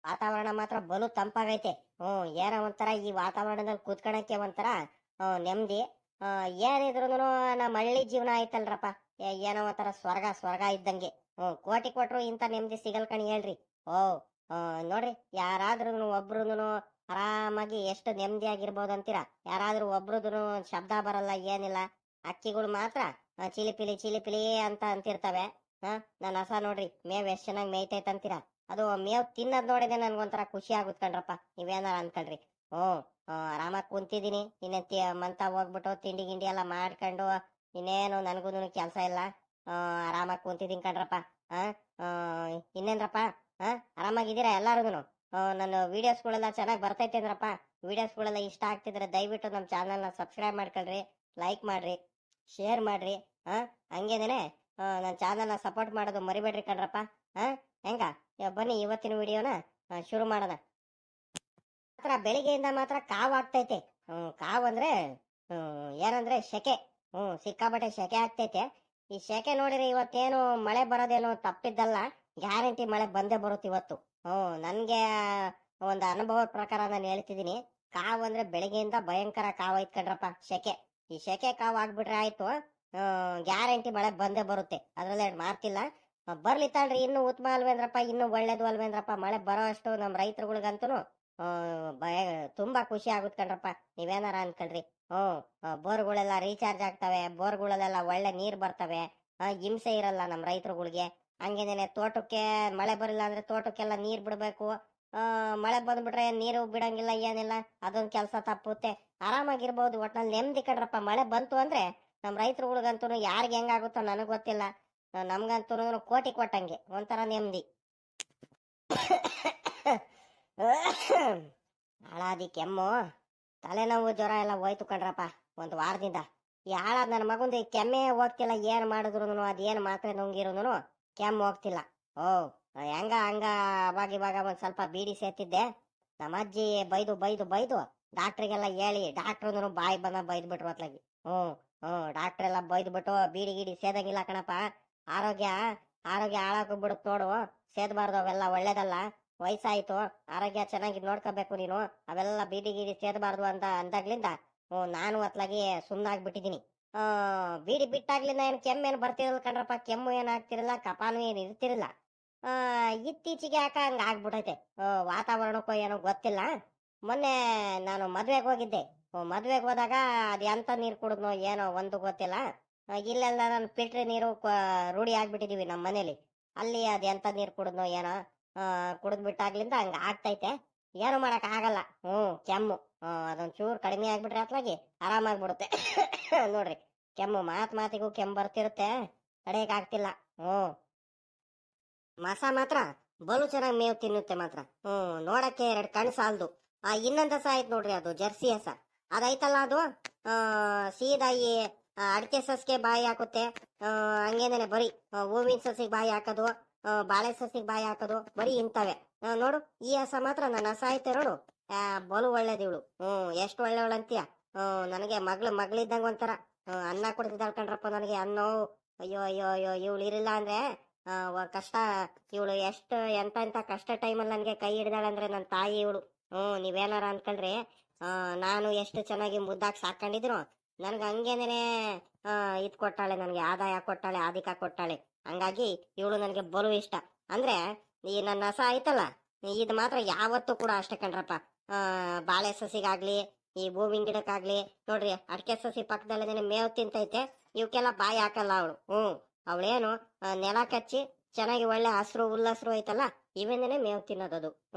ವಾತಾವರಣ ಮಾತ್ರ ಬಲು ತಂಪಾಗೈತೆ. ಏನೋ ಒಂಥರ ಈ ವಾತಾವರಣದಲ್ಲಿ ಕೂತ್ಕೊಳಕ್ಕೆ ಒಂಥರ ನೆಮ್ಮದಿ. ಏನಿದ್ರು ನಮ್ಮ ಹಳ್ಳಿ ಜೀವನ ಆಯ್ತಲ್ರಪ್ಪ. ಏನೋ ಒಂಥರ ಸ್ವರ್ಗ ಸ್ವರ್ಗ ಇದ್ದಂಗೆ. ಕೋಟಿ ಕೊಟ್ರು ಇಂಥ ನೆಮ್ಮದಿ ಸಿಗಲ್ ಕಣ್ ಹೇಳ್ರಿ. ಓ ನೋಡ್ರಿ, ಯಾರಾದ್ರೂ ಒಬ್ರುನು ಆರಾಮಾಗಿ ಎಷ್ಟು ನೆಮ್ಮದಿಯಾಗಿರ್ಬೋದು ಅಂತೀರಾ? ಯಾರಾದ್ರೂ ಒಬ್ರುದು ಶಬ್ದ ಬರಲ್ಲ, ಏನಿಲ್ಲ. ಅಕ್ಕಿಗಳು ಮಾತ್ರ ಚಿಲಿಪಿಲಿ ಚಿಲಿಪಿಲಿ ಅಂತ ಅಂತಿರ್ತವೆ. ನನ್ನ ಹಸ ನೋಡ್ರಿ ಮೇವ್ ಎಷ್ಟ್ ಚೆನ್ನಾಗಿ ಮೇಯ್ತೈತೆ ಅಂತೀರಾ? ಅದು ಮೇವ್ ತಿನ್ನೋದ್ ನೋಡಿದ್ರೆ ನನ್ಗೊಂಥರ ಖುಷಿ ಆಗುತ್ತೆ ಕಣ್ರಪ್ಪ. ನೀವೇನಾರ ಅನ್ಕೊಳ್ರಿ. ಆರಾಮಾಗಿ ಕುಂತಿದೀನಿ. ಮಂತ ಹೋಗ್ಬಿಟ್ಟು ತಿಂಡಿ ಗಿಂಡಿ ಎಲ್ಲ ಮಾಡ್ಕೊಂಡು ಇನ್ನೇನು ನನ್ಗೂನು ಕೆಲ್ಸ ಇಲ್ಲ. ಆರಾಮಾಗಿ ಕುಂತಿದೀನಿ ಕಣ್ರಪ್ಪ. ಆ ಇನ್ನೇನ್ರಪ್ಪ, ಆರಾಮಾಗಿದ್ದೀರಾ ಎಲ್ಲಾರುನು? ನನ್ನ ವಿಡಿಯೋಸ್ಗಳೆಲ್ಲ ಚೆನ್ನಾಗಿ ಬರ್ತೈತೆ ಅಂದ್ರಪ್ಪ. ವಿಡಿಯೋಸ್ಗಳೆಲ್ಲ ಇಷ್ಟ ಆಗ್ತಿದ್ರೆ ದಯವಿಟ್ಟು ನಮ್ಮ ಚಾನಲ್ನ ಸಬ್ಸ್ಕ್ರೈಬ್ ಮಾಡ್ಕೊಳ್ರಿ, ಲೈಕ್ ಮಾಡ್ರಿ, ಶೇರ್ ಮಾಡ್ರಿ. ಹಂಗೇನೇನೆ ನನ್ನ ಚಾನಲ್ನ ಸಪೋರ್ಟ್ ಮಾಡೋದು ಮರಿಬೇಡ್ರಿ ಕಣ್ರಪ್ಪ. ಹೆಂಗ ಬನ್ನಿ ಇವತ್ತಿನ ವಿಡಿಯೋನ ಶುರು ಮಾಡೋಣ. ಮಾತ್ರ ಬೆಳಿಗ್ಗೆಯಿಂದ ಮಾತ್ರ ಕಾವು ಆಗ್ತೈತೆ. ಕಾವು ಅಂದ್ರೆ ಏನಂದ್ರೆ ಶೆಕೆ. ಸಿಕ್ಕಾಪಟ್ಟೆ ಶೆಕೆ ಆಗ್ತೈತೆ. ಈ ಶೆಕೆ ನೋಡಿರಿ, ಇವತ್ತೇನು ಮಳೆ ಬರೋದೇನು ತಪ್ಪಿದ್ದಲ್ಲ. ಗ್ಯಾರಂಟಿ ಮಳೆ ಬಂದೇ ಬರುತ್ತೆ ಇವತ್ತು. ನನ್ಗೆ ಒಂದು ಅನುಭವದ ಪ್ರಕಾರ ನಾನು ಹೇಳ್ತಿದ್ದೀನಿ. ಕಾವು ಅಂದ್ರೆ ಬೆಳಿಗ್ಗೆಯಿಂದ ಭಯಂಕರ ಕಾವು ಐತ್ಕಂಡ್ರಪ್ಪ. ಶೆಕೆ, ಈ ಶೆಕೆ ಕಾವು ಆಗ್ಬಿಟ್ರೆ ಆಯ್ತು, ಗ್ಯಾರಂಟಿ ಮಳೆ ಬಂದೇ ಬರುತ್ತೆ. ಅದ್ರಲ್ಲೇ ಮಾರ್ತಿಲ್ಲ. ಬರ್ಲಿ ತಾಳ್ರಿ, ಇನ್ನು ಉತ್ತಮ ಅಲ್ವೇಂದ್ರಪ್ಪ, ಇನ್ನು ಒಳ್ಳೇದು ಅಲ್ವೇಂದ್ರಪ್ಪ. ಮಳೆ ಬರೋ ಅಷ್ಟು ನಮ್ಮ ರೈತರುಗಳಿಗಂತೂ ತುಂಬಾ ಖುಷಿ ಆಗುತ್ತೆ ಕಣ್ರಪ್ಪ. ನೀವೇನಾರ ಅನ್ಕಳ್ರಿ. ಬೋರ್ಗಳೆಲ್ಲ ರೀಚಾರ್ಜ್ ಆಗ್ತವೆ, ಬೋರ್ಗಳಲ್ಲೆಲ್ಲ ಒಳ್ಳೆ ನೀರ್ ಬರ್ತವೆ. ಹಿಂಸೆ ಇರಲ್ಲ ನಮ್ಮ ರೈತರುಗಳಿಗೆ. ಹಂಗೇನೇನೆ ತೋಟಕ್ಕೆ ಮಳೆ ಬರಿಲ್ಲ ಅಂದ್ರೆ ತೋಟಕ್ಕೆಲ್ಲ ನೀರ್ ಬಿಡ್ಬೇಕು. ಮಳೆ ಬಂದ್ಬಿಟ್ರೆ ನೀರು ಬಿಡಂಗಿಲ್ಲ, ಏನಿಲ್ಲ. ಅದೊಂದ್ ಕೆಲ್ಸ ತಪ್ಪುತ್ತೆ. ಆರಾಮಾಗಿರ್ಬೋದು, ಒಟ್ನಲ್ಲಿ ನೆಮ್ಮದಿ ಕಣ್ರಪ್ಪ. ಮಳೆ ಬಂತು ಅಂದ್ರೆ ನಮ್ಮ ರೈತರುಗಳಿಗಂತೂ ಯಾರಿಗೆ ಹೆಂಗಾಗುತ್ತೋ ನನಗ್ ಗೊತ್ತಿಲ್ಲ. ನಮ್ಗಂತೂ ಕೋಟಿ ಕೊಟ್ಟಂಗೆ ಒಂಥರ ನೆಮ್ಮದಿ. ಹಾಳಾದಿ ಕೆಮ್ಮು, ತಲೆನೋವು, ಜ್ವರ ಎಲ್ಲ ಹೋಯ್ತು ಕಣ್ರಪ್ಪ ಒಂದು ವಾರದಿಂದ. ಈ ಹಾಳಾದ್ ನನ್ನ ಮಗುಂದು ಕೆಮ್ಮೆ ಹೋಗ್ತಿಲ್ಲ. ಏನ್ ಮಾಡಿದ್ರು ಅದೇನ್ ಮಾತ್ರೆ ನುಂಗಿರುನು ಕೆಮ್ಮು ಹೋಗ್ತಿಲ್ಲ. ಹೆಂಗ ಹಂಗ ಅವಾಗ ಒಂದ್ ಸ್ವಲ್ಪ ಬೀಡಿ ಸೇತಿದ್ದೆ. ನಮ್ಮ ಅಜ್ಜಿ ಬೈದು ಬೈದು ಬೈದು ಡಾಕ್ಟ್ರಿಗೆಲ್ಲ ಹೇಳಿ, ಡಾಕ್ಟ್ರು ಬಾಯಿ ಬಂದ ಬೈದ್ ಬಿಟ್ರು ಅತ್ಲಾಗಿ. ಡಾಕ್ಟ್ರ್ ಎಲ್ಲ ಬೈದ್ ಬಿಟ್ಟು ಬೀಡಿ ಗೀಡಿ ಸೇದಂಗಿಲ್ಲ ಕಣಪ್ಪ. ಆರೋಗ್ಯ ಆರೋಗ್ಯ ಹಾಳಾಗೋಗ್ಬಿಡುತ್ತೆ ನೋಡು. ಸೇದಬಾರ್ದು, ಅವೆಲ್ಲ ಒಳ್ಳೇದಲ್ಲ. ವಯಸ್ಸಾಯ್ತು, ಆರೋಗ್ಯ ಚೆನ್ನಾಗಿ ನೋಡ್ಕೋಬೇಕು ನೀನು. ಅವೆಲ್ಲ ಬೀಡಿ ಗೀಡಿ ಸೇದಬಾರ್ದು ಅಂತ ಅಂದಾಗ್ಲಿಂದ ನಾನು ಅತ್ಲಾಗಿ ಸುಮ್ಮನಾಗ್ಬಿಟ್ಟಿದೀನಿ. ಬೀಡಿ ಬಿಟ್ಟಾಗ್ಲಿಂದ ಏನು ಕೆಮ್ಮೇನು ಬರ್ತಿರಲ್ಲ ಕಣ್ರಪ್ಪ. ಕೆಮ್ಮು ಏನಾಗ್ತಿರಲ್ಲ, ಕಪಾನು ಏನು ಇರ್ತಿರಲ್ಲ. ಇತ್ತೀಚೆಗೆ ಯಾಕ ಹಂಗ ಆಗ್ಬಿಟ್ಟೈತೆ. ವಾತಾವರಣಕ್ಕೋ ಏನೋ ಗೊತ್ತಿಲ್ಲ. ಮೊನ್ನೆ ನಾನು ಮದ್ವೆಗೆ ಹೋಗಿದ್ದೆ. ಮದ್ವೆಗೆ ಹೋದಾಗ ಅದ್ ಎಂತ ನೀರ್ ಕುಡಿದ್ನೋ ಏನೋ ಒಂದು ಗೊತ್ತಿಲ್ಲ. ಇಲ್ಲೆಲ್ಲ ನಾನು ಫಿಲ್ಟರ್ ನೀರು ರೂಢಿ ಆಗ್ಬಿಟ್ಟಿದೀವಿ ನಮ್ಮ ಮನೇಲಿ. ಅಲ್ಲಿ ಅದ್ ಎಂತ ನೀರ್ ಕುಡಿದ್ನೋ ಏನೋ, ಕುಡಿದ್ಬಿಟ್ಟಾಗ್ಲಿಂದ ಹಂಗ ಆಗ್ತೈತೆ. ಏನು ಮಾಡಕ್ ಆಗಲ್ಲ. ಕೆಮ್ಮು ಅದೊಂದ್ ಚೂರ್ ಕಡಿಮೆ ಆಗ್ಬಿಟ್ರೆ ಅತ್ಲಾಗಿ ಆರಾಮಾಗ್ಬಿಡುತ್ತೆ. ನೋಡ್ರಿ, ಕೆಮ್ಮು ಮಾತಿಗೂ ಕೆಮ್ಮು ಬರ್ತಿರುತ್ತೆ, ತಡೆಯಕ್ ಆಗ್ತಿಲ್ಲ. ಮಸ ಮಾತ್ರ ಬಲು ಚೆನ್ನಾಗಿ ಮೇವು ತಿನ್ನುತ್ತೆ ಮಾತ್ರ. ನೋಡಕ್ಕೆ ಎರಡು ಕಣ್ ಸಾಲದು. ಇನ್ನೊಂದ್ ಹಸ ಆಯ್ತು ನೋಡ್ರಿ, ಅದು ಜರ್ಸಿ ಹಸ. ಅದೈತಲ್ಲ, ಅದು ಸೀದಾ ಈ ಅಡಿಕೆ ಸಸ್ಗೆ ಬಾಯಿ ಹಾಕುತ್ತೆ. ಹಂಗೇನೇನೆ ಬರೀ ಹೂವಿನ ಸಸಿಗೆ ಬಾಯಿ ಹಾಕೋದು, ಬಾಳೆ ಸಸಿಗೆ ಬಾಯಿ ಹಾಕೋದು, ಬರೀ ಇಂತವೆ. ನೋಡು, ಈ ಹಸ ಮಾತ್ರ ನನ್ನ ಹಸ ಐತೆ ನೋಡು, ಬಲು ಒಳ್ಳೇದು ಇವಳು. ಎಷ್ಟು ಒಳ್ಳೆವಳು ಅಂತೀಯ. ನನಗೆ ಮಗಳಿದ್ದಂಗ ಒಂಥರ ಅನ್ನ ಕೊಡ್ತಿದ್ದಾಳ್ ಕಣ್ರಪ್ಪ ನನಗೆ. ಅನ್ನೋ ಅಯ್ಯೋ ಅಯ್ಯೋ ಅಯ್ಯೋ, ಇವಳು ಇರಿಲ್ಲ ಅಂದ್ರೆ ಕಷ್ಟ. ಇವಳು ಎಷ್ಟು ಎಂತ ಕಷ್ಟ ಟೈಮಲ್ಲಿ ನನಗೆ ಕೈ ಹಿಡ್ದಾಳಂದ್ರೆ ನನ್ನ ತಾಯಿ ಇವಳು. ನೀವೇನಾರ ಅನ್ಕೊಂಡ್ರಿ, ನಾನು ಎಷ್ಟು ಚೆನ್ನಾಗಿ ಮುದ್ದಾಗಿ ಸಾಕೊಂಡಿದ್ರು ನನ್ಗೆ ಹಂಗೇನೇನೆ ಇದ್ ಕೊಟ್ಟಾಳೆ, ನನಗೆ ಆದಾಯ ಕೊಟ್ಟಾಳೆ, ಆದಿಕ ಕೊಟ್ಟಾಳೆ. ಹಂಗಾಗಿ ಇವಳು ನನಗೆ ಬಲು ಇಷ್ಟ. ಅಂದ್ರೆ ಈ ನನ್ನ ಹಸ ಆಯ್ತಲ್ಲ, ಇದು ಮಾತ್ರ ಯಾವತ್ತೂ ಕೂಡ ಅಷ್ಟೇ ಕಣ್ರಪ್ಪ. ಬಾಳೆ ಸಸಿಗಾಗ್ಲಿ, ಈ ಹೂವಿನ ಗಿಡಕ್ಕಾಗ್ಲಿ, ನೋಡ್ರಿ ಅಡಿಕೆ ಸಸಿ ಪಕ್ಕದಲ್ಲೇ ಮೇವು ತಿಂತೈತೆ. ಇವಕ್ಕೆಲ್ಲ ಬಾಯಿ ಹಾಕಲ್ಲ ಅವಳು. ಅವಳೇನು ನೆಲ ಕಚ್ಚಿ ಚೆನ್ನಾಗಿ ಒಳ್ಳೆ ಹಸ್ರು ಹುಲ್ಲಸ್ರು ಐತಲ್ಲ, ಇವೇನೇನೆ ಮೇವು ತಿನ್ನೋದದು.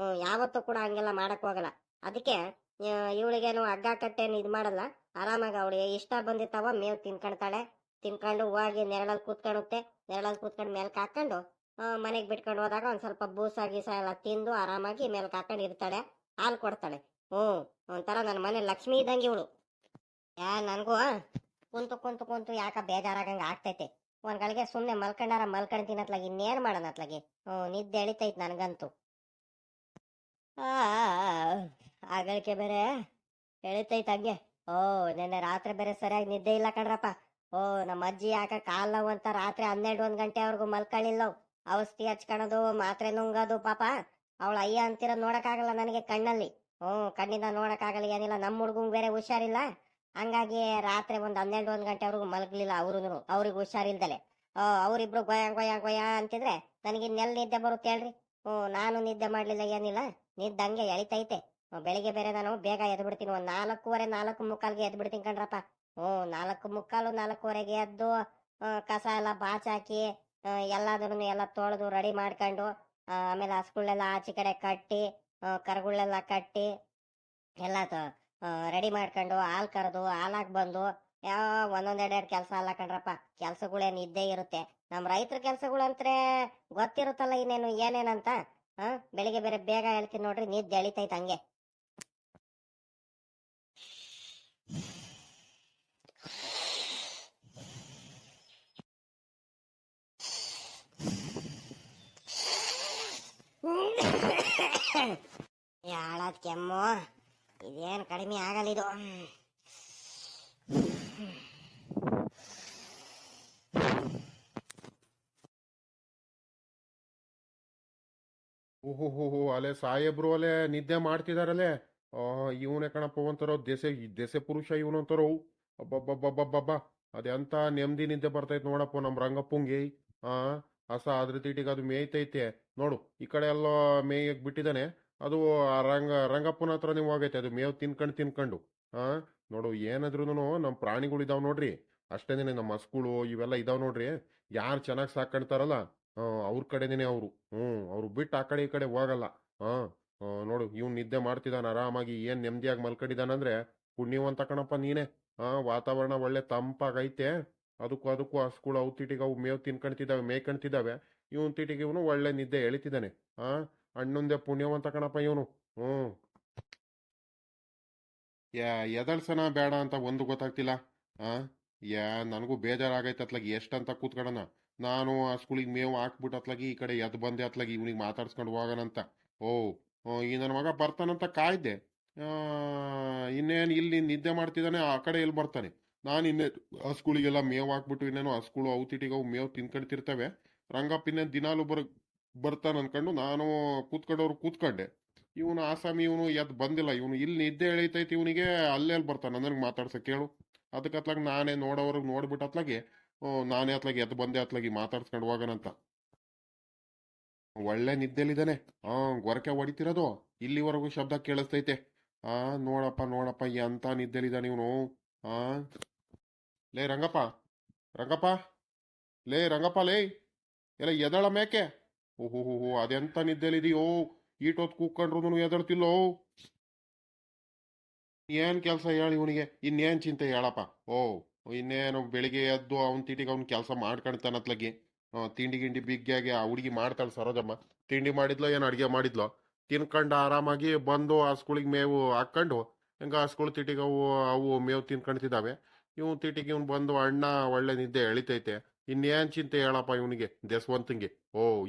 ಯಾವತ್ತೂ ಕೂಡ ಹಂಗೆಲ್ಲ ಮಾಡಕ್ ಹೋಗಲ್ಲ. ಅದಕ್ಕೆ ಇವಳಿಗೇನು ಹಗ್ಗ ಕಟ್ಟೇನು ಇದ್ ಮಾಡಲ್ಲ. ಆರಾಮಾಗಿ ಅವಳಿಗೆ ಇಷ್ಟ ಬಂದಿರ್ತಾವ ಮೇವು ತಿನ್ಕೊಂತಾಳೆ. ತಿನ್ಕೊಂಡು ಹೋಗಿ ನೆರಳಲ್ಲಿ ಕೂತ್ಕೊಳ್ಳುತ್ತೆ. ನೆರಳಲ್ಲಿ ಕೂತ್ಕೊಂಡು ಮೇಲ್ಕ್ ಹಾಕೊಂಡು ಮನೆಗ್ ಬಿಟ್ಕೊಂಡು ಹೋದಾಗ ಒಂದ್ ಸ್ವಲ್ಪ ಬೂಸ ಗೀಸ ಎಲ್ಲ ತಿಂದು ಆರಾಮಾಗಿ ಮೇಲ್ಕ್ ಹಾಕೊಂಡು ಇರ್ತಾಳೆ. ಹಾಲು ಕೊಡ್ತಾಳೆ. ಒಂಥರ ನನ್ನ ಮನೆ ಲಕ್ಷ್ಮಿ ಇದ್ದಂಗೆ ಇವಳು. ನನ್ಗೂ ಕುಂತು ಕುಂತು ಕುಂತು ಯಾಕ ಬೇಜಾರಾಗಂಗ ಆಗ್ತೈತೆ. ಒಂದ್ ಗಳಿಗೆ ಸುಮ್ನೆ ಮಲ್ಕೊಂಡಾರ ಮಲ್ಕೊಂಡ್ತೀನಿ ಅತ್ಲಾಗಿ. ಇನ್ನೇನ್ ಮಾಡೋಣ ಅತ್ಲಾಗಿ. ನಿದ್ದೆ ಎಳಿತೈತ್ ನನ್ಗಂತೂ. ಆಗಳಿಕೆ ಬೇರೆ ಎಳಿತೈತ್ ಹಂಗೆ. ನಿನ್ನೆ ರಾತ್ರಿ ಬೇರೆ ಸರಿಯಾಗಿ ನಿದ್ದೆ ಇಲ್ಲ ಕಣ್ರಪ್ಪ. ನಮ್ಮ ಅಜ್ಜಿ ಯಾಕ ಕಾಲ್ ನೋವು ಅಂತ ರಾತ್ರಿ 12-1 ಗಂಟೆವರೆಗೂ ಮಲ್ಕೊಳ್ಳಿಲ್ಲವ್. ಔಷಧಿ ಹಚ್ಕೊಳೋದು, ಮಾತ್ರೆ ನುಂಗೋದು. ಪಾಪ ಅವಳ ಅಯ್ಯ ಅಂತಿರೋದ್ ನೋಡಕ್ಕಾಗಲ್ಲ ನನಗೆ ಕಣ್ಣಲ್ಲಿ. ಕಣ್ಣಿಂದ ನೋಡಕ್ಕಾಗಲ್ಲ ಏನಿಲ್ಲ. ನಮ್ಮ ಹುಡುಗಂಗ್ ಬೇರೆ ಹುಷಾರಿಲ್ಲ. ಹಂಗಾಗಿ ರಾತ್ರಿ ಒಂದ್ 12 ಗಂಟೆವರೆಗೂ ಮಲಗ್ಲಿಲ್ಲ. ಅವ್ರಿಗೆ ಹುಷಾರಿಲ್ದಲೆ ಅವ್ರಿಬ್ರು ಗೊಯ ಗೊಯ ಗೊಯ ಅಂತಿದ್ರೆ ನನಗೆ ಇನ್ನೆಲ್ ನಿದ್ದೆ ಬರುತ್ತೆ ಹೇಳ್ರಿ. ನಾನು ನಿದ್ದೆ ಮಾಡ್ಲಿಲ್ಲ ಏನಿಲ್ಲ. ನಿದ್ದೆ ಹಂಗೆ ಎಳಿತೈತೆ. ಬೆಳಿಗ್ಗೆ ಬೇರೆ ನಾನು ಬೇಗ ಎದ್ದು ಬಿಡ್ತೀನಿ. ಒಂದ್ 4:15 4:45ಗೆ ಎದ್ದು ಬಿಡ್ತೀನಿ ಕಣ್ರಪ್ಪ. 4:45 4:15ಗೆ ಎದ್ದು ಕಸ ಎಲ್ಲ ಬಾಚಾಕಿ ಎಲ್ಲದನ್ನು ಎಲ್ಲ ತೊಳೆದು ರೆಡಿ ಮಾಡ್ಕೊಂಡು ಆಮೇಲೆ ಹಸುಗಳೆಲ್ಲ ಆಚೆ ಕಡೆ ಕಟ್ಟಿ ಕರುಗಳೆಲ್ಲ ಕಟ್ಟಿ ಎಲ್ಲ ರೆಡಿ ಮಾಡ್ಕೊಂಡು ಹಾಲು ಕರೆದು ಹಾಲಾಕ್ ಬಂದು ಯಾವ ಒಂದೊಂದೆರಡೆರಡು ಕೆಲಸ ಅಲ್ಲ ಕಣ್ರಪ್ಪ. ಕೆಲ್ಸಗಳೇನು ಇದ್ದೇ ಇರುತ್ತೆ. ನಮ್ಮ ರೈತರ ಕೆಲ್ಸಗಳು ಅಂದ್ರೆ ಗೊತ್ತಿರುತ್ತಲ್ಲ ಇನ್ನೇನು ಏನೇನಂತ. ಬೆಳಿಗ್ಗೆ ಬೇರೆ ಬೇಗ ಹೇಳ್ತೀನಿ ನೋಡ್ರಿ, ನಿದ್ದೆ ಎಳಿತೈತೆ ಹಂಗೆ. ಯಾಳದ್ ಕೆಮ್ಮು ಇದೇನು ಕಡಿಮೆ ಆಗಲಿದು. ಓಹೋ ಅಲೆ ಸಾಹೇಬ್ರು ಅಲೆ ನಿದ್ದೆ ಮಾಡ್ತಿದಾರಲೆ. ಇವನೇ ಕಣಪ್ಪ ಒಂಥರ ದೆಸೆ ದೆಸೆ ಪುರುಷ ಇವನಂತಾರೋ. ಅಬ್ಬಬ್ಬಬ್ಬಬ್ಬಬ್ಬ ಅದೆಂತ ನೆಮ್ಮದಿ ನಿದ್ದೆ ಬರ್ತೈತೆ ನೋಡಪ್ಪ ನಮ್ ರಂಗಪ್ಪಂಗೆ. ಆ ಹಸ ಅದ್ರ ತೀಟಿಗೆ ಅದು ಮೇಯ್ತೈತೆ ನೋಡು. ಈ ಕಡೆ ಎಲ್ಲ ಮೇಯಕ್ ಬಿಟ್ಟಿದ್ದಾನೆ. ಅದು ಆ ರಂಗಪ್ಪನ ಹತ್ರ ನೀವು ಹೋಗೈತೆ ಅದು ಮೇವ್ ತಿನ್ಕೊಂಡು. ಆ ನೋಡು ಏನಾದ್ರೂ ನಮ್ ಪ್ರಾಣಿಗಳು ಇದಾವ್ ನೋಡ್ರಿ. ಅಷ್ಟೇನೆ ನಮ್ಮ ಹಸುಗಳು ಇವೆಲ್ಲ ಇದಾವ್ ನೋಡ್ರಿ. ಯಾರು ಚೆನ್ನಾಗಿ ಸಾಕೊಂತಾರಲ್ಲ ಅವ್ರ ಕಡೆನೇನೆ ಅವರು. ಅವ್ರು ಬಿಟ್ಟು ಆ ಕಡೆ ಈ ಕಡೆ ಹೋಗಲ್ಲ. ಹಾ ನೋಡು ಇವ್ನು ನಿದ್ದೆ ಮಾಡ್ತಿದ್ದಾನ ಆರಾಮಾಗಿ. ಏನ್ ನೆಮ್ಮದಿಯಾಗಿ ಮಲ್ಕೊಂಡಿದ್ದಾನಂದ್ರೆ ಪುಣ್ಯವಂತ ಕಣಪ್ಪ ನೀನೆ. ವಾತಾವರಣ ಒಳ್ಳೆ ತಂಪಾಗೈತೆ. ಅದಕ್ಕೂ ಹಸ್ಗಳು ಅವು ತಿಟಿಗೆ ಅವು ಮೇವ್ ತಿನ್ಕೊಂತಿದ್ದಾವೆ ಮೇಯ್ಕೊಂತಿದ್ದಾವೆ. ಇವನ್ ತಿಟಿಗೆ ಇವನು ಒಳ್ಳೆ ನಿದ್ದೆ ಎಳಿತಿದ್ದಾನೆ. ಆ ಅಣ್ಣಂದೆ ಪುಣ್ಯವಂತ ಕಣಪ್ಪ ಇವನು. ಹ್ಮ್ ಎದಳ್ಸನ ಬೇಡ ಅಂತ ಒಂದು ಗೊತ್ತಾಗ್ತಿಲ್ಲ. ಆ ನನಗೂ ಬೇಜಾರಾಗೈತೆ ಅತ್ಲಾಗಿ ಎಷ್ಟಂತ ಕೂತ್ಕೊಳ್ಳೋಣ. ನಾನು ಆ ಸ್ಕೂಲಿಗೆ ಮೇವು ಹಾಕ್ಬಿಟ್ಟು ಅತ್ಲಾಗಿ ಈ ಕಡೆ ಎದ್ ಬಂದೆ ಅತ್ಲಾಗಿ ಇವನಿಗೆ ಮಾತಾಡ್ಸ್ಕೊಂಡು ಹೋಗೋಣಂತ. ಓ ಈ ನನ್ನ ಮಗ ಬರ್ತಾನಂತ ಕಾಯ್ದೆ. ಇನ್ನೇನು ಇಲ್ಲಿ ನಿದ್ದೆ ಮಾಡ್ತಿದ್ದಾನೆ, ಆ ಕಡೆ ಎಲ್ಲಿ ಬರ್ತಾನೆ. ನಾನು ಇನ್ನೇ ಆ ಸ್ಕೂಲಿಗೆಲ್ಲ ಮೇವು ಹಾಕ್ಬಿಟ್ಟು ಇನ್ನೇನು ಆ ಸ್ಕೂಲು ಅವು ತಿಟಿಗೆ ಅವು ಮೇವು ತಿನ್ಕೊಂತಿರ್ತವೆ. ರಂಗಪ್ಪ ಇನ್ನೇನು ದಿನಾಲು ಬರ್ತಾನ ಅನ್ಕೊಂಡು ನಾನು ಕೂತ್ಕೊಂಡೆ. ಇವನು ಆಸಾಮಿ ಇವನು ಎದ್ ಬಂದಿಲ್ಲ. ಇವನು ಇಲ್ಲಿ ನಿದ್ದೆ ಎಳೀತೈತಿ ಇವನಿಗೆ. ಅಲ್ಲೆಲ್ಲಿ ಬರ್ತಾನೆ ನನಗೆ ಮಾತಾಡ್ಸಕ್ ಕೇಳು. ಅದಕ್ಕೆ ಅತ್ಲಾಗ ನಾನೇ ನೋಡೋವ್ರಿಗೆ ನೋಡ್ಬಿಟ್ಟು ಅತ್ಲಾಗಿ ನಾನೇ ಅತ್ಲಾಗಿ ಎದ್ದು ಬಂದೆ ಅತ್ಲಾಗಿ ಮಾತಾಡ್ಸ್ಕೊಂಡು ಹೋಗೋಣಂತ. ಒಳ್ಳೆ ನಿದ್ದೆಲಿದ್ದಾನೆ. ಗೊರಕೆ ಹೊಡಿತಿರೋದು ಇಲ್ಲಿವರೆಗೂ ಶಬ್ದ ಕೇಳಿಸ್ತೈತೆ. ನೋಡಪ್ಪ ಎಂತ ನಿದ್ದೆಲಿದ್ದಾನೆ ಇವನು. ಆ ಲೇ ರಂಗಪ್ಪ ರಂಗಪ್ಪ ಲೇ ರಂಗಪ್ಪ ಲೇ ಎಲ್ಲ ಎದಳ ಮೇಕೆ. ಓಹೋ ಅದೆಂತ ನಿದ್ದೆಲಿದೆಯೋ. ಈಟೊತ್ ಕೂತ್ಕೊಂಡ್ರು ಎದಳ್ತಿಲ್ಲೋ. ಏನ್ ಕೆಲಸ ಹೇಳಿ ಇವನಿಗೆ. ಇನ್ನೇನ್ ಚಿಂತೆ ಹೇಳಪ್ಪ. ಇನ್ನೇನು ಬೆಳಿಗ್ಗೆ ಎದ್ದು ಅವನ್ ತಿಂಡಿಗೆ ಅವ್ನ ಕೆಲಸ ಮಾಡ್ಕೊಂತಾನತ್ಲಗಿ. ತಿಂಡಿ ಗಿಂಡಿ ಬಿಗ್ಗಿಯಾಗಿ ಆ ಹುಡುಗಿ ಮಾಡ್ತಾಳೆ ಸರೋಜಮ್ಮ. ತಿಂಡಿ ಮಾಡಿದ್ಲೋ ಏನು ಅಡ್ಗೆ ಮಾಡಿದ್ಲೋ ತಿನ್ಕೊಂಡು ಆರಾಮಾಗಿ ಬಂದು ಆ ಸ್ಕೂಲಿಗೆ ಮೇವು ಹಾಕೊಂಡು ಹೆಂಗ ಆ ಸ್ಕೂಲ್ ತಿಟಿಗೆ ಅವು ಮೇವು ತಿನ್ಕೊಂತಿದ್ದಾವೆ. ಇವ್ನು ತಿಟಿಗೆ ಇವ್ನು ಬಂದು ಅಣ್ಣ ಒಳ್ಳೆ ನಿದ್ದೆ ಎಳಿತೈತೆ. ಇನ್ನೇನ್ ಚಿಂತೆ ಹೇಳಪ್ಪ ಇವನಿಗೆ ದೇಶವಂತಂಗೆ.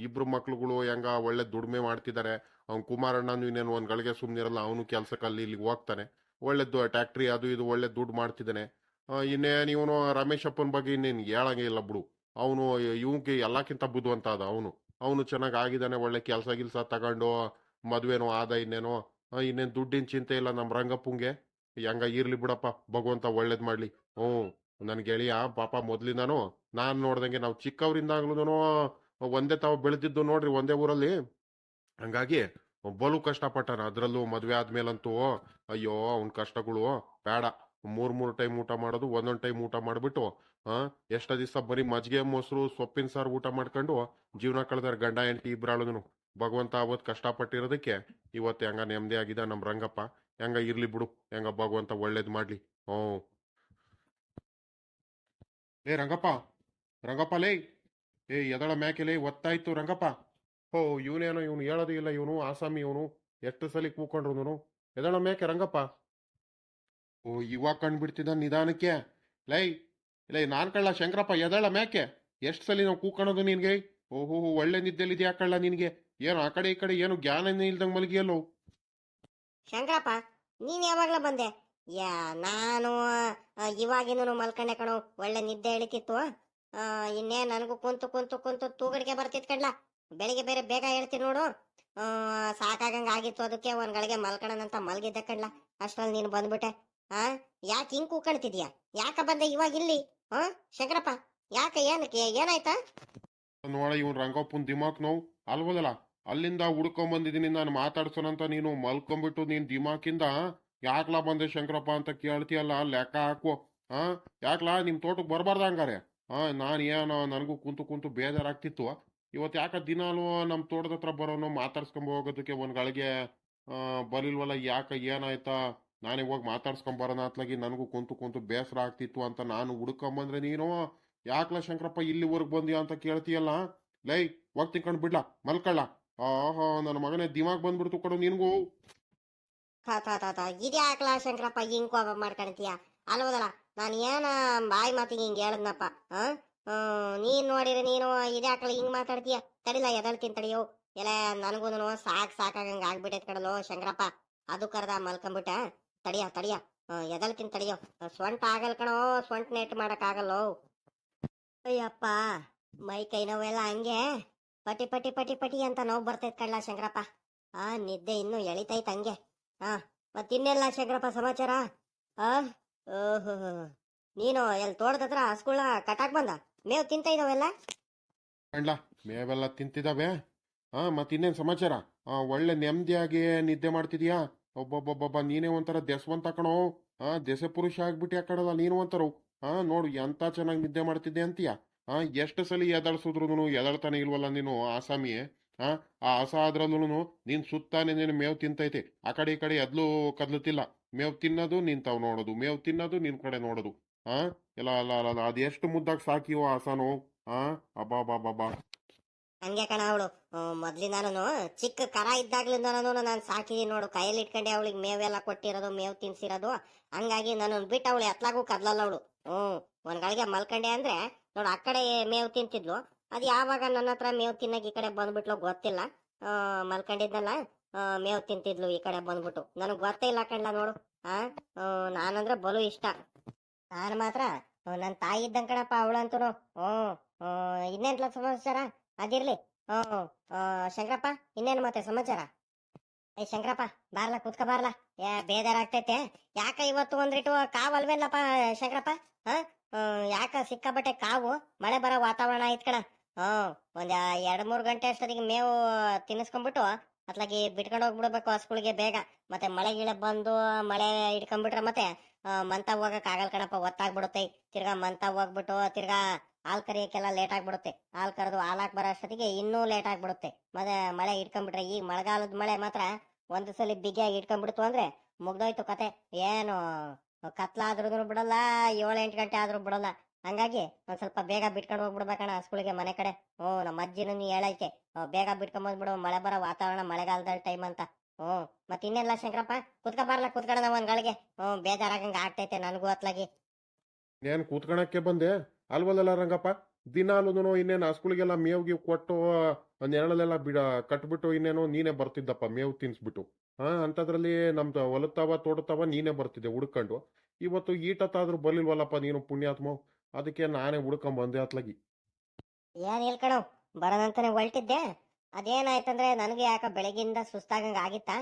ಇಬ್ರು ಮಕ್ಳುಗಳು ಹೆಂಗ ಒಳ್ಳೆ ದುಡಿಮೆ ಮಾಡ್ತಿದ್ದಾರೆ. ಅವ್ನ್ ಕುಮಾರಣ್ಣನು ಇನ್ನೇನು ಒಂದ್ ಗಳಿಗೆ ಸುಮ್ನಿರಲ್ಲ. ಅವನು ಕೆಲ್ಸಕ್ಕಲ್ಲಿ ಇಲ್ಲಿಗೆ ಹೋಗ್ತಾನೆ. ಒಳ್ಳೆ ಟ್ಯಾಕ್ಟ್ರಿ ಅದು ಇದು ಒಳ್ಳೆ ದುಡ್ಡು ಮಾಡ್ತಿದ್ದಾನೆ. ಇನ್ನೇನು ಇವನು ರಮೇಶ್ ಅಪ್ಪನ ಬಗ್ಗೆ ಇನ್ನೇನು ಹೇಳಂಗೆ ಇಲ್ಲ ಬಿಡು. ಅವನು ಇವನ್ಗೆ ಎಲ್ಲಕ್ಕಿಂತ ಬುದ್ಧಿವಂತ ಅದ ಅವನು. ಅವನು ಚೆನ್ನಾಗಿ ಆಗಿದ್ದಾನೆ. ಒಳ್ಳೆ ಕೆಲಸ ಗಿಲ್ಸ ತಗೊಂಡು ಮದ್ವೆನೋ ಆದ. ಇನ್ನೇನು ದುಡ್ಡಿನ ಚಿಂತೆ ಇಲ್ಲ ನಮ್ಮ ರಂಗಪ್ಪಂಗೆ. ಹೆಂಗ ಇರ್ಲಿ ಬಿಡಪ್ಪ, ಭಗವಂತ ಒಳ್ಳೇದ್ ಮಾಡ್ಲಿ. ನನ್ ಗೆಳೆಯ ಪಾಪ ಮೊದ್ಲಿಂದಾನು ನಾನ್ ನೋಡ್ದಂಗೆ ನಾವು ಚಿಕ್ಕವರಿಂದಾಗ್ಲೂ ಒಂದೇ ತಾವು ಬೆಳೆದಿದ್ದು ನೋಡ್ರಿ ಒಂದೇ ಊರಲ್ಲಿ. ಹಂಗಾಗಿ ಬಲು ಕಷ್ಟಪಟ್ಟಾನ. ಅದ್ರಲ್ಲೂ ಮದ್ವೆ ಆದ್ಮೇಲಂತೂ ಅಯ್ಯೋ ಅವನ್ ಕಷ್ಟಗಳು ಬೇಡ. ಮೂರ್ ಟೈಮ್ ಊಟ ಮಾಡೋದು, ಒಂದೊಂದ್ ಟೈಮ್ ಊಟ ಮಾಡ್ಬಿಟ್ಟು ಎಷ್ಟ ದಿವಸ ಬರೀ ಮಜ್ಜಿಗೆ ಮೊಸರು ಸೊಪ್ಪಿನ ಸಾರು ಊಟ ಮಾಡ್ಕೊಂಡು ಜೀವನ ಕಳೆದಾರ ಗಂಡ ಹೆಂಡತಿ ಇಬ್ರಾಳುನು. ಭಗವಂತ ಅವತ್ ಕಷ್ಟಪಟ್ಟಿರೋದಕ್ಕೆ ಇವತ್ತು ಹೆಂಗ ನೆಮ್ಮದಿ ಆಗಿದ ನಮ್ ರಂಗಪ್ಪ. ಹೆಂಗ ಇರ್ಲಿ ಬಿಡು, ಹೆಂಗ ಭಗವಂತ ಒಳ್ಳೇದ್ ಮಾಡ್ಲಿ. ಲೇ ರಂಗಪ್ಪ ಲೇ ಎದಳ ಮ್ಯಾಕೆಲೇ ಒತ್ತಾಯ್ತು ರಂಗಪ್ಪ. ಇವನೇನೋ ಇವನು ಹೇಳೋದು ಇಲ್ಲ. ಇವನು ಆಸಾಮಿ ಇವನು. ಎಷ್ಟು ಸಲ ಕೂಕೊಂಡ್ರು ಎದಳ ಮೇಕೆ ರಂಗಪ್ಪ. ಇವಾಗ ಕಂಡ್ಬಿಡ್ತಿದ್ದ ನಿಧಾನಕ್ಕೆ. ಲೈ ನಾನ್ ಕಳ್ಳ ಶಂಕರಪ್ಪ ಎದಳ ಮೇಕೆ. ಎಷ್ಟು ಸಲ ನಾವು ಕೂಕೊಳ್ಳೋದು ನಿನ್ಗೆ. ಒಳ್ಳೆ ನಿದ್ದೆಲಿದ್ಯಾ ಕಳ್ಳ ನಿನ್ಗೆ. ಏನು ಆ ಕಡೆ ಈ ಕಡೆ ಏನು ಜ್ಞಾನನೇ ಇಲ್ದಂಗ್ ಮಲಗಿಯಲ್ಲೋ. ಶಂಕರಪ್ಪ ನೀನ್ ಯಾವಾಗ್ಲ ಬಂದೆ. ನಾನು ಇವಾಗಿನೂ ಮಲ್ಕೊಂಡೆ ಕಣೋ. ಒಳ್ಳೆ ನಿದ್ದೆ ಎಳಿತಿತ್ತು. ಇನ್ನೇ ನನಗೂ ಕುಂತು ತೂಗಡಿಕೆ ಬರ್ತಿತ್ ಕಣ್ಲ. ಬೆಳಿಗ್ಗೆ ಬೇರೆ ಬೇಗ ಹೇಳ್ತೀನಿ ನೋಡು. ಸಾಕಾಗಂಗ ಆಗಿತ್ತು, ಅದಕ್ಕೆ ಒಂದ್ ಗಳಿಗೆ ಮಲ್ಕೊಳ್ಳೋಣಂತ ಮಲ್ಗಿದ್ದೆ ಕಣ್ಲ. ಅಷ್ಟ್ರಲ್ಲಿ ನೀನು ಬಂದ್ಬಿಟ್ಟೆ. ಆ ಯಾಕೆ ಹಿಂಗ್ ಕೂಕಣ್ತಿದ್ಯಾ? ಯಾಕ ಬಂದೆ ಇವಾಗ ಇಲ್ಲಿ? ಹಾ ಶಂಕರಪ್ಪ, ಯಾಕೆ ಏನಕ್ಕೆ ಏನಾಯ್ತಾ? ನೋಡ ಇವ್ನು ರಂಗಪ್ಪನ ದಿಮಾಕ್ ನೋವು ಅಲ್ವದಲ್ಲ. ಅಲ್ಲಿಂದ ಹುಡ್ಕೊಂಬಂದಿದ್ದೀನಿ ನಾನು ಮಾತಾಡ್ಸೋಣಂತ, ನೀನು ಮಲ್ಕೊಂಬಿಟ್ಟು ನೀನ್ ದಿಮಾಕಿಂದ ಯಾಕ್ಲಾ ಬಂದೆ ಶಂಕರಪ್ಪ ಅಂತ ಕೇಳ್ತೀಯಲ್ಲ, ಲೆಕ್ಕ ಹಾಕು. ಹಾ ಯಾಕ್ಲಾ ನಿಮ್ ತೋಟಕ್ಕೆ ಬರಬಾರ್ದ ಹಂಗಾರೆ? ನಾನು ಏನೋ ನನಗೂ ಕುಂತು ಕುಂತು ಬೇಜಾರಾಗ್ತಿತ್ತು. ಇವತ್ತು ಯಾಕ ದಿನಾಲು ನಮ್ಮ ತೋಟದ ಹತ್ರ ಬರೋನು ಮಾತಾಡ್ಸ್ಕೊಂಡ್ ಹೋಗೋದಕ್ಕೆ ಒಂದ್ ಗಳಿಗೆ ಬಲಿಲ್ವಲ್ಲ, ಯಾಕ ಏನಾಯ್ತಾ? ನಾನೇ ಹೋಗಿ ಮಾತಾಡ್ಸ್ಕೊಂಬರೋಣ ಅತ್ಲಾಗಿ ನನಗೂ ಕುಂತು ಕುಂತು ಬೇಸರ ಆಗ್ತಿತ್ತು ಅಂತ ನಾನು ಹುಡ್ಕೊಂಬಂದ್ರೆ ನೀನು ಯಾಕ್ಲ ಶಂಕರಪ್ಪ ಇಲ್ಲಿವರೆಗೆ ಬಂದ್ಯಾ ಅಂತ ಕೇಳ್ತೀಯಲ್ಲ. ಲೈ ಹೋಗ್ ತಿನ್ಕೊಂಡ್ ಬಿಡ್ಲಾ, ಮಲ್ಕಳ್ಳ. ಆಹಾ ನನ್ನ ಮಗನೇ ದಿಮಾಗ್ ಬಂದ್ಬಿಡ್ತು ಕೊಡು ನಿನ್ಗೂ. ಇದ್ಯಾಕ್ಲ ಶಂಕರಪ್ಪ ಹಿಂಗ್ ಕೋಪ ಮಾಡ್ಕೊಂತೀಯ? ಅಲ್ವದಲ್ಲ, ನಾನು ಏನ ಬಾಯಿ ಮಾತಿಗೆ ಹಿಂಗ್ ಹೇಳದ್ನಪ್ಪ. ನೀನ್ ನೋಡಿದ್ರೆ ನೀನು ಇದ್ಯಾಕ್ಲ ಹಿಂಗ್ ಮಾತಾಡ್ತೀಯ? ತಡಿಲ ಎದಳ್ತೀನಿ ತಡಿಯೋ. ಎಲ್ಲ ನನಗೂ ಸಾಕಾಗಂಗ ಆಗ್ಬಿಟ್ಟೈತ್ ಕಡಲು ಶಂಕರಪ್ಪ. ಅದು ಕರ್ದ ಮಲ್ಕೊಂಬಿಟ್ಟ. ತಡಿಯ ತಡಿಯ, ಎದಳ್ತೀನಿ ತಡಿಯೋ. ಸೊಂಟ ಆಗಲ್ ಕಣೋ, ಸೊಂಟ ನೆಟ್ ಮಾಡಕ್ ಆಗಲ್ಲೋ. ಅಯ್ಯಪ್ಪ, ಮೈ ಕೈ ನೋವೆಲ್ಲ ಹಂಗೆ ಪಟಿ ಪಟಿ ಪಟಿ ಪಟಿ ಅಂತ ನೋವು ಬರ್ತೈತ್ ಕಳ್ಳ ಶಂಕರಪ್ಪ. ನಿದ್ದೆ ಇನ್ನೂ ಎಳಿತೈತ್ ಹಂಗೆ. ಮತ್ತಿನ್ನೆಲ್ಲ ಶಂಕರಪ್ಪ ಸಮಾಚಾರ? ಆ ಓಹೋ, ನೀನು ಎಲ್ಲಿ ತೋಟದತ್ರ ಹಸ್ಗುಳ ಕಟಾಕ್ ಬಂದ ಮೇವ್ ತಿಂತ ಇದಾವೆಲ್ಲ? ಕಂಡ್ಲ ಮೇವೆಲ್ಲ ತಿಂತಿದಾವೆ. ಮತ್ತಿನ್ನೇನ್ ಸಮಾಚಾರ? ಒಳ್ಳೆ ನೆಮ್ಮದಿಯಾಗಿ ನಿದ್ದೆ ಮಾಡ್ತಿದ್ಯಾ? ಒಬ್ಬೊಬ್ಬೊಬ್ಬ ನೀನೇ ಒಂಥರ ದೆಸ್ವಂತ ಕಣೋ. ದೆಸೆ ಪುರುಷ ಆಗ್ಬಿಟ್ಟು ಯಾಕಡಲ್ಲ ನೀನು ಒಂಥರ. ನೋಡು ಎಂತ ಚೆನ್ನಾಗಿ ನಿದ್ದೆ ಮಾಡ್ತಿದ್ದೆ ಅಂತೀಯ. ಎಷ್ಟು ಸಲ ಎದಳ್ಸಿದ್ರು ಎದಳ್ತಾನೆ ಇಲ್ವಲ್ಲ ನೀನು ಆಸಾಮಿ. ಆ ಹಸ ಆದ್ರಲ್ಲೂ ನೀನ್ ಸುತ್ತಾನೆ ನೀನು ಮೇವ್ ತಿಂತೈತೆ. ಆ ಕಡೆ ಈ ಕಡೆ ಎದ್ಲು ಕದ್ಲುತ್ತಿಲ್ಲ. ಮೇವ್ ತಿನ್ನೋದು ನಿಂತಾವ್ ನೋಡೋದು, ಮೇವ್ ತಿನ್ನೋದು ನಿನ್ ಕಡೆ ನೋಡೋದು. ಆ ಎಲ್ಲ ಅಲ್ಲ ಅಲ್ಲ ಅದೆಷ್ಟು ಮುದ್ದಾಗಿ ಸಾಕಿವೋ ಹಸನು. ಅಬ್ಬಾ ಬಾ ಬಾ ಬಾ. ಹಂಗೆ ಕಣ ಅವಳು. ಮೊದ್ಲಿಂದಾನು ಚಿಕ್ಕ ಕರ ಇದ್ದಾಗ್ಲಿಂದಾನು ನಾನು ಸಾಕಿದೀನಿ ನೋಡು. ಕೈಯಲ್ಲಿ ಇಟ್ಕೊಂಡೆ ಅವಳಿಗೆ ಮೇವೆಲ್ಲ ಕೊಟ್ಟಿರೋದು, ಮೇವ್ ತಿನ್ಸಿರೋದು. ಹಂಗಾಗಿ ನಾನು ಬಿಟ್ಟು ಅವಳು ಎತ್ಲಾಗೂ ಕದ್ಲಲ್ಲ ಅವಳು. ಒಂದ್ ಗಳಿಗೆ ಮಲ್ಕಂಡೆ ಅಂದ್ರೆ ನೋಡು, ಆ ಕಡೆ ಮೇವ್ ತಿಂತಿದ್ಲು. ಅದ್ ಯಾವಾಗ ನನ್ನ ಹತ್ರ ಮೇವ್ ತಿನ್ನಕ್ ಈ ಕಡೆ ಬಂದ್ಬಿಟ್ಲು ಗೊತ್ತಿಲ್ಲ. ಮಲ್ಕೊಂಡಿದ್ನಲ್ಲ, ಮೇವ್ ತಿಂತಿದ್ಲು ಈ ಕಡೆ ಬಂದ್ಬಿಟ್ಟು. ನನಗ್ ಗೊತ್ತೇ ಇಲ್ಲ ಕಣ್ಲ ನೋಡು. ನಾನಂದ್ರೆ ಬಲು ಇಷ್ಟ. ನಾನು ಮಾತ್ರ ನನ್ ತಾಯಿ ಇದ್ದಂಗ ಕಣಪ್ಪ ಅವಳಂತೂ. ಇನ್ನೇನ್ಲ ಸಮಾಚಾರ? ಅದಿರ್ಲಿ. ಶಂಕರಪ್ಪ, ಇನ್ನೇನು ಮತ್ತೆ ಸಮಾಚಾರ? ಶಂಕರಪ್ಪ, ಬಾರ್ಲ ಕುತ್ಕ ಬಾರ್ಲ. ಬೇಜಾರಾಗ್ತೈತೆ. ಯಾಕ ಇವತ್ತು ಒಂದ್ರಿಟ್ಟು ಕಾವ್ ಅಲ್ವೇನಪ್ಪ ಶಂಕರಪ್ಪ? ಯಾಕ ಸಿಕ್ಕಾಬಟ್ಟೆ ಕಾವು? ಮಳೆ ಬರೋ ವಾತಾವರಣ ಆಯ್ತ್ ಕಣ. ಒಂದ್ 2-3 ಗಂಟೆ ಅಷ್ಟೊತ್ತಿಗೆ ಮೇವು ತಿನ್ನಿಸ್ಕೊಂಡ್ಬಿಟ್ಟು ಅತ್ಲಾಗಿ ಬಿಟ್ಕೊಂಡು ಹೋಗ್ಬಿಡ್ಬೇಕು ಹಸ್ಗಳಿಗೆ ಬೇಗ. ಮತ್ತೆ ಮಳೆ ಗಿಳೆ ಬಂದು ಮಳೆ ಹಿಡ್ಕೊಂಡ್ಬಿಟ್ರೆ ಮತ್ತೆ ಮಂತ ಹೋಗಕ್ ಆಗಲ್ ಕಣಪ್ಪ, ಒತ್ತಾಗ್ಬಿಡುತ್ತೆ. ತಿರ್ಗಾ ಮಂತ ಹೋಗ್ಬಿಟ್ಟು ತಿರ್ಗಾ ಹಾಲ್ ಕರಿಯಕ್ಕೆಲ್ಲ ಲೇಟ್ ಆಗ್ಬಿಡುತ್ತೆ. ಹಾಲ್ ಕರೆದು ಹಾಲಾಕ್ ಬರೋ ಅಷ್ಟೊತ್ತಿಗೆ ಇನ್ನೂ ಲೇಟ್ ಆಗ್ಬಿಡುತ್ತೆ. ಮತ್ತೆ ಮಳೆ ಹಿಡ್ಕೊಂಡ್ಬಿಟ್ರೆ, ಈ ಮಳೆಗಾಲದ ಮಳೆ ಮಾತ್ರ ಒಂದ್ ಸಲ ಬಿಗಿಯಾಗಿ ಹಿಡ್ಕೊಂಡ್ಬಿಡ್ತು ಅಂದ್ರೆ ಮುಗ್ದೋಯ್ತು ಕತೆ. ಏನು ಕತ್ಲಾದ್ರೂ ಬಿಡಲ್ಲ, 7-8 ಗಂಟೆ ಆದ್ರೂ ಬಿಡಲ್ಲ. ಹಂಗಾಗಿ ಒಂದ್ ಸ್ವಲ್ಪ ಬೇಗ ಬಿಟ್ಕೊಂಡು ಹೋಗ್ಬಿಡ್ಬೇಕಣ್ಣ ಹಸ್ಗಳಿಗೆ ಮನೆ ಕಡೆ. ನಮ್ಮ ಅಜ್ಜಿನೂ ಹೇಳೈತೆ, ಬೇಗ ಬಿಟ್ಕೊಂಡ್ ಬಂದ್ಬಿಡು, ಮಳೆ ಬರೋ ವಾತಾವರಣ, ಮಳೆಗಾಲದ ಟೈಮ್ ಅಂತ. ಮತ್ ಇನ್ನೆಲ್ಲ ಶಂಕರಪ್ಪ, ಕುತ್ಕ ಬಾರ್ಲ, ಕುತ್ಕೊಳ್ಳೋಣ ಒಂದ್ ಗಳಿಗೆ. ಬೇಜಾರಾಗಂಗ ಆಗ್ತೈತೆ ನನಗೂ ಅತ್ಲಾಗಿ. ಏನ್ ಕೂತ್ಕಣಕ್ಕೆ ಬಂದೆ ಅಲ್ವಲ್ಲ ರಂಗಪ್ಪ? ದಿನಾಲು ಇನ್ನೇನು ಹಸ್ಗಳಿಗೆಲ್ಲ ಮೇವ್ ಗೀವ್ ಕೊಟ್ಟು ನೆರಳಲ್ಲೆಲ್ಲ ಕಟ್ಬಿಟ್ಟು ಇನ್ನೇನು ನೀನೇ ಬರ್ತಿದ್ದಪ್ಪ ಮೇವ್ ತಿನ್ಸ್ಬಿಟ್ಟು. ಅಂತದ್ರಲ್ಲಿ ನಮ್ದು ಹೊಲತ್ತವ ತೋಟತವ ನೀನೇ ಬರ್ತಿದ್ದೆ ಹುಡ್ಕೊಂಡು. ಇವತ್ತು ಈಟತ್ತಾದ್ರೂ ಬರ್ಲಿಲ್ವಲ್ಲಪ್ಪ ನೀನು ಪುಣ್ಯಾತ್ಮ. ಅದಕ್ಕೆ ನಾನೇ ಹುಡ್ಕೊಂಡ್ ಬಂದೆ ಅತ್ಲಾಗಿ. ಏನ್ ಹೇಳ್ಕಣವ್, ಬರೋದಂತಾನೆ ಹೊಲ್ಟಿದ್ದೆ. ಅದೇನಾಯ್ತಂದ್ರೆ ನನಗೆ ಯಾಕ ಬೆಳಗಿಂದ ಸುಸ್ತಾಗಂಗ ಆಗಿತ್ತಾ.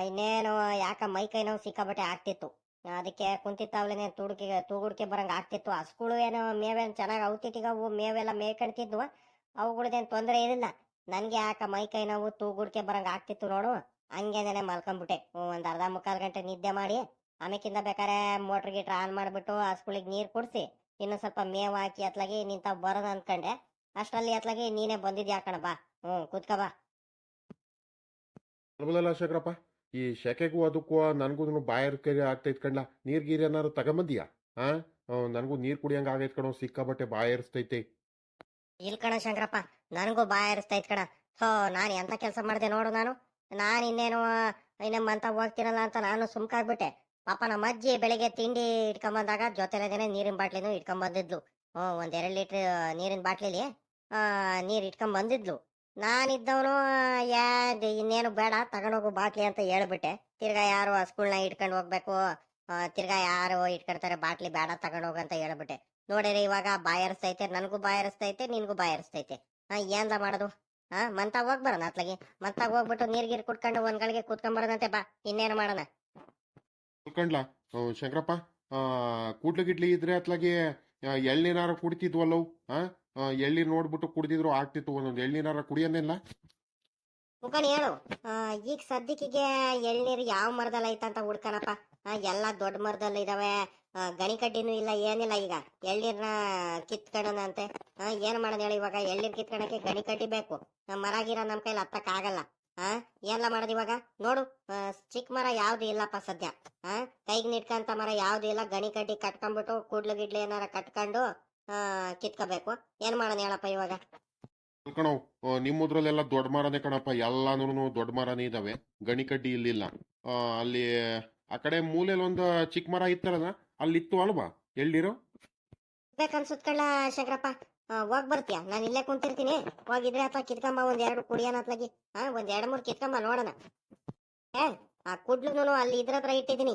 ಇನ್ನೇನು ಯಾಕ ಮೈ ಕೈ ನೋವು ಸಿಕ್ಕಾಬಟ್ಟೆ ಆಗ್ತಿತ್ತು. ಅದಕ್ಕೆ ಕುಂತಿತ್ತಾವ್ಲೇನೆ ತೂಗುಡ್ಕೆ ಬರಂಗ ಆಗ್ತಿತ್ತು. ಹಸ್ಗಳು ಏನೋ ಮೇವೇನು ಚೆನ್ನಾಗಿ ಔತಿಟಿಗವು ಮೇವೆಲ್ಲ ಮೇಯ್ಕಣ್ತಿದ್ವು. ಅವುಗಳದೇನು ತೊಂದರೆ ಇರಲಿಲ್ಲ. ನನ್ಗೆ ಯಾಕ ಮೈ ಕೈ ನೋವು ತೂಗುಡ್ಕೆ ಬರಂಗ ಆಗ್ತಿತ್ತು ನೋಡು. ಹಂಗೇನೆ ಮಲ್ಕೊಂಡ್ಬಿಟ್ಟೆ. ಒಂದ್ 1/2-3 ಗಂಟೆ ನಿದ್ದೆ ಮಾಡಿ ಆಮೇಕಿಂದ ಬೇಕಾರೆ ಮೋಟ್ರ್ ಗೀಟ್ರ್ ಆನ್ ಮಾಡ್ಬಿಟ್ಟು ಹಸ್ಗಳಿಗೆ ನೀರ್ ಕುಡ್ಸಿ ಇನ್ನು ಸ್ವಲ್ಪ ಮೇವ್ ಹಾಕಿ ಅತ್ಲಾಗಿ ನಿಂತಾವ್ ಬರೋದು ಅನ್ಕಂಡೆ. ಅಷ್ಟ್ರಲ್ಲಿ ಅತ್ಲಾಗಿ ನೀನೇ ಬಂದಿದ್ಯಾ ಕಣ. ಬಾ, ಕೂತ್ಕ ಬಾ. ಅಲ್ವಲ್ಲ ಶಂಕರಪ್ಪ, ಈ ಶೆಕೆಗೂ ಅದಕ್ಕೂ ನನ್ಗೂ ಬಾಯರ್ ಕರಿ ಆಗ್ತೈತ್ ಕಣ್ಲ. ನೀರ್ ಗೀರ್ ಏನಾರು ತಗೊಂಬಂದಿಯಾ? ನನಗೂ ನೀರ್ ಕುಡಿಯಂಗ ಆಗೈತ್ ಕಣೋ, ಸಿಕ್ಕಾಬಟ್ಟೆ ಬಾಯರ್ಸ್ತೈತೆ. ಇಲ್ ಕಣ ಶಂಕರಪ್ಪ, ನನಗೂ ಬಾಯರಿಸ್ತೈತ್ ಕಣ. ನಾನ್ ಎಂತ ಕೆಲಸ ಮಾಡಿದೆ ನೋಡು. ನಾನು ಇನ್ನೇನಂತ ಹೋಗ್ತೀನಲ್ಲ ಅಂತ ನಾನು ಸುಮ್ಕಾಗ್ಬಿಟ್ಟೆ. ಪಾಪ ನಮ್ಮ ಅಜ್ಜಿ ಬೆಳಿಗ್ಗೆ ತಿಂಡಿ ಇಟ್ಕೊಂಬಂದಾಗ ಜೊತೆಲೇದೇನೆ ನೀರಿನ ಬಾಟ್ಲಿನೂ ಇಟ್ಕೊಂಬಂದಿದ್ಲು. 1-2 ಲೀಟರ್ ನೀರಿನ ಬಾಟ್ಲಿಲಿ ನೀರ್ ಇಟ್ಕೊಂಬಂದಿದ್ಲು. ನಾನಿದ್ದವನು ಇನ್ನೇನು ಬೇಡ ತಗೊಂಡೋಗು ಬಾಟ್ಲಿ ಅಂತ ಹೇಳ್ಬಿಟ್ಟೆ. ತಿರ್ಗಾ ಯಾರು ಹಸ್ಗಳ್ನ ಇಟ್ಕೊಂಡು ಹೋಗ್ಬೇಕು, ತಿರ್ಗಾ ಯಾರು ಇಟ್ಕೊಳ್ತಾರೆ ಬಾಟ್ಲಿ, ಬೇಡ ತಗೊಂಡೋಗು ಅಂತ ಹೇಳ್ಬಿಟ್ಟೆ. ನೋಡಿರಿ ಇವಾಗ ಬಾಯರಿಸ್ತೈತೆ, ನನಗೂ ಬಾಯರಿಸ್ತೈತೆ, ನಿನ್ಗೂ ಬಾಯರಿಸ್ತೈತೆ. ಏನ್ಲ ಮಾಡೋದು? ಮಂತಾಗ ಹೋಗ್ ಬರೋಣ ಅತ್ಲಾಗಿ. ಮಂತಾಗ ಹೋಗ್ಬಿಟ್ಟು ನೀರ್ ಕುಡ್ಕೊಂಡು ಒಂದ್ ಗಳಿಗೆ ಕೂತ್ಕೊಂಡ್ ಬಾ. ಇನ್ನೇನು ಮಾಡೋಣ. ತಿಳ್ಕೊಂಡ್ಲ ಶಂಕರಪ್ಪ, ಕೂಡ್ಲು ಗಿಡ್ಲಿ ಇದ್ರೆ ಅತ್ಲಾಗೆ ಎಳ್ನೀರಾರ ಕುಡಿತಿದ್ವಲ್ಲವು. ಎಳ್ನೀರ್ ನೋಡ್ಬಿಟ್ಟು ಕುಡಿದಿದ್ರು ಆಗ್ತಿತ್ತು. ಒಂದೊಂದು ಎಳ್ನೀರಾರ ಕುಡಿಯೋದಿಲ್ಲ. ಮುಖಂಡ್ ಹೇಳು. ಈಗ ಸದ್ಯಕ್ಕೆ ಎಳ್ನೀರು ಯಾವ ಮರದಲ್ಲಿ ಐತಂತ ಹುಡ್ಕನಪ್ಪ. ಎಲ್ಲಾ ದೊಡ್ಡ ಮರದಲ್ಲಿ ಇದಾವೆ. ಗಣಿ ಕಡ್ಡಿನೂ ಇಲ್ಲ, ಏನಿಲ್ಲ. ಈಗ ಎಳ್ನೀರ್ನ ಕಿತ್ಕೊಳ್ಳೋಣಂತೆ. ಏನ್ ಮಾಡೋಣ ಹೇಳಿ ಇವಾಗ? ಎಳ್ನೀರ್ ಕಿತ್ಕೊಳಕ್ಕೆ ಗಣಿ ಕಡ್ಡಿ ಬೇಕು. ಮರ ಗಿರ ನಮ್ ಕೈಲಿ ಹತ್ತಕ್ ಆಗಲ್ಲ. ಏನ್ಲ ಮಾಡೋದು ಇವಾಗ? ನೋಡು, ಚಿಕ್ಕ ಮರ ಯಾವ್ದು ಇಲ್ಲಪ್ಪ ಸದ್ಯ. ಕೈಗೆ ನಿಟ್ಕಂತ ಮರ ಯಾವ್ದು ಇಲ್ಲ. ಗಣಿ ಕಡ್ಡಿ ಕಟ್ಕೊಂಡ್ಬಿಟ್ಟು ಕೂಡ್ಲು ಗಿಡ್ಲಿ ಏನಾರ ಕಟ್ಕೊಂಡು ಕಿತ್ಕೋಬೇಕು. ಏನ್ ಮಾಡೋಣ ಹೇಳಪ್ಪ ಇವಾಗ? ಕಣವ್, ನಿಮ್ಮದ್ರಲ್ಲೆಲ್ಲ ದೊಡ್ಡ ಮರನೇ ಕಣಪ್ಪ. ಎಲ್ಲಾನು ದೊಡ್ಡ ಮರನೇ ಇದಾವೆ. ಗಣಿ ಕಡ್ಡಿ ಇಲ್ಲಿಲ್ಲ. ಅಲ್ಲಿ ಆ ಕಡೆ ಮೂಲೆಯಲ್ಲಿ ಒಂದು ಚಿಕ್ಕ ಮರ ಇತ್ತಲ್ಲ, ಅಲ್ಲಿತ್ತು ಅಲ್ವಾ ಎಳ್ನೀರು? ಬೇಕನ್ಸುತ್ ಕಳ್ಳ ಶಂಕರಪ್ಪ. ಹೋಗ್ ಬರ್ತೀಯ? ನಾನು ಇಲ್ಲೇ ಕುಂತಿರ್ತೀನಿ. ಹೋಗಿದ್ರೆ ಅಥವಾ ಕಿತ್ಕೊಂಬ ಒಂದ್ ಎರಡು ಕುಡಿಯೋಣ ಅತ್ಲಾಗಿ. ಒಂದ್ ಎರಡ್ ಮೂರ್ ಕಿತ್ಕೊಂಬ ನೋಡೋಣ. ಆ ಕುಡ್ಲುನು ಅಲ್ಲಿ ಇದ್ರ ಹತ್ರ ಇಟ್ಟಿದ್ದೀನಿ.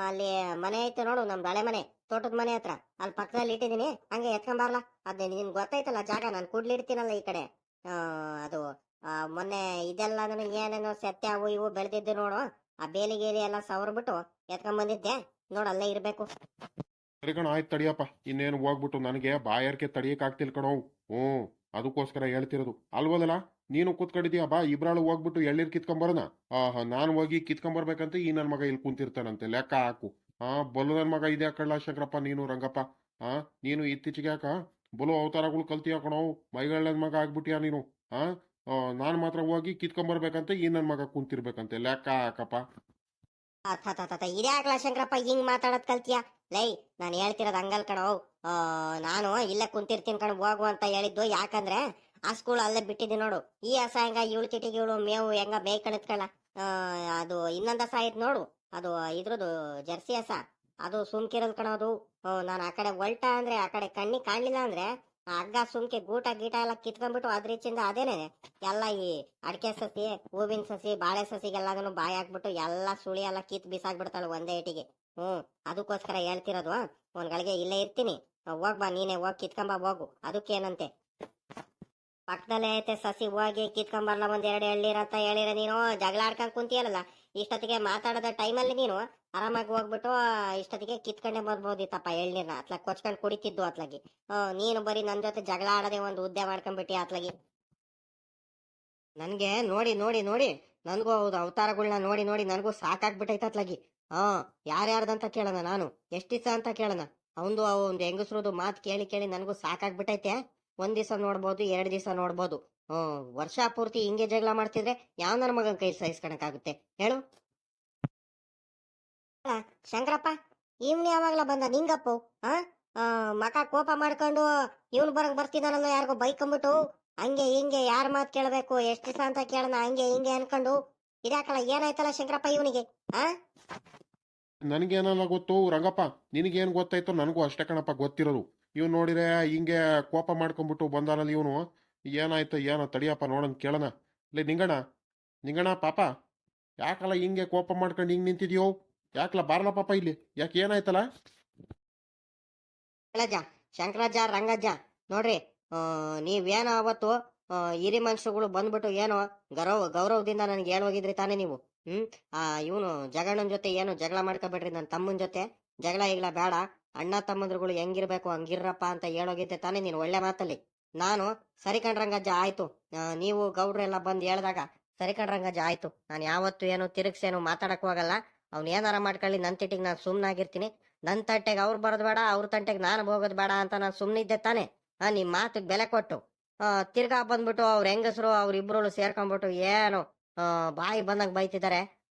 ಅಲ್ಲಿ ಮನೆ ಐತೆ ನೋಡು, ನಮ್ದು ಹಳೆ ಮನೆ, ತೋಟದ ಮನೆ ಹತ್ರ. ಅಲ್ಲಿ ಪಕ್ಕದಲ್ಲಿ ಇಟ್ಟಿದ್ದೀನಿ. ಹಂಗೆ ಎತ್ಕೊಂಬಾರ್ಲಾ? ಅದೇ ನಿನ್ ಗೊತ್ತೈತಲ್ಲ ಜಾಗ, ನಾನು ಕುಡ್ಲಿಡ್ತೀನಲ್ಲ ಈ ಕಡೆ. ಅದು ಮೊನ್ನೆ ಇದೆಲ್ಲ ಏನೇನೋ ಸತ್ಯ ಅವು ಇವು ಬೆಳೆದಿದ್ದು ನೋಡು. ಆ ಬೇಲಿ ಗೇಲಿ ಎಲ್ಲ ಸವರ್ಬಿಟ್ಟು ಎತ್ಕೊಂಡ್ ಬಂದಿದ್ದೆ ನೋಡು, ಅಲ್ಲೇ ಇರ್ಬೇಕು. ಸರಿ ಕಣ, ಆಯ್ತು ತಡಿಯಪ್ಪ. ಇನ್ನೇನು ಹೋಗ್ಬಿಟ್ಟು ನನಗೆ ಬಾಯಾರಿಕೆ ತಡಿಯಕ್ ಆಗ್ತಿಲ್ ಕಣವ್. ಅದಕ್ಕೋಸ್ಕರ ಹೇಳ್ತಿರೋದು ಅಲ್ವದಲ್ಲ. ನೀನು ಕೂತ್ಕೊಂಡಿದ್ಯಾ, ಬಾ ಇಬ್ರಾಳು ಹೋಗ್ಬಿಟ್ಟು ಎಳ್ನೀರ್ ಕಿತ್ಕೊಂಬರೋಣ. ನಾನು ಹೋಗಿ ಕಿತ್ಕೊಂಬರ್ಬೇಕಂತ ಈ ನನ್ ಮಗ ಇಲ್ಲಿ ಕುಂತಿರ್ತಾನಂತೆ. ಲೆಕ್ಕ ಹಾಕು. ಬಲು ನನ್ ಮಗ ಇದೆ ಕಳ್ಳ ಶಂಕರಪ್ಪ ನೀನು. ರಂಗಪ್ಪ, ನೀನು ಇತ್ತೀಚೆಗೆ ಯಾಕ ಬಲು ಅವತಾರಗಳು ಕಲ್ತೀಯ ಕಣವ್. ಮೈಗಳ ಮಗ ಆಗ್ಬಿಟ್ಟಿಯಾ ನೀನು. ನಾನ್ ಮಾತ್ರ ಹೋಗಿ ಕಿತ್ಕೊಂಬರ್ಬೇಕಂತ ಈ ನನ್ ಮಗ ಕುಂತಿರ್ಬೇಕಂತೆ. ಲೆಕ್ಕ ಹಾಕಪ್ಪ. ಇದ್ಯಾಕ್ಲ ಶಂಕರಪ್ಪ ಹಿಂಗ್ ಮಾತಾಡೋದ್ ಕಲ್ತಿಯಾ? ಲೈ, ನಾನು ಹೇಳ್ತಿರೋದು ಹಂಗಲ್ ಕಣೋ. ನಾನು ಇಲ್ಲೇ ಕುಂತಿರ್ತೀನಿ ಕಣ್, ಹೋಗು ಅಂತ ಹೇಳಿದ್ದು. ಯಾಕಂದ್ರೆ ಆ ಸ್ಕೂಲ್ ಅಲ್ಲೇ ಬಿಟ್ಟಿದ್ದೀನಿ ನೋಡು. ಈ ಹಸ ಹೆಂಗ ಇವಳು ಚಿಟಿಗೆ ಇವಳು ಮೇವು ಹೆಂಗ ಮೇಯ್ಕಣತ್ಕಳ. ಅದು ಇನ್ನೊಂದ್ ಹಸ ಆಯ್ತು ನೋಡು, ಅದು ಇದ್ರದ್ದು ಜರ್ಸಿ ಹಸ. ಅದು ಸುಮ್ಕಿರೋದ್ ಕಣೋದು. ನಾನು ಆ ಕಡೆ ಹೊಲ್ಟ ಅಂದ್ರೆ ಆ ಕಡೆ ಕಣ್ಣಿ ಕಾಣ್ಲಿಲ್ಲ ಅಂದ್ರೆ ಆ ಹಗ್ಗ ಸುಮ್ಕೆ ಗೂಟ ಗೀಟ ಎಲ್ಲ ಕಿತ್ಕೊಂಡ್ಬಿಟ್ಟು ಅದ್ರಿಚಿಂದ ಅದೇನೆ ಎಲ್ಲ ಈ ಅಡಿಕೆ ಸಸಿ, ಹೂವಿನ ಸಸಿ, ಬಾಳೆ ಸಸಿಗೆಲ್ಲಾನು ಬಾಯಿ ಹಾಕ್ಬಿಟ್ಟು ಎಲ್ಲ ಸುಳಿ ಎಲ್ಲ ಕಿತ್ ಬಿಸಾಕ್ಬಿಡ್ತಾಳೆ ಒಂದೇ ಏಟಿಗೆ. ಅದಕ್ಕೋಸ್ಕರ ಹೇಳ್ತಿರೋದು. ಒಂದ್ ಗಳಿಗೆ ಇಲ್ಲೇ ಇರ್ತೀನಿ. ಹೋಗ್ಬಾ, ನೀನೆ ಹೋಗಿ ಕಿತ್ಕೊಂಬ ಹೋಗು. ಅದಕ್ಕೇನಂತೆ? ಪಕ್ಕದಲ್ಲೇ ಐತೆ ಸಸಿ, ಹೋಗಿ ಕಿತ್ಕೊಂಬರ್ಲ ಒಂದ್ ಎರಡು ಎಳ್ನೀರಂತ ಹೇಳಿರ ನೀನು. ಜಗಳ ಆಡ್ಕೊಂಡ್ ಕುಂತಿಯಲ್ಲ ಇಷ್ಟೊತ್ತಿಗೆ, ಮಾತಾಡೋದ ಟೈಮಲ್ಲಿ ನೀನು ಆರಾಮಾಗಿ ಹೋಗ್ಬಿಟ್ಟು ಇಷ್ಟೊತ್ತಿಗೆ ಕಿತ್ಕೊಂಡೆ ಬರ್ಬೋದಿತ್ತಪ್ಪ ಎಳ್ನೀರ್ನ. ಅತ್ಲಾಗ ಕೊಚ್ಕೊಂಡ್ ಕುಡಿತಿದ್ದು ಅತ್ಲಾಗಿ. ನೀನು ಬರೀ ನನ್ ಜೊತೆ ಜಗಳ ಆಡದೆ ಒಂದು ಹುದ್ದೆ ಮಾಡ್ಕೊಂಡ್ಬಿಟ್ಟಿ ಅತ್ಲಾಗಿ. ನನ್ಗೆ ನೋಡಿ ನೋಡಿ ನೋಡಿ ನನ್ಗೂ ಹೌದು ಅವತಾರಗಳನ್ನ ನೋಡಿ ನೋಡಿ ನನಗೂ ಸಾಕಾಗ್ಬಿಟ್ಟೈತೆ ಅತ್ಲಾಗಿ. ಯಾರ್ಯಾರ್ದಂತ ಕೇಳೋಣ ನಾನು? ಎಷ್ಟ್ ದಿವಸ ಅಂತ ಕೇಳೋಣ? ಅವಂದು ಒಂದು ಹೆಂಗಸ್ರದು ಮಾತು ಕೇಳಿ ಕೇಳಿ ನನಗೂ ಸಾಕಾಗ್ಬಿಟ್ಟೈತೆ. ಒಂದ್ ದಿವಸ ನೋಡ್ಬೋದು, 2 ದಿವಸ ನೋಡ್ಬೋದು. ವರ್ಷ ಪೂರ್ತಿ ಹಿಂಗೆ ಜಗಳ ಮಾಡ್ತಿದ್ರೆ ಯಾವ ನನ್ನ ಮಗನ ಕೈ ಸಹಿಸ್ಕೊಳಕಾಗುತ್ತೆ ಹೇಳು? ಶಂಕರಪ್ಪ, ಇವ್ನ ಯಾವಾಗ್ಲ ಬಂದ ನಿಂಗಪ್ಪು? ಮಕ ಕೋಪ ಮಾಡ್ಕೊಂಡು ಇವ್ನು ಬರ್ತಿದಾನಲ್ಲ ಯಾರಿಗೋ ಬೈಕೊಂಬಿಟ್ಟು. ಹಂಗೆ ಹಿಂಗೆ ಯಾರ ಮಾತು ಕೇಳಬೇಕು, ಎಷ್ಟ್ ದಿವಸ ಅಂತ ಕೇಳೋಣ, ಹಂಗೆ ಹಿಂಗೆ ಅನ್ಕೊಂಡು. ಇದಾಕಲ್ಲ ಏನಾಯ್ತಲ್ಲ ಶಂಕರಪ್ಪ ಇವನಿಗೆ? ನನ್ಗೇನಲ್ಲ ಗೊತ್ತು ರಂಗಪ್ಪ, ನಿನಗೇನು ಗೊತ್ತಾಯ್ತೋ ನನಗೂ ಅಷ್ಟೇ ಕಣಪ್ಪ ಗೊತ್ತಿರೋದು. ಇವ್ ನೋಡಿರೆ ಹಿಂಗೆ ಕೋಪ ಮಾಡ್ಕೊಂಡ್ಬಿಟ್ಟು ಬಂದಾನಲ್ಲ ಇವನು. ಏನಾಯ್ತು ಏನೋ ತಡಿಯಪ್ಪ ನೋಡೋಣ, ಕೇಳೋಣ. ಲೇ ನಿಂಗಣ ಪಾಪ, ಯಾಕಲ್ಲ ಹಿಂಗೆ ಕೋಪ ಮಾಡ್ಕೊಂಡು ಹಿಂಗೆ ನಿಂತಿದ್ಯೋ? ಯಾಕಲ್ಲ ಬಾರ್ಲ ಪಾಪ ಇಲ್ಲಿ, ಯಾಕೆ ಏನಾಯ್ತಲ್ಲ? ಶಂಕರಜ್ಜ, ರಂಗಜ್ಜ, ನೋಡ್ರಿ, ನೀವೇನೋ ಅವತ್ತು ಹಿರಿ ಮನುಷ್ಯರುಗಳು ಬಂದ್ಬಿಟ್ಟು ಏನೋ ಗೌರವದಿಂದ ನನಗೆ ಹೇಳೋಗಿದ್ರಿ ತಾನೇ ನೀವು. ಇವನು ಜಗಣ್ಣನ ಜೊತೆ ಏನು ಜಗಳ ಮಾಡ್ಕೊಬೇಡ್ರಿ, ನನ್ನ ತಮ್ಮನ ಜೊತೆ ಜಗಳ ಈಗ್ಲ ಬೇಡ, ಅಣ್ಣ ತಮ್ಮಂದ್ರುಗಳು ಹೆಂಗಿರ್ಬೇಕು ಹಂಗಿರ್ರಪ್ಪ ಅಂತ ಹೇಳೋಗಿದ್ದೆ ತಾನೇ ನೀನು ಒಳ್ಳೆ ಮಾತಲ್ಲಿ. ನಾನು ಸರಿ ಕಣ್ರಂಗಜ್ಜ ಆಯ್ತು, ನೀವು ಗೌಡ್ರೆಲ್ಲ ಬಂದು ಹೇಳ್ದಾಗ ಸರಿ ಕಣ್ರಂಗಜ್ಜ ಆಯ್ತು. ನಾನು ಯಾವತ್ತು ಏನು ತಿರುಗ್ಸೇನು ಮಾತಾಡಕ್ ಹೋಗಲ್ಲ. ಅವ್ನು ಏನಾರ ಮಾಡ್ಕೊಳ್ಳಿ, ನನ್ನ ತಿಟ್ಟಿಗೆ ನಾನು ಸುಮ್ಮನಾಗಿರ್ತೀನಿ. ನನ್ನ ತಟ್ಟೆಗೆ ಅವ್ರು ಬರೋದು ಬೇಡ, ಅವ್ರ ತಟ್ಟೆಗೆ ನಾನು ಹೋಗೋದು ಬೇಡ ಅಂತ ನಾನು ಸುಮ್ಮನಿದ್ದೆ ತಾನೆ. ನಿಮ್ ಮಾತಿಗೆ ಬೆಲೆ ಕೊಟ್ಟು ತಿರ್ಗಾ ಬಂದ್ಬಿಟ್ಟು ಅವ್ರ ಹೆಂಗಸರು ಅವ್ರಿಬ್ರು ಸೇರ್ಕೊಂಡ್ಬಿಟ್ಟು ಏನು ಬಾಯಿ ಬಂದಂಗ್ ಬೈತಿದ್ದಾರೆ.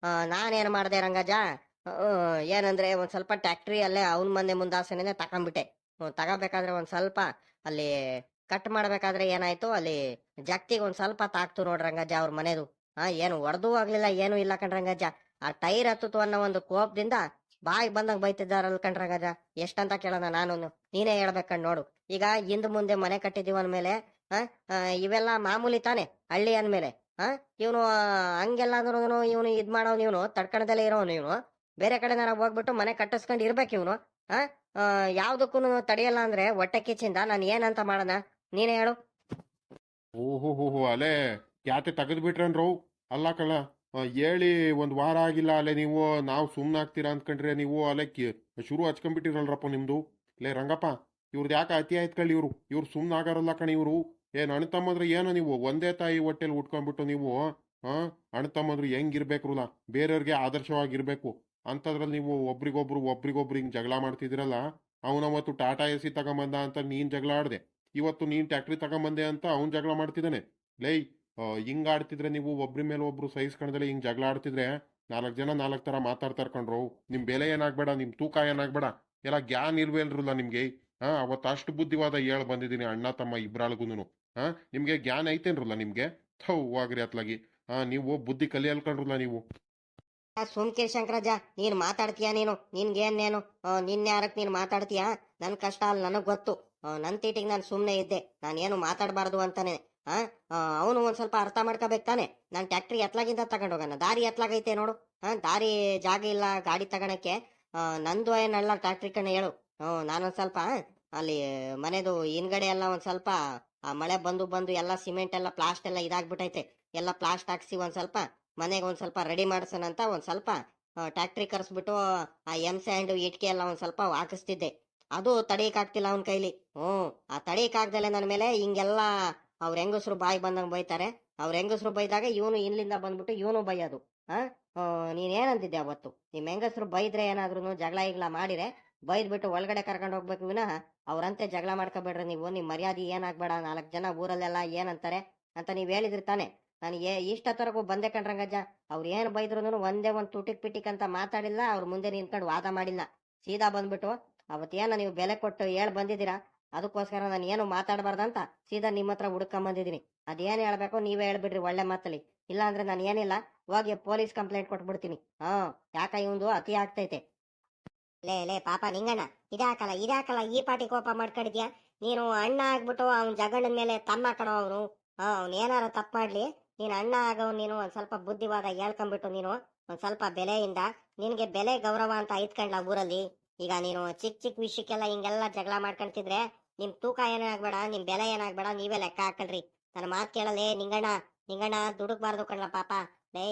ನಾನೇನ್ ಮಾಡ್ದೆ ರಂಗಜ್ಜ, ಏನಂದ್ರೆ ಒಂದ್ ಸ್ವಲ್ಪ ಟ್ಯಾಕ್ಟ್ರಿ ಅಲ್ಲೇ ಅವ್ನ ಮನೆ ಮುಂದಾಸನೆ ತಕೊಂಡ್ಬಿಟ್ಟೆ. ತಗೋಬೇಕಾದ್ರೆ ಒಂದ್ ಸ್ವಲ್ಪ ಅಲ್ಲಿ ಕಟ್ ಮಾಡ್ಬೇಕಾದ್ರೆ ಏನಾಯ್ತು, ಅಲ್ಲಿ ಜಗ್ತಿಗೆ ಒಂದ್ ಸ್ವಲ್ಪ ತಾಕ್ತು ನೋಡ್ರಿ ರಂಗಜ್ಜ ಅವ್ರ ಮನೆದು. ಏನು ಹೊಡೆದೂ ಆಗ್ಲಿಲ್ಲ, ಏನು ಇಲ್ಲ ಕಣ್ರಂಗಜ್ಜ. ಆ ಟೈರ್ ಹತ್ತಿತು ಅನ್ನೋ ಒಂದು ಕೋಪದಿಂದ ಬಾಯಿ ಬಂದಂಗ್ ಬೈತಿದ್ದಾರಲ್ ಕಣ್ರಂಗಜ್ಜ. ಎಷ್ಟಂತ ಕೇಳೋಣ ನಾನು? ನೀನೇ ಹೇಳ್ಬೇಕಂಡ್ ನೋಡು. ಈಗ ಹಿಂದ್ ಮುಂದೆ ಮನೆ ಕಟ್ಟಿದೀವ ಅಂದ್ಮೇಲೆ ಇವೆಲ್ಲ ಮಾಮೂಲಿ ತಾನೆ ಹಳ್ಳಿ ಅಂದ್ಮೇಲೆ. ಇವನು ಹಂಗೆಲ್ಲಾದ್ರೂ ಇವನು ಇದ್ ಮಾಡೋನು, ಇವನು ತಡ್ಕಣದಲ್ಲೇ ಇರೋನು, ಇವನು ಬೇರೆ ಕಡೆನಾರ ಹೋಗ್ಬಿಟ್ಟು ಮನೆ ಕಟ್ಟಿಸ್ಕೊಂಡು ಇರ್ಬೇಕು ಇವನು. ಯಾವ್ದಕ್ಕೂ ತಡೆಯಲ್ಲ ಅಂದ್ರೆ ಹೊಟ್ಟೆ ಕಿಚ್ಚಿಂದ ನಾನು ಏನಂತ ಮಾಡೋಣ? ನೀನೇ ಹೇಳು. ಓಹೋ ಹೋ ಹೋ ಅಲ್ಲೇ ಯಾತೆ ತೆಗೆದು ಬಿಟ್ರೇನ್ರೋ. ಅಲ್ಲ ಕಣ, ಹೇಳಿ ಒಂದು ವಾರ ಆಗಿಲ್ಲ ಅಲ್ಲೇ ನೀವು ನಾವು ಸುಮ್ಮನೆ ಆಗ್ತೀರಾ ಅಂದ್ಕೊಂಡ್ರೆ ನೀವು ಅಲ್ಲೇ ಶುರು ಹಚ್ಕೊಂಡ್ಬಿಟ್ಟಿರಲ್ರಪ್ಪ ನಿಮ್ದು. ಲೇ ರಂಗಪ್ಪ, ಇವ್ರದ್ದು ಯಾಕೆ ಅತಿ ಆಯ್ತು ಕಳ್ಳಿ ಇವ್ರು ಸುಮ್ಮನೆ ಆಗಾರಲ್ಲ ಕಣ ಇವರು. ಏನು ಅಣ್ಣ ತಮ್ಮಂದ್ರೆ ಏನು ನೀವು ಒಂದೇ ತಾಯಿ ಹೊಟ್ಟೆಲಿ ಉಟ್ಕೊಂಡ್ಬಿಟ್ಟು ನೀವು ಅಣ್ಣ ತಮ್ಮಂದ್ರು ಹೆಂಗಿರ್ಬೇಕ್ರಲ್ಲ, ಬೇರೆಯವ್ರಿಗೆ ಆದರ್ಶವಾಗಿರ್ಬೇಕು. ಅಂಥದ್ರಲ್ಲಿ ನೀವು ಒಬ್ರಿಗೊಬ್ರು ಹಿಂಗೆ ಜಗಳ ಮಾಡ್ತಿದ್ದೀರಲ್ಲ. ಅವನವತ್ತು ಟಾಟಾ ಎ ಸಿ ತಗೊಂಬಂದ ಅಂತ ನೀನ್ ಜಗಳ ಆಡ್ದೆ, ಇವತ್ತು ನೀನ್ ಟ್ಯಾಕ್ಟ್ರಿ ತಗೊಂಬಂದೆ ಅಂತ ಅವ್ನ್ ಜಗಳ ಮಾಡ್ತಿದ್ದಾನೆ. ಲೈ, ಹಿಂಗ್ ಆಡ್ತಿದ್ರೆ ನೀವು ಒಬ್ರ ಮೇಲೆ ಒಬ್ರು ಸಹಿಸ್ಕೊಂಡ್ರೆ ಹಿಂಗ್ ಜಗಳ ಆಡ್ತಿದ್ರೆ ನಾಲ್ಕು ಜನ ನಾಲ್ಕು ತರ ಮಾತಾಡ್ತಾರ ಕಣ್ರು. ನಿಮ್ ಬೆಲೆ ಏನಾಗ್ಬೇಡ, ನಿಮ್ ತೂಕ ಏನಾಗ್ಬೇಡ, ಎಲ್ಲ ಜ್ಞಾನ ಇಲ್ವೇಲ್ರಲ್ಲ ನಿಮ್ಗೆ. ಅವತ್ತು ಅಷ್ಟು ಬುದ್ಧಿವಾದ ಹೇಳ್ ಬಂದಿದ್ದೀನಿ ಅಣ್ಣ ತಮ್ಮ ಇಬ್ರಾಳ್ಗೂನು. ನಿಮ್ಗೆ ಜ್ಞಾನ ಐತೇನ್ರಲ್ಲ ನಿಮ್ಗೆ. ಥೌ ಹೋಗ್ರಿ ಅತ್ಲಾಗಿ. ನೀವು ಬುದ್ಧಿ ಕಲಿಯಲ್ಕೊಂಡ್ರಲ್ಲ ನೀವು. ಸುಮ್ಕೆ ಶಂಕರಜ್ಜ, ನೀನ್ ಮಾತಾಡ್ತೀಯ ನಿನ್ಗೇನೇನು ನಿನ್ನೆ ಯಾರಕ್ ನೀನ್ ಮಾತಾಡ್ತೀಯ? ನನ್ ಕಷ್ಟ ಅಲ್ಲಿ ನನಗ್ ಗೊತ್ತು. ನನ್ ತೀಟಿಗೆ ನಾನು ಸುಮ್ನೆ ಇದ್ದೆ, ನಾನೇನು ಮಾತಾಡಬಾರ್ದು ಅಂತಾನೆ. ಅವನು ಒಂದ್ ಸ್ವಲ್ಪ ಅರ್ಥ ಮಾಡ್ಕೋಬೇಕು ತಾನೆ. ನಾನ್ ಟ್ಯಾಕ್ಟ್ರಿ ಎತ್ಲಾಗಿಂದ ತಗೊಂಡೋಗೋಣ, ದಾರಿ ಎತ್ಲಾಗೈತೆ ನೋಡು. ದಾರಿ ಜಾಗ ಇಲ್ಲ ಗಾಡಿ ತಗೊಳಕ್ಕೆ. ನಂದು ಏನಲ್ಲ ಟ್ಯಾಕ್ಟ್ರಿ ಕಣ ಹೇಳು. ನಾನೊಂದ್ ಸ್ವಲ್ಪ ಅಲ್ಲಿ ಮನೆದು ಹಿಂದ್ಗಡೆ ಎಲ್ಲ ಒಂದ್ ಸ್ವಲ್ಪ ಮಳೆ ಬಂದು ಬಂದು ಎಲ್ಲ ಸಿಮೆಂಟ್ ಎಲ್ಲ ಪ್ಲಾಸ್ಟ್ ಎಲ್ಲ ಇದಾಗ್ಬಿಟ್ಟೈತೆ. ಎಲ್ಲ ಪ್ಲಾಸ್ಟ್ ಹಾಕ್ಸಿ ಒಂದ್ ಸ್ವಲ್ಪ ಮನೆಗೆ ಒಂದ್ ಸ್ವಲ್ಪ ರೆಡಿ ಮಾಡ್ಸೋಣ ಅಂತ ಒಂದ್ ಸ್ವಲ್ಪ ಟ್ಯಾಕ್ಟ್ರಿ ಕರ್ಸ್ಬಿಟ್ಟು ಆ ಎಮ್ ಸ್ಯಾಂಡ್ ಇಟ್ಕೆ ಎಲ್ಲ ಒಂದ್ ಸ್ವಲ್ಪ ಹಾಕಿಸ್ತಿದ್ದೆ. ಅದು ತಡೀಕ್ ಆಗ್ತಿಲ್ಲ ಅವನ ಕೈಲಿ. ಆ ತಡೀಕ್ ಆಗ್ದಲೆ ನನ್ನ ಮೇಲೆ ಹಿಂಗೆಲ್ಲ ಅವ್ರ ಹೆಂಗಸ್ರು ಬಾಯಿ ಬಂದಂಗ್ ಬೈತಾರೆ. ಅವ್ರ ಹೆಂಗಸ್ರು ಬೈದಾಗ ಇವನು ಇಲ್ಲಿಂದ ಬಂದ್ಬಿಟ್ಟು ಇವನು ಬೈಯೋದು. ನೀನ್ ಏನಂತಿದ್ದೆ ಅವತ್ತು? ನಿಮ್ ಹೆಂಗಸ್ರು ಬೈದ್ರೆ ಏನಾದ್ರು ಜಗಳ ಈಗ್ಲ ಮಾಡಿರೆ ಬೈದ್ಬಿಟ್ಟು ಒಳಗಡೆ ಕರ್ಕೊಂಡು ಹೋಗ್ಬೇಕು ವಿನಃ ಅವ್ರಂತೆ ಜಗಳ ಮಾಡ್ಕೋಬೇಡ್ರಿ ನೀವು. ನಿಮ್ ಮರ್ಯಾದೆ ಏನಾಗ್ಬೇಡ, 4 ಜನ ಊರಲ್ಲೆಲ್ಲ ಏನಂತಾರೆ ಅಂತ ನೀವ್ ಹೇಳಿದ್ರಿ ತಾನೆ. ನನಗೆ ಇಷ್ಟೊತ್ತರೆಗೂ ಬಂದೆ ಕಣ್ರಂಗಜ್ಜ. ಅವ್ರು ಏನ್ ಬೈದ್ರು ಒಂದೇ ಒಂದ್ ತುಟಿಕ್ ಪಿಟಿಕ್ ಅಂತ ಮಾತಾಡಿಲ್ಲ, ಅವ್ರ ಮುಂದೆ ನಿಂತ್ಕೊಂಡು ವಾದ ಮಾಡಿಲ್ಲ. ಸೀದಾ ಬಂದ್ಬಿಟ್ಟು ಅವತ್ತೇನ ನೀವು ಬೆಲೆ ಕೊಟ್ಟು ಬಂದಿದ್ದೀರಾ, ಅದಕ್ಕೋಸ್ಕರ ನಾನು ಏನು ಮಾತಾಡಬಾರ್ದಂತ ಸೀದಾ ನಿಮ್ಮ ಹತ್ರ ಹುಡ್ಕೊಂಬಂದಿದ್ದೀನಿ. ಅದೇನ್ ಹೇಳ್ಬೇಕು ನೀವೇ ಹೇಳ್ಬಿಡ್ರಿ ಒಳ್ಳೆ ಮಾತಲ್ಲಿ. ಇಲ್ಲ ಅಂದ್ರೆ ನಾನು ಏನಿಲ್ಲ, ಹೋಗಿ ಪೊಲೀಸ್ ಕಂಪ್ಲೇಂಟ್ ಕೊಟ್ಬಿಡ್ತೀನಿ. ಯಾಕ ಇವಂದು ಅತಿ ಆಗ್ತೈತೆ. ಲೇ ಲೇ ಪಾಪ ನಿಂಗಣ್ಣ, ಇದಾಕಲ್ಲ ಈ ಪಾಟಿ ಕೋಪ ಮಾಡ್ಕೊಂಡಿದ್ಯಾ ನೀನು? ಅಣ್ಣ ಆಗ್ಬಿಟ್ಟು ಅವ್ನ ಜಗಣ್ಣನ ಮೇಲೆ ತಮ್ಮ ಕಡೋ ಅವನು. ಅವ್ನು ಏನಾರ ತಪ್ಪು ಮಾಡ್ಲಿ, ನೀನು ಅಣ್ಣ ಆಗವ್ ನೀನು ಒಂದ್ ಸ್ವಲ್ಪ ಬುದ್ಧಿವಾದ ಹೇಳ್ಕೊಂಡ್ಬಿಟ್ಟು ನೀನು ಒಂದ್ ಸ್ವಲ್ಪ ಬೆಲೆಯಿಂದ ನಿನ್ಗೆ ಬೆಲೆ ಗೌರವ ಅಂತ ಐತ್ಕೊಂಡ್ಲ ಊರಲ್ಲಿ. ಈಗ ನೀನು ಚಿಕ್ಕ ಚಿಕ್ಕ ವಿಷಯಕ್ಕೆಲ್ಲ ಹಿಂಗೆಲ್ಲ ಜಗಳ ಮಾಡ್ಕೊಂತಿದ್ರೆ ನಿಮ್ ತೂಕ ಏನಾಗ್ಬೇಡ, ನಿಮ್ ಬೆಲೆ ಏನಾಗ್ಬೇಡ, ನೀವೇ ಲೆಕ್ಕ ಹಾಕಲ್ರಿ. ನನ್ನ ಮಾತು ಕೇಳಲೇ ನಿಂಗಣ್ಣ ದುಡುಕ್ಬಾರ್ದು ಕಣ್ಲ ಪಾಪ. ಲೇ,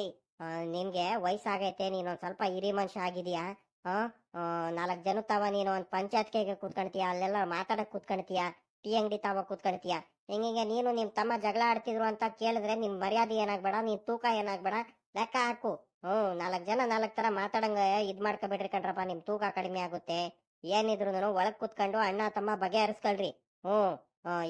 ನಿನ್ಗೆ ವಯಸ್ಸಾಗೈತೆ, ನೀನೊಂದ್ ಸ್ವಲ್ಪ ಹಿರಿ ಮನುಷ್ಯ ಆಗಿದೀಯಾ. 4 ಜನ ತಾವ ನೀನು ಒಂದ್ ಪಂಚಾಯತ್ಗೆ ಕೂತ್ಕೊಳ್ತೀಯ, ಅಲ್ಲೆಲ್ಲ ಮಾತಾಡಕ್ ಕೂತ್ಕೊಳ್ತೀಯ, ಟೀ ಅಂಗಡಿ ತಾವ ಕೂತ್ಕೊಳ್ತೀಯ. ಹಿಂಗೆ ನೀನು ನಿಮ್ ತಮ್ಮ ಜಗಳ ಆಡ್ತಿದ್ರು ಅಂತ ಕೇಳಿದ್ರೆ ನಿಮ್ ಮರ್ಯಾದೆ ಏನಾಗ್ಬೇಡ, ನಿನ್ ತೂಕ ಏನಾಗ್ಬೇಡ, ಲೆಕ್ಕ ಹಾಕು. 4 ಜನ 4 ತರ ಮಾತಾಡಂಗ ಇದ್ ಮಾಡ್ಕೊಬೇಡ್ರಿ ಕಣ್ರಪ್ಪ, ನಿಮ್ ತೂಕ ಕಡಿಮೆ ಆಗುತ್ತೆ. ಏನಿದ್ರು ಒಳಗ್ ಕೂತ್ಕೊಂಡು ಅಣ್ಣ ತಮ್ಮ ಬಗೆಹರಿಸ್ಕೊಳ್ರಿ.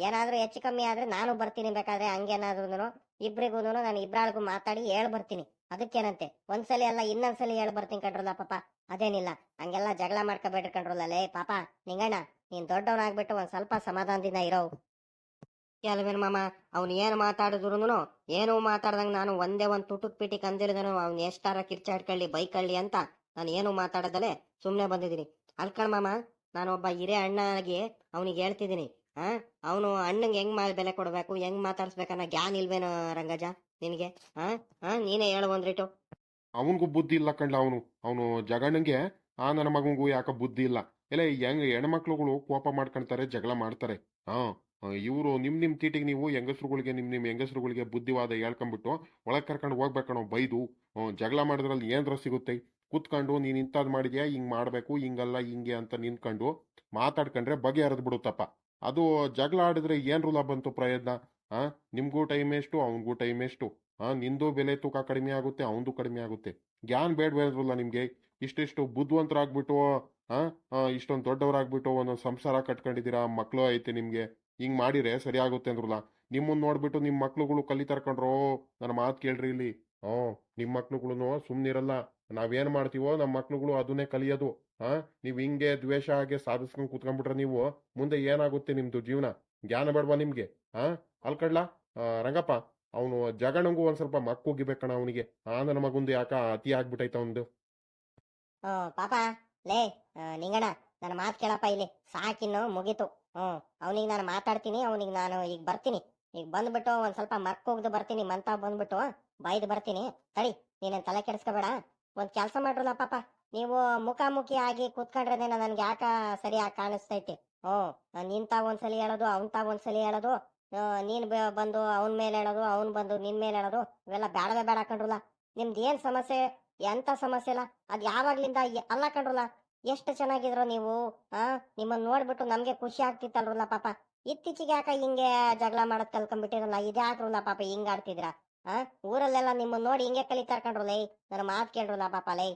ಏನಾದ್ರೂ ಹೆಚ್ಚು ಕಮ್ಮಿ ಆದ್ರೆ ನಾನು ಬರ್ತೀನಿ, ಬೇಕಾದ್ರೆ ಹಂಗೇನಾದ್ರು ಇಬ್ರಿಗೂ ನಾನು ಇಬ್ರಾಳ್ಗೂ ಮಾತಾಡಿ ಬರ್ತೀನಿ. ಅದಕ್ಕೇನಂತೆ, ಒಂದ್ಸಲಿ ಅಲ್ಲ ಇನ್ನೊಂದ್ಸಲಿ ಬರ್ತೀನಿ ಕಣ್ರಲ್ಲ ಪಾಪ. ಅದೇನಿಲ್ಲ, ಹಂಗೆಲ್ಲ ಜಗಳ ಮಾಡ್ಕೊಬೇಡ್ರಿ ಕಣ್ರಲ್ಲ. ಲೇ ಪಾಪ ನಿಂಗಣ್ಣ, ನೀನ್ ದೊಡ್ಡವನಾಗ್ಬಿಟ್ಟು ಒಂದ್ ಸ್ವಲ್ಪ ಸಮಾಧಾನದಿಂದ ಇರೋ. ಅಲ್ವೇನ್ ಮಾಮ, ಅವ್ನು ಏನ್ ಮಾತಾಡಿದ್ರು ಏನು ಮಾತಾಡ್ದಂಗ ನಾನು ಒಂದೇ ಒಂದ್ ತುಟುಕ್ ಪಿಟಿಕ್ ಅಂದಿಳಿದನು. ಅವ್ನು ಎಷ್ಟಾರ ಕಿರ್ಚಾಡ್ಕೊಳ್ಳಿ ಬೈಕಳ್ಳಿ ಅಂತ ನಾನು ಏನು ಮಾತಾಡದಲೆ ಸುಮ್ನೆ ಬಂದಿದ್ದೀನಿ. ಅಲ್ಕಣ್ ಮಾಮ, ನಾನೊಬ್ಬ ಹಿರೇ ಅಣ್ಣ ಆಗಿ ಅವನಿಗೆ ಹೇಳ್ತಿದ್ದೀನಿ. ಅವನು ಅಣ್ಣಂಗೆ ಹೆಂಗ್ ಬೆಲೆ ಕೊಡ್ಬೇಕು, ಹೆಂಗ್ ಮಾತಾಡ್ಸ್ಬೇಕನ್ನ ಜ್ಞಾನ ಇಲ್ವೇನೋ ರಂಗಜ ನಿನಗೆ? ನೀನೇ ಹೇಳು ಒಂದ್ರಿಟು. ಅವನಿಗೂ ಬುದ್ಧಿ ಇಲ್ಲ ಕಂಡ್ಲ. ಅವನು ಜಗಣ್ಣಂಗೆ ನನ್ನ ಮಗಂಗೂ ಯಾಕ ಬುದ್ಧಿ ಇಲ್ಲ. ಎಲ್ಲ ಹೆಂಗ್ ಹೆಣ್ಮಕ್ಳುಗಳು ಕೋಪ ಮಾಡ್ಕೊಂತಾರೆ, ಜಗಳ ಮಾಡ್ತಾರೆ. ಇವರು ನಿಮ್ ತೀಟಿಗೆ ನೀವು ಹೆಂಗಸ್ರುಗಳಿಗೆ ನಿಮ್ ಹೆಂಗಸ್ರುಗಳಿಗೆ ಬುದ್ಧಿವಾದ ಹೇಳ್ಕೊಂಡ್ಬಿಟ್ಟು ಒಳಗ್ ಕರ್ಕೊಂಡು ಹೋಗ್ಬೇಕಣೋ ಬೈದು. ಜಗಳ ಮಾಡಿದ್ರಲ್ಲಿ ಏನ್ರ ಸಿಗುತ್ತೆ? ಕೂತ್ಕೊಂಡು ನೀನ್ ಇಂಥದ್ ಮಾಡಿದ್ಯಾ, ಹಿಂಗ್ ಮಾಡ್ಬೇಕು, ಹಿಂಗಲ್ಲ ಹಿಂಗೆ ಅಂತ ನಿಂತ್ಕೊಂಡು ಮಾತಾಡ್ಕೊಂಡ್ರೆ ಬಗೆ ಹರಿದ್ ಬಿಡುತ್ತಪ್ಪ. ಅದು ಜಗಳ ಆಡಿದ್ರೆ ಏನ್ ರೂಲ ಬಂತು ಪ್ರಯತ್ನ? ನಿಮ್ಗೂ ಟೈಮ್ ಎಷ್ಟು, ಅವನ್ಗೂ ಟೈಮ್ ಎಷ್ಟು? ನಿಂದು ಬೆಲೆ ತೂಕ ಕಡಿಮೆ ಆಗುತ್ತೆ, ಅವಂದು ಕಡಿಮೆ ಆಗುತ್ತೆ. ಜ್ಞಾನ ಬೇಡವೇದ್ರಲ್ಲ ನಿಮ್ಗೆ? ಇಷ್ಟಿಷ್ಟು ಬುದ್ಧಿವಂತರಾಗ್ಬಿಟ್ಟು ಇಷ್ಟೊಂದು ದೊಡ್ಡವರಾಗ್ಬಿಟ್ಟು ಒಂದೊಂದು ಸಂಸಾರ ಕಟ್ಕೊಂಡಿದ್ದೀರಾ, ಮಕ್ಳು ಐತೆ ನಿಮ್ಗೆ. ಹಿಂಗ್ ಮಾಡಿದ್ರೆ ಸರಿ ಆಗುತ್ತೆ ಅಂದ್ರಲ್ಲ. ನಿಮ್ಮನ್ನ ನೋಡ್ಬಿಟ್ಟು ನಿಮ್ ಮಕ್ಳುಗಳು ಕಲಿತಾರ್ಕೊಂಡ್ರೋ. ನನ್ನ ಮಾತು ಕೇಳ್ರಿ ಇಲ್ಲಿ. ನಿಮ್ ಮಕ್ಳುಗಳು ಸುಮ್ನಿರಲ್ಲ. ನಾವೇನ್ ಮಾಡ್ತೀವೋ ನಮ್ಮ ಮಕ್ಳುಗಳು ಅದನ್ನೇ ಕಲಿಯೋದು. ನೀವ್ ಹಿಂಗೆ ದ್ವೇಷ ಹಾಗೆ ಸಾಧಿಸ್ಕೊಂಡ್ ಕೂತ್ಕೊಂಡ್ಬಿಟ್ರೆ ನೀವು ಮುಂದೆ ಏನಾಗುತ್ತೆ ನಿಮ್ದು ಜೀವನ? ಜ್ಞಾನ ಬೇಡವಾ ನಿಮ್ಗೆ? ಅಲ್ಕಡ್ಲಾ ರಂಗಪ್ಪ, ಅವನು ಜಗಣಂಗೂ ಒಂದ್ ಸ್ವಲ್ಪ ಮಕ್ಕೋಗಿಬೇಕಣ ಅವನಿಗೆ. ನನ್ನ ಮಗುಂದು ಯಾಕ ಅತಿ ಆಗ್ಬಿಟ್ಟೈತ ಒಂದು. ಪಾಪ ಲೇ ನಿಂಗಣ್ಣ, ನನ್ನ ಮಾತು ಕೇಳಪ್ಪ ಇಲ್ಲಿ, ಸಾಕಿನ್ನು ಮುಗೀತು. ಅವನಿಗೆ ನಾನು ಮಾತಾಡ್ತೀನಿ. ಅವನಿಗೆ ನಾನು ಈಗ ಬರ್ತೀನಿ. ಈಗ ಬಂದ್ಬಿಟ್ಟು ಒಂದ್ ಸ್ವಲ್ಪ ಮರ್ಕೋಗ್ದು ಬರ್ತೀನಿ, ಮಂತ ಬಂದ್ಬಿಟ್ಟು ಬೈದು ಬರ್ತೀನಿ. ತಡಿ, ನೀನೇನ್ ತಲೆ ಕೆಡಿಸ್ಕೋಬೇಡ. ಒಂದ್ ಕೆಲಸ ಮಾಡ್ರಲ್ಲ ಪಾಪ, ನೀವು ಮುಖಾಮುಖಿ ಆಗಿ ಕೂತ್ಕೊಂಡ್ರೆ ನನ್ಗೆ ಯಾಕ ಸರಿಯಾಗಿ ಕಾಣಿಸ್ತೈತಿ. ನಿಂತ ಒಂದ್ಸಲಿ ಹೇಳೋದು, ಅವನ್ ಒಂದ್ಸಲಿ ಹೇಳೋದು, ನೀನ್ ಬಂದು ಅವನ ಮೇಲೆ ಹೇಳೋದು, ಅವ್ನ್ ಬಂದು ನಿನ್ ಮೇಲೆ ಹೇಳೋದು, ಇವೆಲ್ಲ ಬೇಡವೇ ಬೇಡ ಕಣ್ರಲ್ಲ. ನಿಮ್ದು ಏನ್ ಸಮಸ್ಯೆ, ಎಂತ ಸಮಸ್ಯೆ ಇಲ್ಲ, ಅದ್ ಯಾವಾಗ್ಲಿಂದ ಅಲ್ಲ ಕಣ್ರಲ್ಲ. ಎಷ್ಟು ಚೆನ್ನಾಗಿದ್ರು ನೀವು. ಆ ನಿಮ್ಮನ್ನ ನೋಡ್ಬಿಟ್ಟು ನಮ್ಗೆ ಖುಷಿ ಆಗ್ತಿತ್ತಲ್ರಲ್ಲ ಪಾಪ. ಇತ್ತೀಚೆಗೆ ಯಾಕ ಹಿಂಗೆ ಜಗಳ ಮಾಡದ್ ಕಲ್ಕೊಂಡ್ಬಿಟ್ಟಿರಲ್ಲ, ಇದ್ಯಾಕ್ರಲ್ಲ ಪಾಪ ಹಿಂಗ್ ಆಡ್ತಿದ್ರ? ಆ ಊರಲ್ಲೆಲ್ಲ ನಿಮ್ಮನ್ನ ನೋಡಿ ಹಿಂಗೆ ಕಲಿತಾರ ಕಣ್ರಲ್ಲ. ನನ್ನ ಮಾತ್ ಕೇಳ್ರಲ್ಲ ಪಾಪ ಲೈ.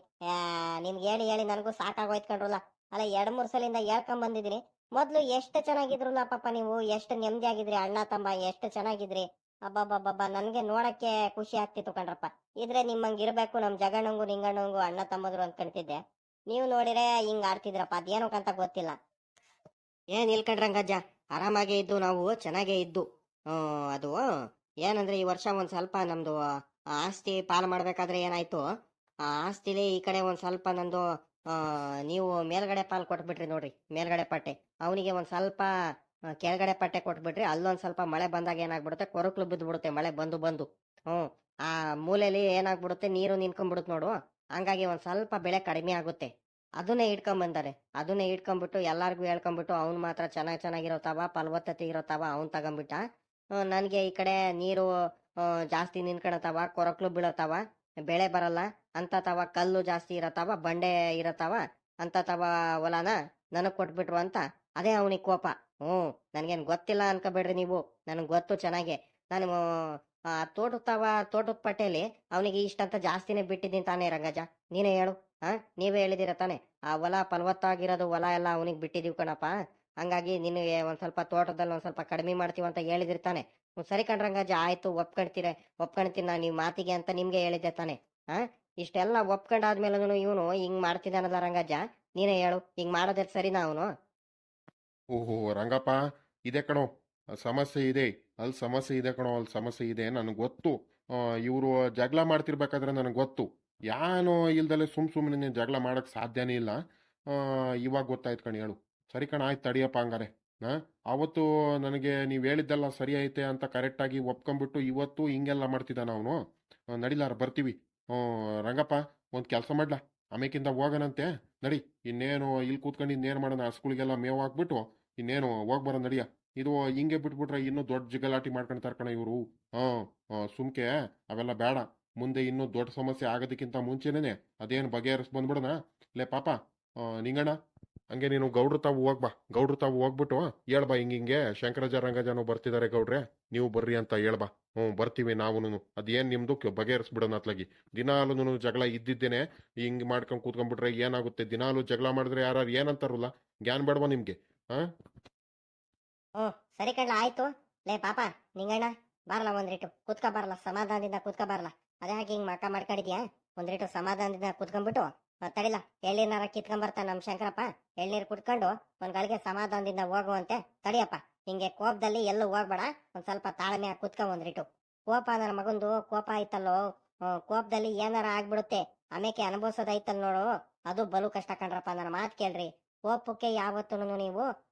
ನಿಮ್ಗೆ ಹೇಳಿ ಹೇಳಿ ನನಗೂ ಸಾಕಾಗೋಯ್ತು ಕಣ್ರಲ್ಲ. ಅಲ್ಲ 2-3 ಸಲಿಂದ ಹೇಳ್ಕೊಂಡ್ ಬಂದಿದ್ದೀನಿ. ಮೊದ್ಲು ಎಷ್ಟು ಚೆನ್ನಾಗಿದ್ರಲ್ಲ ಪಾಪ ನೀವು, ಎಷ್ಟು ನೆಮ್ಮದಿ ಆಗಿದ್ರಿ, ಅಣ್ಣ ತಮ್ಮ ಎಷ್ಟು ಚೆನ್ನಾಗಿದ್ರಿ. ಅಬ್ಬಬ್ಬಬ್ಬಬ್ಬ, ನನ್ಗೆ ನೋಡಕ್ಕೆ ಖುಷಿ ಆಗ್ತಿತ್ತು ಕಣ್ರಪ್ಪ. ಇದ್ರೆ ನಿಮ್ಮಂಗ್ ಇರ್ಬೇಕು ನಮ್ ಜಗಣ್ಣಂಗು ನಿಂಗಣ್ಣಂಗು ಅಣ್ಣ ತಮ್ಮದ್ರು ಅನ್ಕೊಂತಿದ್ದೆ. ನೀವು ನೋಡಿದ್ರೆ ಹಿಂಗ್ ಆಡ್ತಿದ್ರಪ್ಪ, ಅದೇನಕ್ಕಂತ ಗೊತ್ತಿಲ್ಲ. ಏನ್ ಇಲ್ಕಂಡ್ರಂಗಜ್ಜ, ಆರಾಮಾಗೇ ಇದ್ದು ನಾವು, ಚೆನ್ನಾಗೇ ಇದ್ದು. ಅದು ಏನಂದ್ರೆ ಈ ವರ್ಷ ಒಂದ್ ಸ್ವಲ್ಪ ನಮ್ದು ಆಸ್ತಿ ಪಾಲು ಮಾಡ್ಬೇಕಾದ್ರೆ ಏನಾಯ್ತು, ಆ ಆಸ್ತಿಲಿ ಈ ಕಡೆ ಒಂದ್ ಸ್ವಲ್ಪ ನಂದು ನೀವು ಮೇಲ್ಗಡೆ ಪಾಲು ಕೊಟ್ಬಿಟ್ರಿ ನೋಡ್ರಿ, ಮೇಲ್ಗಡೆ ಪಟ್ಟೆ. ಅವನಿಗೆ ಒಂದ್ ಸ್ವಲ್ಪ ಕೆಳಗಡೆ ಪಟ್ಟೆ ಕೊಟ್ಬಿಟ್ರಿ. ಅಲ್ಲೊಂದ್ ಸ್ವಲ್ಪ ಮಳೆ ಬಂದಾಗ ಏನಾಗ್ಬಿಡುತ್ತೆ, ಕೊರಕ್ಲು ಬಿದ್ದು ಬಿಡುತ್ತೆ ಮಳೆ ಬಂದು ಬಂದು. ಆ ಮೂಲೆಯಲ್ಲಿ ಏನಾಗ್ಬಿಡುತ್ತೆ, ನೀರು ನಿಂತ್ಕೊಂಡ್ಬಿಡುತ್ತೆ ನೋಡು. ಹಂಗಾಗಿ ಒಂದ್ ಸ್ವಲ್ಪ ಬೆಳೆ ಕಡಿಮೆ ಆಗುತ್ತೆ. ಅದನ್ನೇ ಇಟ್ಕೊಂಡ್ ಅದನ್ನೇ ಇಟ್ಕೊಂಡ್ಬಿಟ್ಟು ಎಲ್ಲಾರ್ಗು ಹೇಳ್ಕೊಂಡ್ಬಿಟ್ಟು ಅವ್ನ್ ಮಾತ್ರ ಚೆನ್ನಾಗಿರೋತಾವ, ಫಲವತ್ತತೆ ಇರೋತಾವ ಅವ್ನ್ ತಗೊಂಡ್ಬಿಟ್ಟ. ನನ್ಗೆ ಈ ಕಡೆ ನೀರು ಜಾಸ್ತಿ ನಿಂತ್ಕೊಳತಾವ, ಕೊರಕ್ಲು ಬೀಳತಾವ, ಬೆಳೆ ಬರಲ್ಲ ಅಂತತವ, ಕಲ್ಲು ಜಾಸ್ತಿ ಇರತಾವ, ಬಂಡೆ ಇರತಾವ ಅಂತತವ ಹೊಲನ ನನಗ್ ಕೊಟ್ಬಿಟ್ರು ಅಂತ. ಅದೇ ಅವನಿಗೆ ಕೋಪ. ನನ್ಗೇನ್ ಗೊತ್ತಿಲ್ಲ ಅನ್ಕೋಬೇಡ್ರಿ ನೀವು, ನನ್ಗ್ ಗೊತ್ತು ಚೆನ್ನಾಗೆ. ನಾನು ತೋಟದ ಪಟ್ಟೆಲಿ ಅವನಿಗೆ ಇಷ್ಟಂತ ಜಾಸ್ತಿನೇ ಬಿಟ್ಟಿದ್ದೀನಿ ತಾನೇ ರಂಗಜ, ನೀನೇ ಹೇಳು. ನೀವೇ ಹೇಳಿದಿರ ತಾನೆ, ಆ ಹೊಲ ಫಲವತ್ತಾಗಿರೋದು ಹೊಲ ಎಲ್ಲ ಅವನಿಗೆ ಬಿಟ್ಟಿದೀವಿ ಕಣಪ್ಪ. ಹಂಗಾಗಿ ನಿನಗೆ ಒಂದ್ ಸ್ವಲ್ಪ ತೋಟದಲ್ಲಿ ಒಂದ್ ಸ್ವಲ್ಪ ಕಡಿಮೆ ಮಾಡ್ತೀವಿ ಅಂತ ಹೇಳಿದಿರ್ತಾನೆ. ಸರಿ ಕಣ್ರಂಗಜ್ಜ, ಆಯ್ತು ಒಪ್ಕೊಂತೀನಿ ನಾನು ಈ ಮಾತಿಗೆ ಅಂತ ನಿಮ್ಗೆ ಹೇಳಿದ್ದೆ ತಾನೆ. ಇಷ್ಟೆಲ್ಲ ಒಪ್ಕೊಂಡಾದ್ಮೇಲೆ ಇವನು ಹಿಂಗ್ ಮಾಡ್ತಿದ್ದಾನಲ್ಲ ರಂಗಜ್ಜ, ನೀನೇ ಹೇಳು, ಹಿಂಗ್ ಮಾಡೋದೇ ಸರಿನಾ ಅವನು? ಓಹೋ ರಂಗಪ್ಪ, ಇದೆ ಕಣೋ ಸಮಸ್ಯೆ ಇದೆ, ಅಲ್ಲಿ ಸಮಸ್ಯೆ ಇದೆ ಕಣೋ, ಅಲ್ಲಿ ಸಮಸ್ಯೆ ಇದೆ ನನಗೆ ಗೊತ್ತು. ಇವರು ಜಗಳ ಮಾಡ್ತಿರ್ಬೇಕಾದ್ರೆ ನನಗೆ ಗೊತ್ತು. ಯಾನು ಇಲ್ದಲೆ ಸುಮ್ಮನೆ ಜಗಳ ಮಾಡಕ್ ಸಾಧ್ಯನೇ ಇಲ್ಲ. ಇವಾಗ ಗೊತ್ತಾಯ್ತು ಕಣ್, ಹೇಳು. ಸರಿ ಕಣ, ಆಯ್ತು ತಡಿಯಪ್ಪ ಹಂಗಾರೆ. ಅವತ್ತು ನನಗೆ ನೀವು ಹೇಳಿದ್ದೆಲ್ಲ ಸರಿ ಐತೆ ಅಂತ ಕರೆಕ್ಟಾಗಿ ಒಪ್ಕೊಂಡ್ಬಿಟ್ಟು ಇವತ್ತು ಹಿಂಗೆಲ್ಲ ಮಾಡ್ತಿದ್ದಾನ ಅವನು. ನಡಿಲಾರ ಬರ್ತೀವಿ. ರಂಗಪ್ಪ, ಒಂದು ಕೆಲಸ ಮಾಡ್ಲಾ, ಆಮೇಕಿಂದ ಹೋಗನಂತೆ ನಡಿ. ಇನ್ನೇನು ಇಲ್ಲಿ ಕೂತ್ಕೊಂಡು ಇನ್ನೇನು ಮಾಡೋಣ, ಹಸ್ಗಳಿಗೆಲ್ಲ ಮೇವು ಹಾಕ್ಬಿಟ್ಟು ಇನ್ನೇನು ಹೋಗ್ಬರೋ ನಡಿಯ. ಇದು ಹಿಂಗೆ ಬಿಟ್ಬಿಟ್ರೆ ಇನ್ನೂ ದೊಡ್ಡ ಜಿಗಲಾಟಿ ಮಾಡ್ಕೊಂತಾರೆ ಕಣ ಇವರು. ಸುಮ್ಕೆ ಅವೆಲ್ಲ ಬೇಡ. ಮುಂದೆ ಇನ್ನೂ ದೊಡ್ಡ ಸಮಸ್ಯೆ ಆಗೋದಕ್ಕಿಂತ ಮುಂಚೆನೇ ಅದೇನು ಬಗೆಹರಿಸ್ ಬಂದ್ಬಿಡೋಣ. ಲೇ ಪಾಪ, ನಿಂಗಣ್ಣ, ಹಂಗೆ ನೀನು ಗೌಡ್ರ ತಾವು ಹೋಗ್ಬಾ. ಗೌಡ್ರ ತಾವು ಹೋಗ್ಬಿಟ್ಟು ಹೇಳ್ಬಾ, ಹಿಂಗೆ ಶಂಕರಾಜ ರಂಗಜಾನು ಬರ್ತಿದ್ದಾರೆ ಗೌಡ್ರೆ, ನೀವು ಬರ್ರಿ ಅಂತ ಹೇಳ್ಬಾ. ಬರ್ತೀವಿ ನಾವುನು. ಅದೇನ್ ನಿಮ್ದು ಬಗೆಹರಿಸ್ಬಿಡೋಣ ಅತ್ಲಾಗಿ. ದಿನಾಲು ಜಗಳ ಇದ್ದಿದ್ದೇನೆ, ಹಿಂಗ್ ಮಾಡ್ಕೊಂಡ್ ಕೂತ್ಕೊಂಡ್ಬಿಟ್ರೆ ಏನಾಗುತ್ತೆ? ದಿನಾಲು ಜಗಳ ಮಾಡಿದ್ರೆ ಯಾರು ಏನಂತಾರಲ್ಲ, ಜ್ಞಾನ ಬೇಡವಾ ನಿಮ್ಗೆ? ಸರಿ ಕಣ್ಣ, ಆಯ್ತು. ಲೇ ಪಾಪ ನಿಂಗಣ್ಣ, ಬಾರಲ್ಲ ಒಂದ್ರಿಟ್ಟು ಕುತ್ಕ ಬಾರಲ್ಲ, ಸಮಾಧಾನದಿಂದ ಕುತ್ಕ ಬಾರಲ್ಲ. ಅದೇ ಹಾಗೆ ಹಿಂಗ್ ಮಕ್ಕ ಮಾಡ್ಕೊಂಡಿದ್ಯಾ, ಒಂದ್ರಿಟ್ಟು ಸಮಾಧಾನದಿಂದ ಕುತ್ಕೊಂಡ್ಬಿಟ್ಟು ತಡಿಲ್ಲ, ಎಳ್ನೀರ್ನಾರ ಕಿತ್ಕೊಂಡ್ಬರ್ತಾನ ನಮ್ ಶಂಕರಪ್ಪ. ಎಳ್ನೀರ್ ಕುಟ್ಕೊಂಡು ಒಂದ್ ಗಳಿಗೆ ಸಮಾಧಾನದಿಂದ ಹೋಗುವಂತೆ. ತಡಿಯಪ್ಪ, ಹಿಂಗೆ ಕೋಪದಲ್ಲಿ ಎಲ್ಲೂ ಹೋಗ್ಬೇಡ, ಒಂದ್ ಸ್ವಲ್ಪ ತಾಳ್ಮೆ ಕುತ್ಕ ಒಂದ್ರಿಟ್ಟು. ಕೋಪ ನನ್ನ ಮಗಂದು ಕೋಪ ಆಯ್ತಲ್ಲೋ, ಕೋಪದಲ್ಲಿ ಏನಾರ ಆಗ್ಬಿಡುತ್ತೆ, ಆಮೇಲೆ ಅನುಭವಿಸೋದೈತಲ್ ನೋಡು, ಅದು ಬಲು ಕಷ್ಟ ಕಣ್ರಪ್ಪ. ನನ್ನ ಮಾತ್ ಕೇಳ್ರಿ, ಕೋಪಕ್ಕೆ ಯಾವತ್ತೂ ನೀವು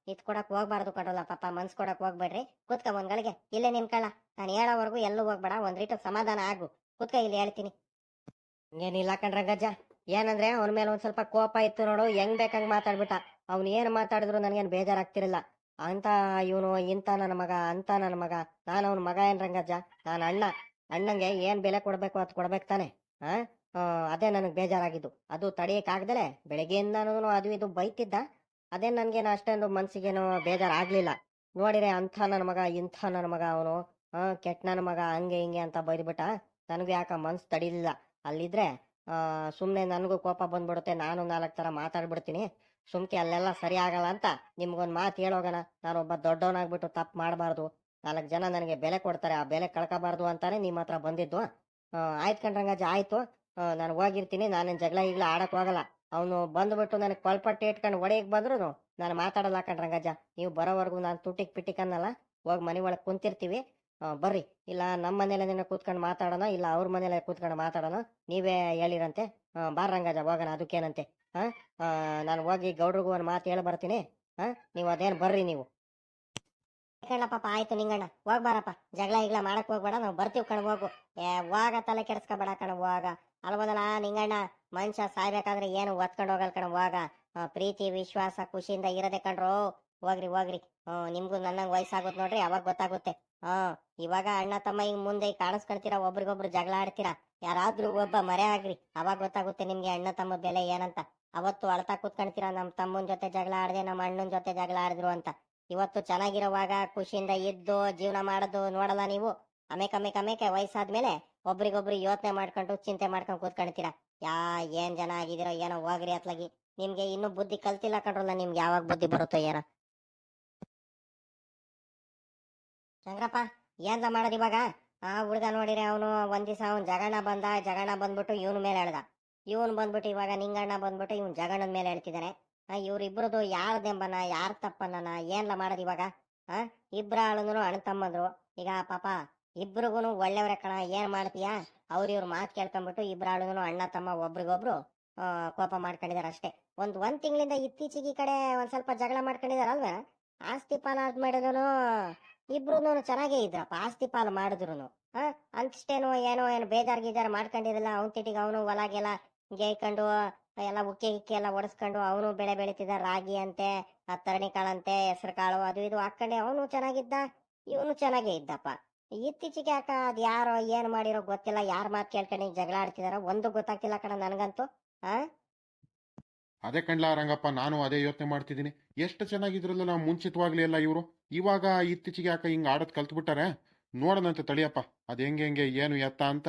ಕೊಡಕ್ ಹೋಗ್ಬಾರ್ದು ಕಣಲ್ಲ ಪಾಪ, ಮನ್ಸ್ ಕೊಡಕ್ ಹೋಗ್ಬೇಡ್ರಿ. ಕುತ್ಕ ಒಂದ್ ಗಳಿಗೆ ಇಲ್ಲೇ ನಿಂತ್ಕೊಳ್ಳ, ನಾನು ಹೇಳೋವರೆಗೂ ಎಲ್ಲೂ ಹೋಗ್ಬೇಡ, ಒಂದ್ರಿಟ್ಟು ಸಮಾಧಾನ ಆಗು, ಕುತ್ಕ ಇಲ್ಲಿ ಹೇಳ್ತೀನಿ. ಏನಿಲ್ಲ ಕಣ್ರಂಗಜ್ಜ, ಏನಂದ್ರೆ ಅವನ ಮೇಲೆ ಒಂದ್ ಸ್ವಲ್ಪ ಕೋಪ ಇತ್ತು ನೋಡು, ಹೆಂಗ್ ಬೇಕಂಗ್ ಮಾತಾಡ್ಬಿಟ್ಟ. ಅವ್ನು ಏನ್ ಮಾತಾಡಿದ್ರು ನನ್ಗೇನ್ ಬೇಜಾರಾಗ್ತಿರಲಿಲ್ಲ. ಅಂತ ಇವನು ಇಂತ ನನ್ನ ಮಗ, ಅಂತ ನನ್ನ ಮಗ, ನಾನು ಅವನ ಮಗ ಏನ್ ರಂಗಜ್ಜ, ನಾನು ಅಣ್ಣಂಗೆ ಏನ್ ಬೆಲೆ ಕೊಡ್ಬೇಕು ಅದ್ ಕೊಡ್ಬೇಕು ತಾನೆ. ಅದೇ ನನಗ್ ಬೇಜಾರಾಗಿದ್ದು. ಅದು ತಡಿಯಕ್ಕಾಗ್ದಲೆ ಬೆಳಗ್ಗೆಯಿಂದನೂ ಅದು ಇದು ಬೈತಿದ್ದ. ಅದೇ ನನ್ಗೇನು ಅಷ್ಟೊಂದು ಮನ್ಸಿಗೇನು ಬೇಜಾರಾಗ್ಲಿಲ್ಲ. ನೋಡಿರೆ ಅಂಥ ನನ್ನ ಮಗ, ಇಂಥ ನನ್ನ ಮಗ ಅವನು, ಕೆಟ್ಟ ನನ್ನ ಮಗ, ಹಂಗೆ ಹಿಂಗೆ ಅಂತ ಬೈದ್ಬಿಟ್ಟ. ನನಗೂ ಯಾಕ ಮನ್ಸು ತಡಿಲಿಲ್ಲ. ಅಲ್ಲಿದ್ರೆ ಸುಮ್ನೆ ನನಗೂ ಕೋಪ ಬಂದ್ಬಿಡುತ್ತೆ, ನಾನು 4 ತರ ಮಾತಾಡ್ಬಿಡ್ತೀನಿ. ಸುಮ್ಕೆ ಅಲ್ಲೆಲ್ಲ ಸರಿ ಆಗಲ್ಲ ಅಂತ ನಿಮ್ಗೊಂದ್ ಮಾತು ಹೇಳೋಗಣ. ನಾನೊಬ್ಬ ದೊಡ್ಡವನಾಗ್ಬಿಟ್ಟು ತಪ್ಪು ಮಾಡಬಾರ್ದು, 4 ಜನ ನನಗೆ ಬೆಲೆ ಕೊಡ್ತಾರೆ, ಆ ಬೆಲೆ ಕಳ್ಕೋಬಾರ್ದು ಅಂತಾನೆ ನಿಮ್ಮ ಹತ್ರ ಬಂದಿದ್ದು. ಆಯ್ತು ಕಣ್ರಂಗಜ್ಜ, ಆಯ್ತು. ನಾನು ಹೋಗಿರ್ತೀನಿ, ನಾನೇನ್ ಜಗಳ ಈಗ್ಲ ಆಡಕ್ ಹೋಗಲ್ಲ. ಅವನು ಬಂದ್ಬಿಟ್ಟು ನನಗೆ ಕೊಲ್ಪಟ್ಟಿ ಇಟ್ಕೊಂಡು ಒಡೆಯಕ್ ಬಂದ್ರು ನಾನು ಮಾತಾಡಲ್ಲ ಕಣ್ರಂಗಜ್ಜ. ನೀವು ಬರೋವರೆಗೂ ನಾನು ತುಟಿಕ್ ಅನ್ನಲ್ಲ. ಹೋಗಿ ಮನೆ ಒಳಗೆ ಕುಂತಿರ್ತೀವಿ, ಬರ್ರಿ. ಇಲ್ಲ ನಮ್ಮ ಮನೇಲೆ ಕೂತ್ಕೊಂಡು ಮಾತಾಡೋಣ, ಇಲ್ಲ ಅವ್ರ ಮನೇಲೆ ಕೂತ್ಕೊಂಡು ಮಾತಾಡೋಣ, ನೀವೇ ಹೇಳಿರಂತೆ. ಬಾರ ರಂಗಜ್ಜ, ಹೋಗೋಣ, ಅದಕ್ಕೇನಂತೆ. ನಾನು ಹೋಗಿ ಗೌಡ್ರಿಗೂ ಒಂದು ಮಾತು ಹೇಳಿ ಬರ್ತೀನಿ. ನೀವು ಅದೇನು ಬರ್ರಿ ನೀವು. ಪಾಪ ಆಯ್ತು ನಿಂಗಣ್ಣ, ಹೋಗ್ಬಾರಪ್ಪ, ಜಗಳ ಈಗ್ಲ ಮಾಡಕ್ ಹೋಗ್ಬೇಡ, ನಾವು ಬರ್ತೀವಿ ಕಣ್, ಹೋಗು. ಹೋಗ ತಲೆ ಕೆಡ್ಸ್ಕೊಬೇಡ ಕಣ, ಹೋಗ. ಅಲ್ಬೋದಲ್ಲ ನಿಂಗಣ್ಣ, ಮನುಷ್ಯ ಸಾಯ್ಬೇಕಾದ್ರೆ ಏನು ಒತ್ಕೊಂಡು ಹೋಗಲ್ ಕಣ, ಹೋಗ. ಪ್ರೀತಿ ವಿಶ್ವಾಸ ಖುಷಿಯಿಂದ ಇರದೆ ಕಣ್ರು. ಹೋಗ್ರಿ. ನಿಮ್ಗೂ ನನ್ನಂಗ್ ವಯಸ್ಸಾಗುತ್ತೆ ನೋಡ್ರಿ, ಅವಾಗ ಗೊತ್ತಾಗುತ್ತೆ. ಹಾ, ಇವಾಗ ಅಣ್ಣ ತಮ್ಮ ಹಿಂಗ್ ಮುಂದೆ ಕಾಣಿಸ್ಕೊಳ್ತೀರಾ, ಒಬ್ರಿಗೊಬ್ರು ಜಗಳ ಆಡ್ತೀರಾ, ಯಾರಾದ್ರೂ ಒಬ್ಬ ಮರೆ ಆಗ್ರಿ, ಅವಾಗ ಗೊತ್ತಾಗುತ್ತೆ ನಿಮ್ಗೆ ಅಣ್ಣ ತಮ್ಮ ಬೆಲೆ ಏನಂತ. ಅವತ್ತು ಅಳ್ತಾ ಕೂತ್ಕೊಂತೀರಾ, ನಮ್ ತಮ್ಮನ್ ಜೊತೆ ಜಗಳ ಆಡ್ದೆ, ನಮ್ಮ ಅಣ್ಣನ ಜೊತೆ ಜಗಳ ಆಡಿದ್ರು ಅಂತ. ಇವತ್ತು ಚೆನ್ನಾಗಿರುವಾಗ ಖುಷಿಯಿಂದ ಇದ್ದು ಜೀವನ ಮಾಡೋದು ನೋಡಲ್ಲ ನೀವು. ಅಮೇಕೆ ವಯಸ್ಸಾದ್ಮೇಲೆ ಒಬ್ರಿಗೊಬ್ರು ಯೋಚನೆ ಮಾಡ್ಕೊಂಡು ಚಿಂತೆ ಮಾಡ್ಕೊಂಡು ಕೂತ್ಕೊಂತೀರಾ. ಏನ್ ಜನ ಆಗಿದಿರೋ ಏನೋ, ಹೋಗ್ರಿ ಅತ್ಲಾಗಿ. ನಿಮ್ಗೆ ಇನ್ನೂ ಬುದ್ಧಿ ಕಲ್ತಿಲ್ಲ ಕಣ್ರಲ್ಲ, ನಿಮ್ಗೆ ಯಾವಾಗ ಬುದ್ಧಿ ಬರುತ್ತೋ ಏನೋ. ಚಂದ್ರಪ್ಪ, ಏನ್ಲ ಮಾಡೋದು ಇವಾಗ? ಹುಡ್ಗ ನೋಡಿರಿ, ಅವನು ಒಂದ್ ದಿವಸ ಅವ್ನು ಜಗಣ್ಣ ಬಂದ್ಬಿಟ್ಟು ಇವನ್ ಮೇಲೆ ಎಳ್ದ. ಇವನ್ ಬಂದ್ಬಿಟ್ಟು ಇವಾಗ ನಿಂಗಣ್ಣ ಬಂದ್ಬಿಟ್ಟು ಇವ್ನ್ ಜಗಣ್ಣನ ಮೇಲೆ ಹೇಳ್ತಿದ್ದಾನೆ. ಇವ್ರಿಬ್ರದು ಯಾರ್ದೆಂಬನ ಯಾರ್ ತಪ್ಪನ್ನ ಏನ್ಲ ಮಾಡೋದು ಇವಾಗ? ಇಬ್ರ ಆಳುನು ಅಣ್ಣ ತಮ್ಮಂದ್ರು. ಈಗ ಪಾಪ ಇಬ್ರಿಗೂನು ಒಳ್ಳೆಯವ್ರೆ ಕಣ, ಏನ್ ಮಾಡ್ತೀಯಾ? ಇವ್ರ ಮಾತು ಕೇಳ್ಕೊಂಡ್ಬಿಟ್ಟು ಇಬ್ರಾಳುನು ಅಣ್ಣ ತಮ್ಮ ಒಬ್ರಿಗೊಬ್ರು ಕೋಪ ಮಾಡ್ಕೊಂಡಿದಾರ ಅಷ್ಟೇ. ಒಂದ್ ತಿಂಗಳಿಂದ ಇತ್ತೀಚೆಗೆ ಈ ಕಡೆ ಒಂದ್ ಸ್ವಲ್ಪ ಜಗಳ ಮಾಡ್ಕೊಂಡಿದಾರಲ್ವ. ಆಸ್ತಿ ಪಾಲ ಮಾಡಿದ್ರು ಇಬ್ರು ಚೆನ್ನಾಗೇ ಇದ್ರಪ್ಪ, ಆಸ್ತಿ ಪಾಲು ಮಾಡಿದ್ರು. ಅಷ್ಟೇನು ಏನು ಬೇಜಾರ್ ಗೀಜಾರ್ ಮಾಡ್ಕೊಂಡಿರಲ್ಲ. ಅವನ್ ತಿಟಿಗೆ ಅವನು ಹೊಲಗೆಲ್ಲ ಗೇಯ್ಕೊಂಡು ಎಲ್ಲ ಉಕ್ಕೆ ಗಿಕ್ಕೆ ಎಲ್ಲ ಒಡಸ್ಕೊಂಡು ಅವನು ಬೆಳೆ ಬೆಳಿತಿದ್ದ, ರಾಗಿ ಅಂತೆ, ತರಣಿ ಕಾಳಂತೆ, ಹೆಸರು ಕಾಳು ಅದು ಇದು ಹಾಕೊಂಡೆ ಅವನು ಚೆನ್ನಾಗಿದ್ದ, ಇವನು ಚೆನ್ನಾಗೇ ಇದ್ದಪ್ಪ. ಇತ್ತೀಚೆಗೆ ಯಾಕ ಅದ್ ಯಾರೋ ಏನ್ ಮಾಡಿರೋ ಗೊತ್ತಿಲ್ಲ, ಯಾರ ಮಾತು ಕೇಳ್ಕೊಂಡು ಜಗಳ ಆಡ್ತಿದಾರ ಒಂದು ಗೊತ್ತಾಗ್ತಿಲ್ಲ ಕಣ ನನಗಂತೂ. ಅದೇ ಕಣ್ಲಾ ರಂಗಪ್ಪ, ನಾನು ಅದೇ ಯೋಚನೆ ಮಾಡ್ತಿದ್ದೀನಿ. ಎಷ್ಟು ಚೆನ್ನಾಗಿದ್ರಲ್ಲ ನಾವು ಮುಂಚಿತವಾಗ್ಲಿ ಎಲ್ಲ ಇವರು, ಇವಾಗ ಇತ್ತೀಚೆಗೆ ಯಾಕೆ ಹಿಂಗೆ ಆಡೋದು ಕಲ್ತ್ಬಿಟ್ಟಾರೆ. ನೋಡೋಣಂತೆ ತಡಿಯಪ್ಪ, ಅದು ಹೆಂಗೆ ಏನು ಎತ್ತ ಅಂತ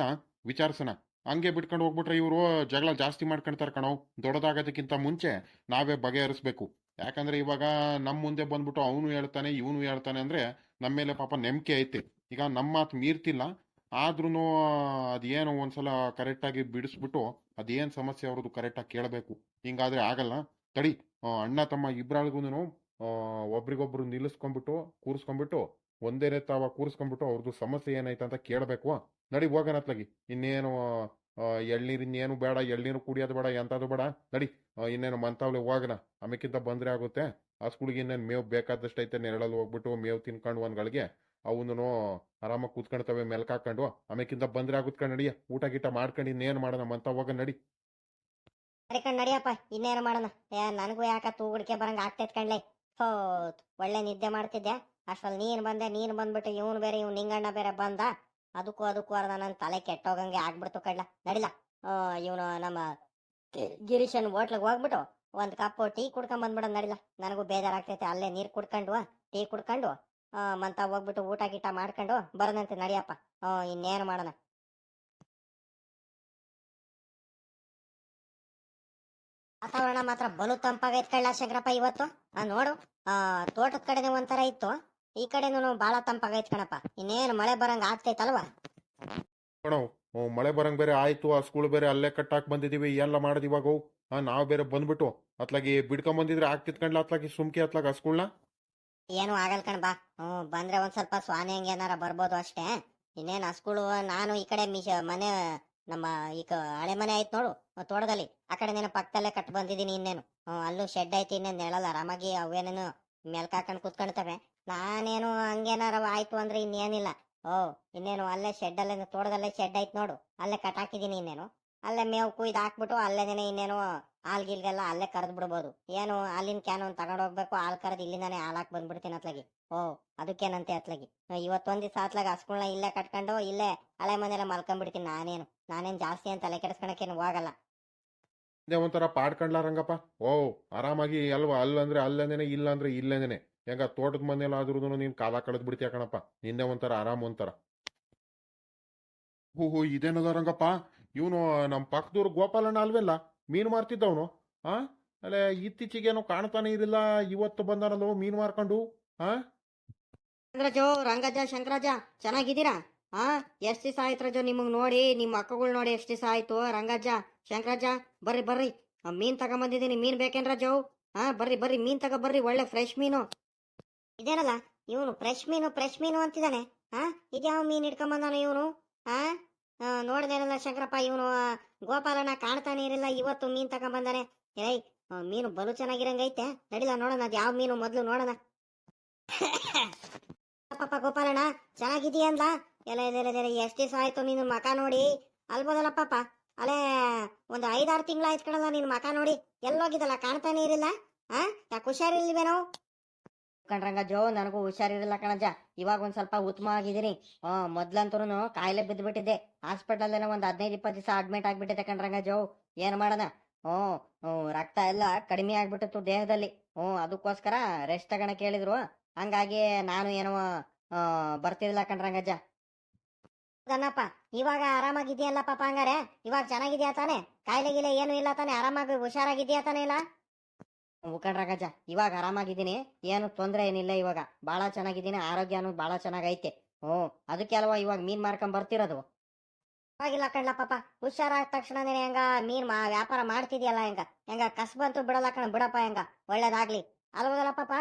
ವಿಚಾರಿಸೋಣ. ಹಂಗೆ ಬಿಟ್ಕೊಂಡು ಹೋಗ್ಬಿಟ್ರೆ ಇವರು ಜಗಳ ಜಾಸ್ತಿ ಮಾಡ್ಕೊಳ್ತಾರೆ ಕಣೋ. ದೊಡ್ಡದಾಗೋದಕ್ಕಿಂತ ಮುಂಚೆ ನಾವೇ ಬಗೆಹರಿಸ್ಬೇಕು. ಯಾಕಂದ್ರೆ ಇವಾಗ ನಮ್ಮ ಮುಂದೆ ಬಂದ್ಬಿಟ್ಟು ಅವನು ಹೇಳ್ತಾನೆ ಇವನು ಹೇಳ್ತಾನೆ ಅಂದ್ರೆ ನಮ್ಮ ಮೇಲೆ ಪಾಪ ನಂಬಿಕೆ ಐತೆ. ಈಗ ನಮ್ಮ ಮಾತು ಮೀರ್ತಿಲ್ಲ, ಆದ್ರೂ ಅದೇನೋ ಒಂದ್ಸಲ ಕರೆಕ್ಟಾಗಿ ಬಿಡಿಸ್ಬಿಟ್ಟು ಅದೇನು ಸಮಸ್ಯೆ ಅವ್ರದ್ದು ಕರೆಕ್ಟಾಗಿ ಕೇಳಬೇಕು. ಹಿಂಗಾದ್ರೆ ಆಗಲ್ಲ. ತಡಿ, ಅಣ್ಣ ತಮ್ಮ ಇಬ್ರಾಳ್ಗೂನು ಒಬ್ರಿಗೊಬ್ರು ನಿಲ್ಲಿಸ್ಕೊಂಡ್ಬಿಟ್ಟು ಕೂರಿಸ್ಕೊಂಡ್ಬಿಟ್ಟು ಒಂದೇನೆ ತಾವ ಕೂರಿಸ್ಕೊಂಡ್ಬಿಟ್ಟು ಅವ್ರದ್ದು ಸಮಸ್ಯೆ ಏನೈತೆ ಅಂತ ಕೇಳಬೇಕು. ನಡಿ ಹೋಗೋಣ ಅತ್ಲಾಗಿ. ಇನ್ನೇನು ಎಳ್ನೀರು ಇನ್ನೇನು ಬೇಡ, ಎಳ್ನೀರು ಕುಡಿಯೋದು ಬೇಡ, ಎಂಥದ್ದು ಬೇಡ. ನಡಿ, ಇನ್ನೇನು ಮಂತಾವ್ಲೆ ಹೋಗೋಣ. ಆಮೇಕಿಂತ ಬಂದ್ರೆ ಆಗುತ್ತೆ. ಆ ಸ್ಕೂಲಿಗೆ ಇನ್ನೇನು ಮೇವು ಬೇಕಾದಷ್ಟು ಐತೆ, ನೆರಳಲ್ಲಿ ಹೋಗ್ಬಿಟ್ಟು ಮೇವು ತಿನ್ಕೊಂಡು ಒಂದ್ಗಳಿಗೆ ಅವನು ಆರಾಮಾಗಿ ಕೂತ್ಕೊಳ್ತವೆ ಮೆಲ್ಕಾಕೊಂಡು. ಆಮೇಕಿಂತ ಬಂದ್ರೆ ಆಗುತ್ಕೊಂಡು ನಡಿಯ, ಊಟ ಗೀಟ ಮಾಡ್ಕೊಂಡು ಇನ್ನೇನು ಮಾಡೋಣ ಮಂತ ಹೋಗ ನಡಿ. ಸರಿ ಕಣ್ ನಡಿಯಪ್ಪ, ಇನ್ನೇನು ಮಾಡೋಣ. ನನಗೂ ಯಾಕ ತೂಗುಡಿಕೆ ಬರಂಗ ಆಗ್ತೈತ್ ಕಣ್ಲೆ. ಹೋ, ಒಳ್ಳೆ ನಿದ್ದೆ ಮಾಡ್ತಿದ್ದೆ ಅಷ್ಟ್ರಲ್ಲಿ ನೀನ್ ಬಂದ್ಬಿಟ್ಟು ಇವನು ಬೇರೆ, ಇವ್ನು ನಿಂಗಣ್ಣ ಬೇರೆ ಬಂದ. ಅದಕ್ಕೂ ಅರ್ಧ ನನ್ನ ತಲೆ ಕೆಟ್ಟೋಗಂಗೆ ಆಗ್ಬಿಡ್ತು ಕಡ್ಲ. ನಡಿಲ್ಲ, ಇವನು ನಮ್ಮ ಗಿರೀಶನ್ ಹೋಟ್ಲಿಗೆ ಹೋಗ್ಬಿಟ್ಟು ಒಂದ್ ಕಪ್ ಟೀ ಕುಡ್ಕೊಂಡ್ ಬಂದ್ಬಿಡ. ನಡಿಲ್ಲ, ನನಗೂ ಬೇಜಾರಾಗ್ತೈತೆ. ಅಲ್ಲೇ ನೀರ್ ಕುಡ್ಕೊಂಡು ಟೀ ಕುಡ್ಕೊಂಡು ಮಂತ ಹೋಗ್ಬಿಟ್ಟು ಊಟ ಗೀಟ ಮಾಡ್ಕೊಂಡು ಬರದಂತೆ. ನಡಿಯಪ್ಪ, ಇನ್ನೇನು ಮಾಡೋಣ. ವಾತಾವರಣ ಮಾತ್ರ ಬಲು ತಂಪಾಗೈತ್ ಕಳ್ಳ ಶಂಕರಪ್ಪ ಇವತ್ತು. ನೋಡು, ತೋಟದ ಕಡೆನೇ ಒಂಥರ ಇತ್ತು, ಈ ಕಡೆನೂ ಬಾಳ ತಂಪಾಗೈತ್ ಕಣಪ್ಪ. ಇನ್ನೇನು ಮಳೆ ಬರಂಗ ಆಗ್ತೈತಲ್ವಾ? ಮಳೆ ಬರಂಗ್ ಬೇರೆ ಆಯ್ತು. ಆ ಸ್ಕೂಲ್ ಬೇರೆ ಅಲ್ಲೇ ಕಟ್ಟಾಕ್ ಬಂದಿದೀವಿ. ಎಲ್ಲ ಮಾಡೋದು ಇವಾಗ ನಾವು ಬೇರೆ ಬಂದ್ಬಿಟ್ಟು ಅತ್ಲಾಗಿ ಬಿಡ್ಕೊಂಡ್ ಬಂದಿದ್ರೆ ಆಗ್ತಿತ್ಕಂಡ್ಲ ಅತ್ಲಾಗಿ ಸುಮ್ಕೆ ಅತ್ಲಾಗ ಆ ಸ್ಕೂಲ್ನ. ಏನು ಆಗಲ್ ಕಣ್ ಬಾ. ಬಂದ್ರೆ ಒಂದ್ ಸ್ವಲ್ಪ ಸ್ವಾನಿ ಹಂಗೆ ಏನಾರ ಬರ್ಬೋದು ಅಷ್ಟೇ. ಇನ್ನೇನ್ ಆ ಸ್ಕೂಲು ನಾನು ಈ ಕಡೆ ಮನೆ ನಮ್ಮ ಈಗ ಹಳೆ ಮನೆ ಆಯ್ತು ನೋಡು ತೋಟದಲ್ಲಿ, ಆ ಕಡೆ ನೀನು ಪಕ್ಕದಲ್ಲೇ ಕಟ್ ಬಂದಿದ್ದೀನಿ. ಇನ್ನೇನು ಅಲ್ಲೂ ಶೆಡ್ ಐತಿ, ಇನ್ನೇನು ಹೇಳಲ್ಲ, ಆರಾಮಾಗಿ ಅವೇನೇನು ಮೆಲ್ಕಾಕೊಂಡ್ ಕುತ್ಕೊಳ್ತವೆ. ನಾನೇನು ಹಂಗೇನಾರ ಆಯ್ತು ಅಂದ್ರೆ ಇನ್ನೇನಿಲ್ಲ. ಇನ್ನೇನು ಅಲ್ಲೇ ಶೆಡ್ ಅಲ್ಲೇ ತೋಟದಲ್ಲೇ ಶೆಡ್ ಐತ್ ನೋಡು, ಅಲ್ಲೇ ಕಟ್ ಹಾಕಿದೀನಿ. ಇನ್ನೇನು ಅಲ್ಲೇ ಮೇವು ಕುಯ್ದು ಹಾಕ್ಬಿಟ್ಟು ಅಲ್ಲೇನೆ ಇನ್ನೇನು ಹಾಲ್ಗಿಲ್ಗೆಲ್ಲ ಅಲ್ಲೇ ಕರೆದ್ ಬಿಡ್ಬೋದು. ಏನು ಹಾಲಿನ ಕ್ಯಾನ್ ಒಂದು ತಗೊಂಡ್ ಹೋಗ್ಬೇಕು, ಹಾಲ್ ಕರೆದು ಇಲ್ಲಿಂದಾನೆ ಹಾಲ್ ಹಾಕಿ ಬಂದ್ಬಿಡ್ತೀನಿ ಅತ್ಲಾಗಿ. ಅದಕ್ಕೇನಂತೆ ಅತ್ಲಾಗಿ ಇವತ್ತೊಂದ್ ದಿವಸ ಅತ್ಲಾಗ ಹಸ್ಗಳನ್ನ ಇಲ್ಲೇ ಕಟ್ಕೊಂಡು ಇಲ್ಲೇ ಹಳೆ ಮನೆಯಲ್ಲ ಮಲ್ಕೊಂಡ್ಬಿಡ್ತೀನಿ. ನಾನೇನ್ ಜಾಸ್ತಿ ಅಂತ ತಲೆ ಕೆಡಿಸ್ಕೊಳಕೇನು ಹೋಗಲ್ಲ. ಒಂಥರ ಪಾಡ್ಕಂಡ್ಲ ರಂಗಪ್ಪ. ಆರಾಮಾಗಿ ಅಲ್ವಾ, ಅಲ್ಲಂದ್ರೆ ಅಲ್ಲೇನೆ, ಇಲ್ಲ ಅಂದ್ರೆ ಇಲ್ಲೇನೆ. ಹೆಂಗ ತೋಟದ ಮನೇಲಾದ್ರೂ ನೀನ್ ಕಾಲ ಕಳೆದ್ ಬಿಡ್ತೀಯ ಕಣಪ್ಪ. ನಿನ್ನೆ ಒಂಥರ ಆರಾಮ್ ಒಂಥರ. ಇದೇನದ ರಂಗಪ್ಪ, ಇವನು ನಮ್ಮ ಪಕ್ಕದೂರು ಗೋಪಾಲಣ್ಣ ಅಲ್ವೆಲ್ಲ, ಮೀನು ಮಾರ್ತಿದ್ದವನು. ಅಲ್ಲೇ ಇತ್ತೀಚೆಗೇನು ಕಾಣ್ತಾನೆ ಇರಿಲ್ಲ, ಇವತ್ತು ಬಂದಾನಲ್ಲೋ ಮೀನು ಮಾರ್ಕೊಂಡು. ರಂಗಜ್ಜ, ಶಂಕರಾಜ, ಚೆನ್ನಾಗಿದ್ದೀರಾ? ಎಷ್ಟ್ ದಿವಸ ಆಯ್ತು ರಜೋ ನಿಮಗ್ ನೋಡಿ, ನಿಮ್ಮ ಅಕ್ಕಗಳು ನೋಡಿ ಎಷ್ಟ್ ದಿವಸ ಆಯ್ತು. ರಂಗಜ್ಜ, ಶಂಕರಾಜ, ಬರ್ರಿ ಮೀನ್ ತಗೊಂಬಂದಿದ್ದೀನಿ. ಮೀನ್ ಬೇಕೇನ್ ರಜೋ? ಬರ್ರಿ ಮೀನ್ ತಗೋ ಬರ್ರಿ, ಒಳ್ಳೆ ಫ್ರೆಶ್ ಮೀನು. ಇದೇನಲ್ಲ ಇವನು ಫ್ರೆಶ್ ಮೀನು ಅಂತಿದ್ದಾನೆ. ಇದ್ಯಾವ ಮೀನ್ ಇಟ್ಕೊಂಬಂದಾನ ಇವನು? ನೋಡ್ದೇನಲ್ಲ ಶಂಕರಪ್ಪ, ಇವನು ಗೋಪಾಲನ ಕಾಣ್ತಾನೆ ಇರಲಿಲ್ಲ, ಇವತ್ತು ಮೀನ್ ತಗೊಂಬಂದಾನೆ. ಮೀನು ಬಲು ಚೆನ್ನಾಗಿರಂಗೈತೆ. ನಡಿಲ್ಲ ನೋಡೋಣ, ಅದ್ ಯಾವ ಮೀನು ಮೊದ್ಲು ನೋಡೋಣ. ಪಾಪ ಗೋಪಾಲಣ್ಣ ಚೆನ್ನಾಗಿದೀಯ ಅಂದ. ಎಲ್ಲ ಎಷ್ಟ್ ದಿವಸ ಆಯ್ತು ನೀನು ಮಕ ನೋಡಿ. ಅಲ್ಬೋದಲ್ಲ ಪಾಪ, ಅಲ್ಲೇ ಒಂದು 5-6 ತಿಂಗಳಾಯ್ತು ಕಣಲ್ಲ ನೀನು ಮಕ ನೋಡಿ. ಎಲ್ಲೋಗಿದ್ದಲ್ಲ, ಕಾಣ್ತಾನೆ ಇರಿಲ್ಲ. ಯಾಕೆ ಹುಷಾರಿಲ್ವೇನೋ? ಕಣ್ರಂಗ ಜೋ ನನಗೂ ಹುಷಾರಿರಲಿಲ್ಲ ಕಣಜ್ಜ. ಇವಾಗ ಒಂದ್ ಸ್ವಲ್ಪ ಉತ್ತಮ ಆಗಿದ್ದೀನಿ. ಮೊದ್ಲಂತೂ ಕಾಯಿಲೆ ಬಿದ್ದುಬಿಟ್ಟಿದ್ದೆ. ಹಾಸ್ಪಿಟಲ್ ಒಂದ್ 15-20 ದಿವಸ ಅಡ್ಮಿಟ್ ಆಗ್ಬಿಟ್ಟಿದ್ದೆ ಕಣ್ರಂಗ ಜೋ. ಏನ್ ಮಾಡೋಣ. ರಕ್ತ ಎಲ್ಲ ಕಡಿಮೆ ಆಗ್ಬಿಟ್ಟಿತ್ತು ದೇಹದಲ್ಲಿ. ಅದಕ್ಕೋಸ್ಕರ ರೆಸ್ಟ್ ತಗೋಣಕ್ ಹೇಳಿದ್ರು. ಹಂಗಾಗಿ ನಾನು ಏನೋ ಬರ್ತಿರ್ಲಿಲ್ಲ ಕಣ್ರಂಗಜ್ಜ. ಗನ್ನಪ್ಪ, ಇವಾಗ ಆರಾಮಾಗಿದ್ಯಲ್ಲ ಪಾಪ? ಹಂಗಾರೆ ಇವಾಗ ಚೆನ್ನಾಗಿದ್ಯಾ ತಾನೆ? ಕಾಯಿಲೆ ಗಿಲೆ ಏನು ಇಲ್ಲ ತಾನೆ? ಆರಾಮಾಗಿ ಹುಷಾರಾಗಿದ್ಯಾ ತಾನೆ? ಇಲ್ಲ ಕಣ್ರಂಗಜ್ಜ, ಇವಾಗ ಆರಾಮಾಗಿದ್ದೀನಿ. ಏನು ತೊಂದ್ರೆ ಏನಿಲ್ಲ. ಇವಾಗ ಬಹಳ ಚೆನ್ನಾಗಿದ್ದೀನಿ. ಆರೋಗ್ಯನೂ ಬಹಳ ಚೆನ್ನಾಗೈತೆ. ಅದಕ್ಕೆ ಅಲ್ವಾ ಇವಾಗ ಮೀನ್ ಮಾರ್ಕೊಂಡ್ ಬರ್ತಿರೋದು. ಆಗಿಲ್ಲ ಕಣ್ಲ ಪಾಪ. ಹುಷಾರಾದ ತಕ್ಷಣನೇ ಹೆಂಗ ಮೀನ್ ವ್ಯಾಪಾರ ಮಾಡ್ತಿದ್ಯಲ್ಲ, ಹೆಂಗ ಕಸ್ಬಂತೂ ಬಿಡಲ್ಲ ಕಣ. ಬಿಡಪ್ಪ, ಹೆಂಗ ಒಳ್ಳೇದಾಗ್ಲಿ ಅಲ್ವದಲ್ಲ ಪಾಪ.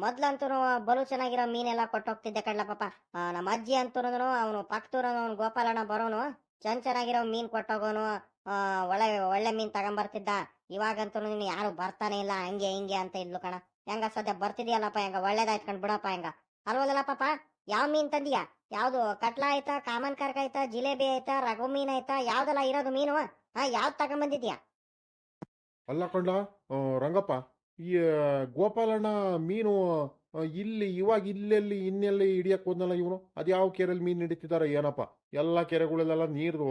ಮೊದ್ಲಂತೂ ಬಲು ಚೆನ್ನಾಗಿರೋ ಮೀನೆಲ್ಲ ಕೊಟ್ಟೋಗ್ತಿದ್ದೆ ಕಣ್ಲ ಪಾಪ. ನಮ್ಮ ಅಜ್ಜಿ ಅಂತೂ ಅವನು ಪಕ್ತೂರನು ಗೋಪಾಲಣ್ಣ ಬರೋನು ಚೆನ್ನಾಗಿರೋ ಮೀನ್ ಕೊಟ್ಟೋಗೋನು. ಒಳ್ಳೆ ಒಳ್ಳೆ ಮೀನ್ ತಗೊಂಬರ್ತಿದ್ದ. ಇವಾಗಂತೂ ನೀನು ಯಾರು ಬರ್ತಾನೆ ಇಲ್ಲ, ಹಂಗೆ ಹಿಂಗೆ ಅಂತ ಇದ್ಲು ಕಣ. ಹೆಂಗ ಸದ್ಯ ಬರ್ತಿದ್ಯಲ್ಲಪ್ಪ, ಹೆಂಗ ಒಳ್ಳೇದಾಯ್ತು ಕಣ್. ಬಿಡಪ್ಪ, ಹೆಂಗ ಅಲ್ವದಲ್ಲ ಪಾಪ. ಯಾವ ಮೀನ್ ತಂದಿಯಾ? ಯಾವ್ದು ಕಟ್ಲಾ ಆಯ್ತಾ, ಕಾಮನ್ ಕಾರ್ಕ ಆಯ್ತಾ, ಜಿಲೇಬಿ ಆಯ್ತಾ, ರಘು ಮೀನ್ ಆಯ್ತಾ? ಯಾವ್ದೆಲ್ಲ ಇರೋದು ಮೀನು? ಯಾವ್ದು ತಗೊಂಬಂದಿದ್ಯಾ? ಅಲ್ಲ ಕಂಡ ರಂಗಪ್ಪ, ಈ ಗೋಪಾಲಣ್ಣ ಮೀನು ಇಲ್ಲಿ ಇವಾಗ ಇಲ್ಲೆಲ್ಲಿ ಇನ್ನೆಲ್ಲಿ ಹಿಡಿಯಕ್ ಹೋದ್ನಲ್ಲ ಇವನು. ಅದ್ಯಾವ ಕೆರೆಯಲ್ಲಿ ಮೀನು ಹಿಡಿತಿದಾರ ಏನಪ್ಪ? ಎಲ್ಲ ಕೆರೆಗಳಲ್ಲೆಲ್ಲ ನೀರು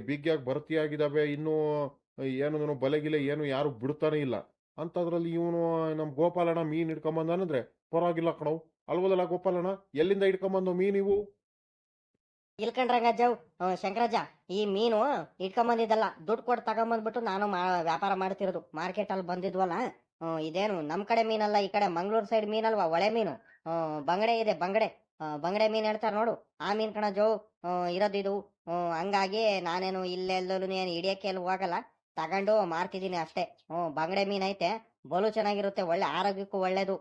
ಬಿಗ್ಗಾಗಿ ಭರ್ತಿಯಾಗಿದ್ದಾವೆ. ಇನ್ನೂ ಏನು ಬಲೆಗಿಲೆ ಏನು ಯಾರು ಬಿಡ್ತಾನೆ ಇಲ್ಲ. ಅಂತದ್ರಲ್ಲಿ ಇವನು ನಮ್ ಗೋಪಾಲಣ್ಣ ಮೀನ್ ಹಿಡ್ಕೊಂಬಂದಾನಂದ್ರೆ ಪರವಾಗಿಲ್ಲ ಕಣವು. ಅಲ್ವದಲ್ಲ ಗೋಪಾಲಣ್ಣ, ಎಲ್ಲಿಂದ ಹಿಡ್ಕೊಂಬಂದು ಮೀನ್ ಇವು? ಇಲ್ಕಂಡ್ರಂಗಜ್ಜವ್ ಶಂಕರಜ್ಜ, ಈ ಮೀನು ಇಟ್ಕೊಂಬಂದಿದ್ದಲ್ಲ, ದುಡ್ಡು ಕೊಟ್ಟು ತಗೊಂಬಂದ್ಬಿಟ್ಟು ನಾನು ವ್ಯಾಪಾರ ಮಾಡ್ತಿರೋದು. ಮಾರ್ಕೆಟ್ ಅಲ್ಲಿ ಬಂದಿದ್ವಲ್ಲ. ಇದೇನು ನಮ್ ಕಡೆ ಮೀನಲ್ಲ, ಈ ಕಡೆ ಮಂಗ್ಳೂರ್ ಸೈಡ್ ಮೀನಲ್ವಾ, ಒಳೆ ಮೀನು. ಬಂಗಡೆ ಇದೆ, ಬಂಗಡೆ ಮೀನ್ ಹೇಳ್ತಾರ ನೋಡು, ಆ ಮೀನ್ ಕಣ ಜೋ ಇರೋದಿದು. ಹಂಗಾಗಿ ನಾನೇನು ಇಲ್ಲೆಲ್ಲೂ ಏನು ಹಿಡಿಯಕ್ಕೆ ಎಲ್ಲಿ ಹೋಗಲ್ಲ, ತಗೊಂಡು ಮಾರ್ತಿದ್ದೀನಿ ಅಷ್ಟೇ. ಬಂಗಡೆ ಮೀನ್ ಐತೆ, ಬಲು ಚೆನ್ನಾಗಿರುತ್ತೆ, ಒಳ್ಳೆ ಆರೋಗ್ಯಕ್ಕೂ ಒಳ್ಳೇದು.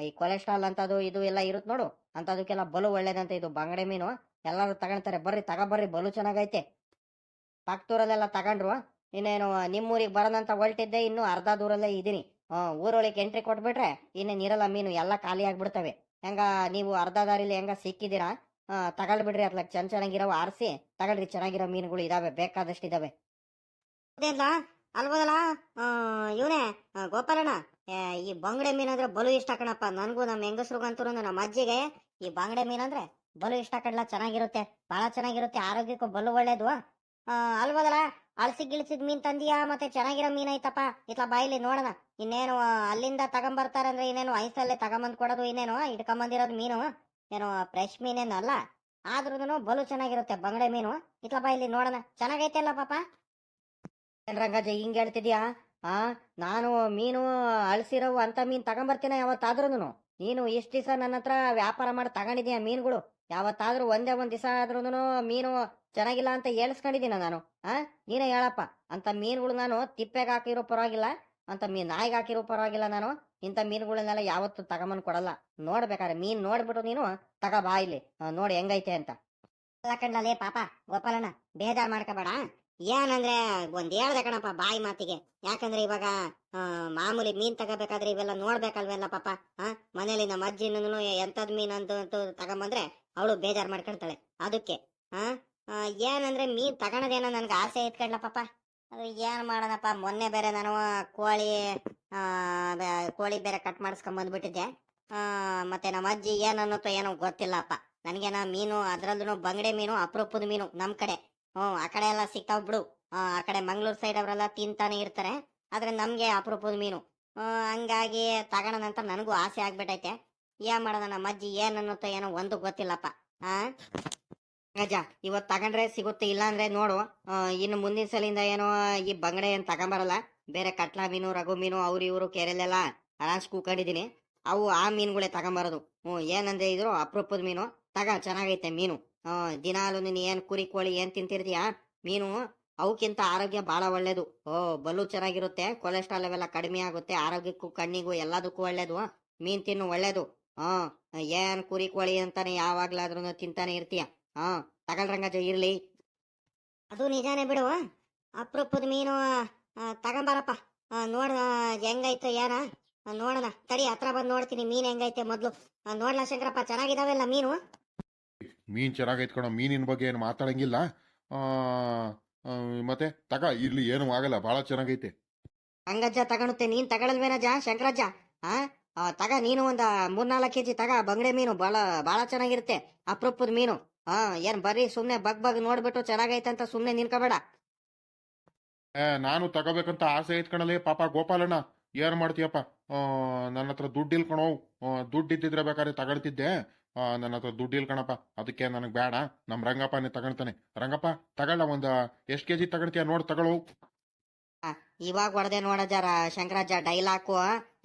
ಈ ಕೊಲೆಸ್ಟ್ರಾಲ್ ಅಂತದು ಇದು ಎಲ್ಲ ಇರುತ್ತೆ ನೋಡು, ಅಂತದಕ್ಕೆಲ್ಲ ಬಲು ಒಳ್ಳೇದಂತ ಇದು ಬಂಗಡೆ ಮೀನು. ಎಲ್ಲಾರು ತಗೊಂತಾರೆ, ಬರ್ರಿ ತಗೊಬರ್ರಿ, ಬಲು ಚೆನ್ನಾಗೈತೆ. ಪಕ್ಕದೂರಲ್ಲೆಲ್ಲ ತಗೊಂಡ್ರು. ಇನ್ನೇನು ನಿಮ್ಮೂರಿಗೆ ಬರೋದಂತ ಹೊರಟಿದ್ದೆ, ಇನ್ನು ಅರ್ಧ ದೂರಲ್ಲೇ ಇದೀನಿ. ಊರೊಳಗೆ ಎಂಟ್ರಿ ಕೊಟ್ಬಿಟ್ರೆ ಇನ್ನೇನು ಇರಲ್ಲ ಮೀನು, ಎಲ್ಲ ಖಾಲಿ ಆಗ್ಬಿಡ್ತವೆ. ಹೆಂಗ ನೀವು ಅರ್ಧ ದಾರಿಲಿ ಹೆಂಗ ಸಿಕ್ಕಿದ್ದೀರಾ? ತಗೊಳ್ಬಿಡ್ರಿ, ಅತ್ಲಾಗ ಚೆನ್ನಾಗಿರೋ ಆರಿಸಿ ತಗೊಳ್ರಿ. ಚೆನ್ನಾಗಿರೋ ಮೀನುಗಳು ಇದಾವೆ, ಬೇಕಾದಷ್ಟು ಇದಾವೆ. ಅಲ್ಬೋದಲ್ಲ ಇವನೇ ಗೋಪಾಲಣ್ಣ. ಈ ಬಂಗಡೆ ಮೀನಂದ್ರೆ ಬಲು ಇಷ್ಟ ಕಣಪ್ಪ. ನನ್ಗೂ ನಮ್ಮ ಹೆಂಗಸ್ರಿಗಂತೂ ನಮ್ಮ ಅಜ್ಜಿಗೆ ಈ ಬಂಗಡೆ ಮೀನಂದ್ರೆ ಬಲು ಇಷ್ಟ ಕಡ್ಲ. ಚೆನ್ನಾಗಿರುತ್ತೆ, ಬಹಳ ಚೆನ್ನಾಗಿರುತ್ತೆ, ಆರೋಗ್ಯಕ್ಕೂ ಬಲು ಒಳ್ಳೇದು. ಅಲ್ಬೋದಲ್ಲ, ಅಳ್ಸಿದ್ ಮೀನ್ ತಂದಿಯಾ? ಮತ್ತೆ ಚೆನ್ನಾಗಿರೋ ಮೀನ್ ಐತಪ್ಪ, ಇತ್ಲ ಬಾಯಿಲಿ ನೋಡೋಣ. ಇನ್ನೇನು ಅಲ್ಲಿಂದ ತಗೊಂಬರ್ತಾರಂದ್ರೆ ಇನ್ನೇನು ಐಸಲ್ಲೇ ತಗೊಂಬಂದ್ ಕೊಡೋದು. ಇನ್ನೇನು ಇಟ್ಕೊಂಬಂದಿರೋದು ಮೀನು ಏನು ಫ್ರೆಶ್ ಮೀನೇನು ಅಲ್ಲ, ಆದ್ರೂ ಬಲು ಚೆನ್ನಾಗಿರುತ್ತೆ ಬಂಗಡೆ ಮೀನು. ಇತ್ಲ ಬಾಯಿಲಿ ನೋಡೋಣ. ಚೆನ್ನಾಗೈತೆ ಅಲ್ಲ ಪಾಪ? ರಂಗಜ್ಜ ಹಿಂಗ್ ಹೇಳ್ತಿದ್ಯಾ? ನಾನು ಮೀನು ಅಳ್ಸಿರೋವು ಅಂತ ಮೀನ್ ತಗೊಂಬರ್ತೀನ ಯಾವತ್ತಾದ್ರೂ? ನೀನು ಇಷ್ಟ ದಿವಸ ನನ್ನ ಹತ್ರ ವ್ಯಾಪಾರ ಮಾಡಿ ತಗೊಂಡಿದ್ಯಾ ಮೀನುಗಳು? ಯಾವತ್ತಾದ್ರೂ ಒಂದೇ ಒಂದ್ ದಿವಸ ಆದ್ರೂ ಮೀನು ಚೆನ್ನಾಗಿಲ್ಲ ಅಂತ ಹೇಳ್ಸ್ಕೊಂಡಿದ್ದೀನ ನಾನು? ನೀನೇ ಹೇಳಪ್ಪ. ಅಂತ ಮೀನುಗಳು ನಾನು ತಿಪ್ಪೆಗೆ ಹಾಕಿರೋ ಪರವಾಗಿಲ್ಲ, ಅಂತ ನಾಯಿಗೆ ಹಾಕಿರೋ ಪರವಾಗಿಲ್ಲ, ನಾನು ಇಂಥ ಮೀನುಗಳನ್ನೆಲ್ಲ ಯಾವತ್ತು ತಗೊಂಬಂದ್ ಕೊಡಲ್ಲ. ನೋಡ್ಬೇಕಾದ್ರೆ ಮೀನ್ ನೋಡ್ಬಿಟ್ಟು ನೀನು ಬಾ ಇಲ್ಲಿ, ನೋಡಿ ಹೆಂಗೈತೆ ಅಂತ. ಕಂಡ್ಲೇ ಪಾಪ ಗೋಪಾಲಣ್ಣ, ಬೇಜಾರ್ ಮಾಡ್ಕೋಬೇಡ. ಏನಂದ್ರೆ ಒಂದ್ ಹೇಳ್ದೆ ಕಣಪ್ಪ ಬಾಯಿ ಮಾತಿಗೆ. ಯಾಕಂದ್ರೆ ಇವಾಗ ಮಾಮೂಲಿ ಮೀನ್ ತಗೋಬೇಕಾದ್ರೆ ಇವೆಲ್ಲ ನೋಡ್ಬೇಕಲ್ವೆಲ್ಲ ಪಾಪ. ಮನೇಲಿ ನಮ್ಮ ಅಜ್ಜಿನೂ ಎಂತದ್ ಮೀನ್ ಅಂತ ತಗೊಂಬಂದ್ರೆ ಅವಳು ಬೇಜಾರ್ ಮಾಡ್ಕೊಳ್ತಾಳೆ. ಅದಕ್ಕೆ ಏನಂದ್ರೆ ಮೀನ್ ತಗೊಳೋದೇನೋ ನನ್ಗೆ ಆಸೆ ಇತ್ಕೊಂಡ್ಲ ಪಾಪ. ಅದು ಏನ್ ಮಾಡೋಣಪ್ಪ, ಮೊನ್ನೆ ಬೇರೆ ನಾನು ಕೋಳಿ ಬೇರೆ ಕಟ್ ಮಾಡಿಸ್ಕೊಂಡ್ ಬಂದ್ಬಿಟ್ಟಿದ್ದೆ. ಮತ್ತೆ ನಮ್ಮ ಅಜ್ಜಿ ಏನನ್ನೋತೋ ಏನೋ ಗೊತ್ತಿಲ್ಲಪ್ಪ ನನಗೇನ. ಮೀನು ಅದ್ರಲ್ಲೂ ಬಂಗಡೆ ಮೀನು ಅಪರೂಪದ ಮೀನು ನಮ್ ಕಡೆ. ಆ ಕಡೆ ಎಲ್ಲ ಸಿಗ್ತಾವ್ ಬಿಡು. ಆ ಕಡೆ ಮಂಗ್ಳೂರ್ ಸೈಡ್ ಅವರೆಲ್ಲ ತಿಂತಾನೆ ಇರ್ತಾರೆ, ಆದ್ರೆ ನಮ್ಗೆ ಅಪರೂಪದ ಮೀನು. ಹಂಗಾಗಿ ತಗೋಣಂತ ನನಗೂ ಆಸೆ ಆಗ್ಬಿಟ್ಟೈತೆ. ಏನ್ ಮಾಡೋಣ, ನಮ್ಮ ಅಜ್ಜಿ ಏನನ್ನೋತೋ ಏನೋ ಒಂದು ಗೊತ್ತಿಲ್ಲಪ್ಪ. ಅಜ್ಜ ಇವತ್ ತಗೊಂಡ್ರೆ ಸಿಗುತ್ತೆ, ಇಲ್ಲ ಅಂದ್ರೆ ನೋಡು ಇನ್ನು ಮುಂದಿನ ಸಲಿಂದ ಏನೋ ಈ ಬಂಗಡೆ ಏನ್ ತಗೊಂಬರಲ್ಲ. ಬೇರೆ ಕಟ್ಲಾ ಮೀನು, ರಘು ಮೀನು, ಅವ್ರು ಇವ್ರು ಕೆರೆಲೆಲ್ಲ ಅರಾಜ್ ಕೂಕೊಂಡಿದೀನಿ. ಅವು ಆ ಮೀನುಗಳೇ ತಗೊಂಬರೋದು. ಏನಂದ್ರೆ ಇದ್ರು ಅಪರೂಪದ ಮೀನು. ಚೆನ್ನಾಗೈತೆ ಮೀನು. ದಿನಾಲು ನೀನ್ ಏನ್ ಕುರಿ ಕೋಳಿ ಏನ್ ತಿಂತಿರ್ತೀಯ, ಮೀನು ಅವಕ್ಕಿಂತ ಆರೋಗ್ಯ ಬಹಳ ಒಳ್ಳೇದು. ಬಲು ಚೆನ್ನಾಗಿರುತ್ತೆ, ಕೊಲೆಸ್ಟ್ರಾಲ್ ಅವೆಲ್ಲ ಕಡಿಮೆ ಆಗುತ್ತೆ, ಆರೋಗ್ಯಕ್ಕೂ ಕಣ್ಣಿಗೂ ಎಲ್ಲದಕ್ಕೂ ಒಳ್ಳೇದು. ಮೀನ್ ತಿನ್ನು ಒಳ್ಳೇದು. ಏನ್ ಕುರಿ ಕೋಳಿ ಅಂತಾನೆ ಯಾವಾಗ್ಲಾದ್ರೂ ತಿಂತಾನೆ ಇರ್ತೀಯ. ತಗೊಳ್ರಂಗಜ ಇರ್ಲಿ. ಅದು ನಿಜಾನೇ ಬಿಡು, ಅಪರೂಪದ ಮೀನು. ತಗೊಂಬಾರಪ್ಪ, ನೋಡ ಹೆಂಗೈತೆ ಏನ ನೋಡೋಣ. ತಡಿ, ಹತ್ರ ಬಂದು ನೋಡ್ತೀನಿ ಮೀನ್ ಹೆಂಗೈತೆ ಮೊದ್ಲು. ನೋಡ್ಲಾ ಶಂಕರಪ್ಪ, ಚೆನ್ನಾಗಿದಾವೆಲ್ಲ ಮೀನು? ಮೀನ್ ಚೆನ್ನಾಗೈತ್ ಕಣ, ಮೀನಿನ ಬಗ್ಗೆ ಏನು ಮಾತಾಡಂಗಿಲ್ಲ. ಮತ್ತೆ ಇರ್ಲಿ, ಏನು ಆಗಲ್ಲ, ಬಹಳ ಚೆನ್ನಾಗೈತೆ. ಹಂಗಜ್ಜ ತಗೊಳುತ್ತೆ, ನೀನ್ ತಗೊಳಲ್ವೇನಜ್ಜ ಶಂಕರಜ್ಜ? ತಗ ನೀನು ಒಂದ 3-4 ಕೆಜಿ ತಗ ಬಂಗಡೆ ಮೀನು ಭಾಳ ಚೆನ್ನಾಗಿರುತ್ತೆ. ಅಪರೂಪದ ಮೀನು. ಏನ್ ಬರೀ ಸುಮ್ನೆ ಬಗ್ ನೋಡ್ಬಿಟ್ಟು ಚೆನ್ನಾಗೈತೆ ಅಂತ ಸುಮ್ನೆ ನಿನ್ಕೋಬೇಡ. ನಾನು ತಗೋಬೇಕಂತ ಆಸೆ ಇಟ್ಕಣಲಿ ಪಾಪ ಗೋಪಾಲಣ್ಣ. ಏನ್ ಮಾಡ್ತೀಯಪ್ಪ? ನನ್ನ ಹತ್ರ ದುಡ್ಡು ಇಲ್ಕಣೋ. ದುಡ್ಡು ಇದ್ದಿದ್ರೆ ಬೇಕಾದ್ರೆ ತಗೊಳ್ತಿದ್ದೆ. ನನ್ನ ಹತ್ರ ದುಡ್ಡು ಇಲ್ಕಣಪ್ಪ, ಅದಕ್ಕೆ ನನಗೆ ಬೇಡ. ನಮ್ ರಂಗಪ್ಪನೇ ತಗೊಳ್ತಾನೆ. ರಂಗಪ್ಪ ತಗೊಳ್ಳ, ಒಂದ್ ಎಷ್ಟ್ ಕೆಜಿ ತಗೊಳ್ತೀಯ ನೋಡ್ ತಗೊಳು. ಇವಾಗ ಹೊಡೆದೆ ನೋಡ ಜರ ಶಂಕರಾಜ ಡೈಲಾಕು.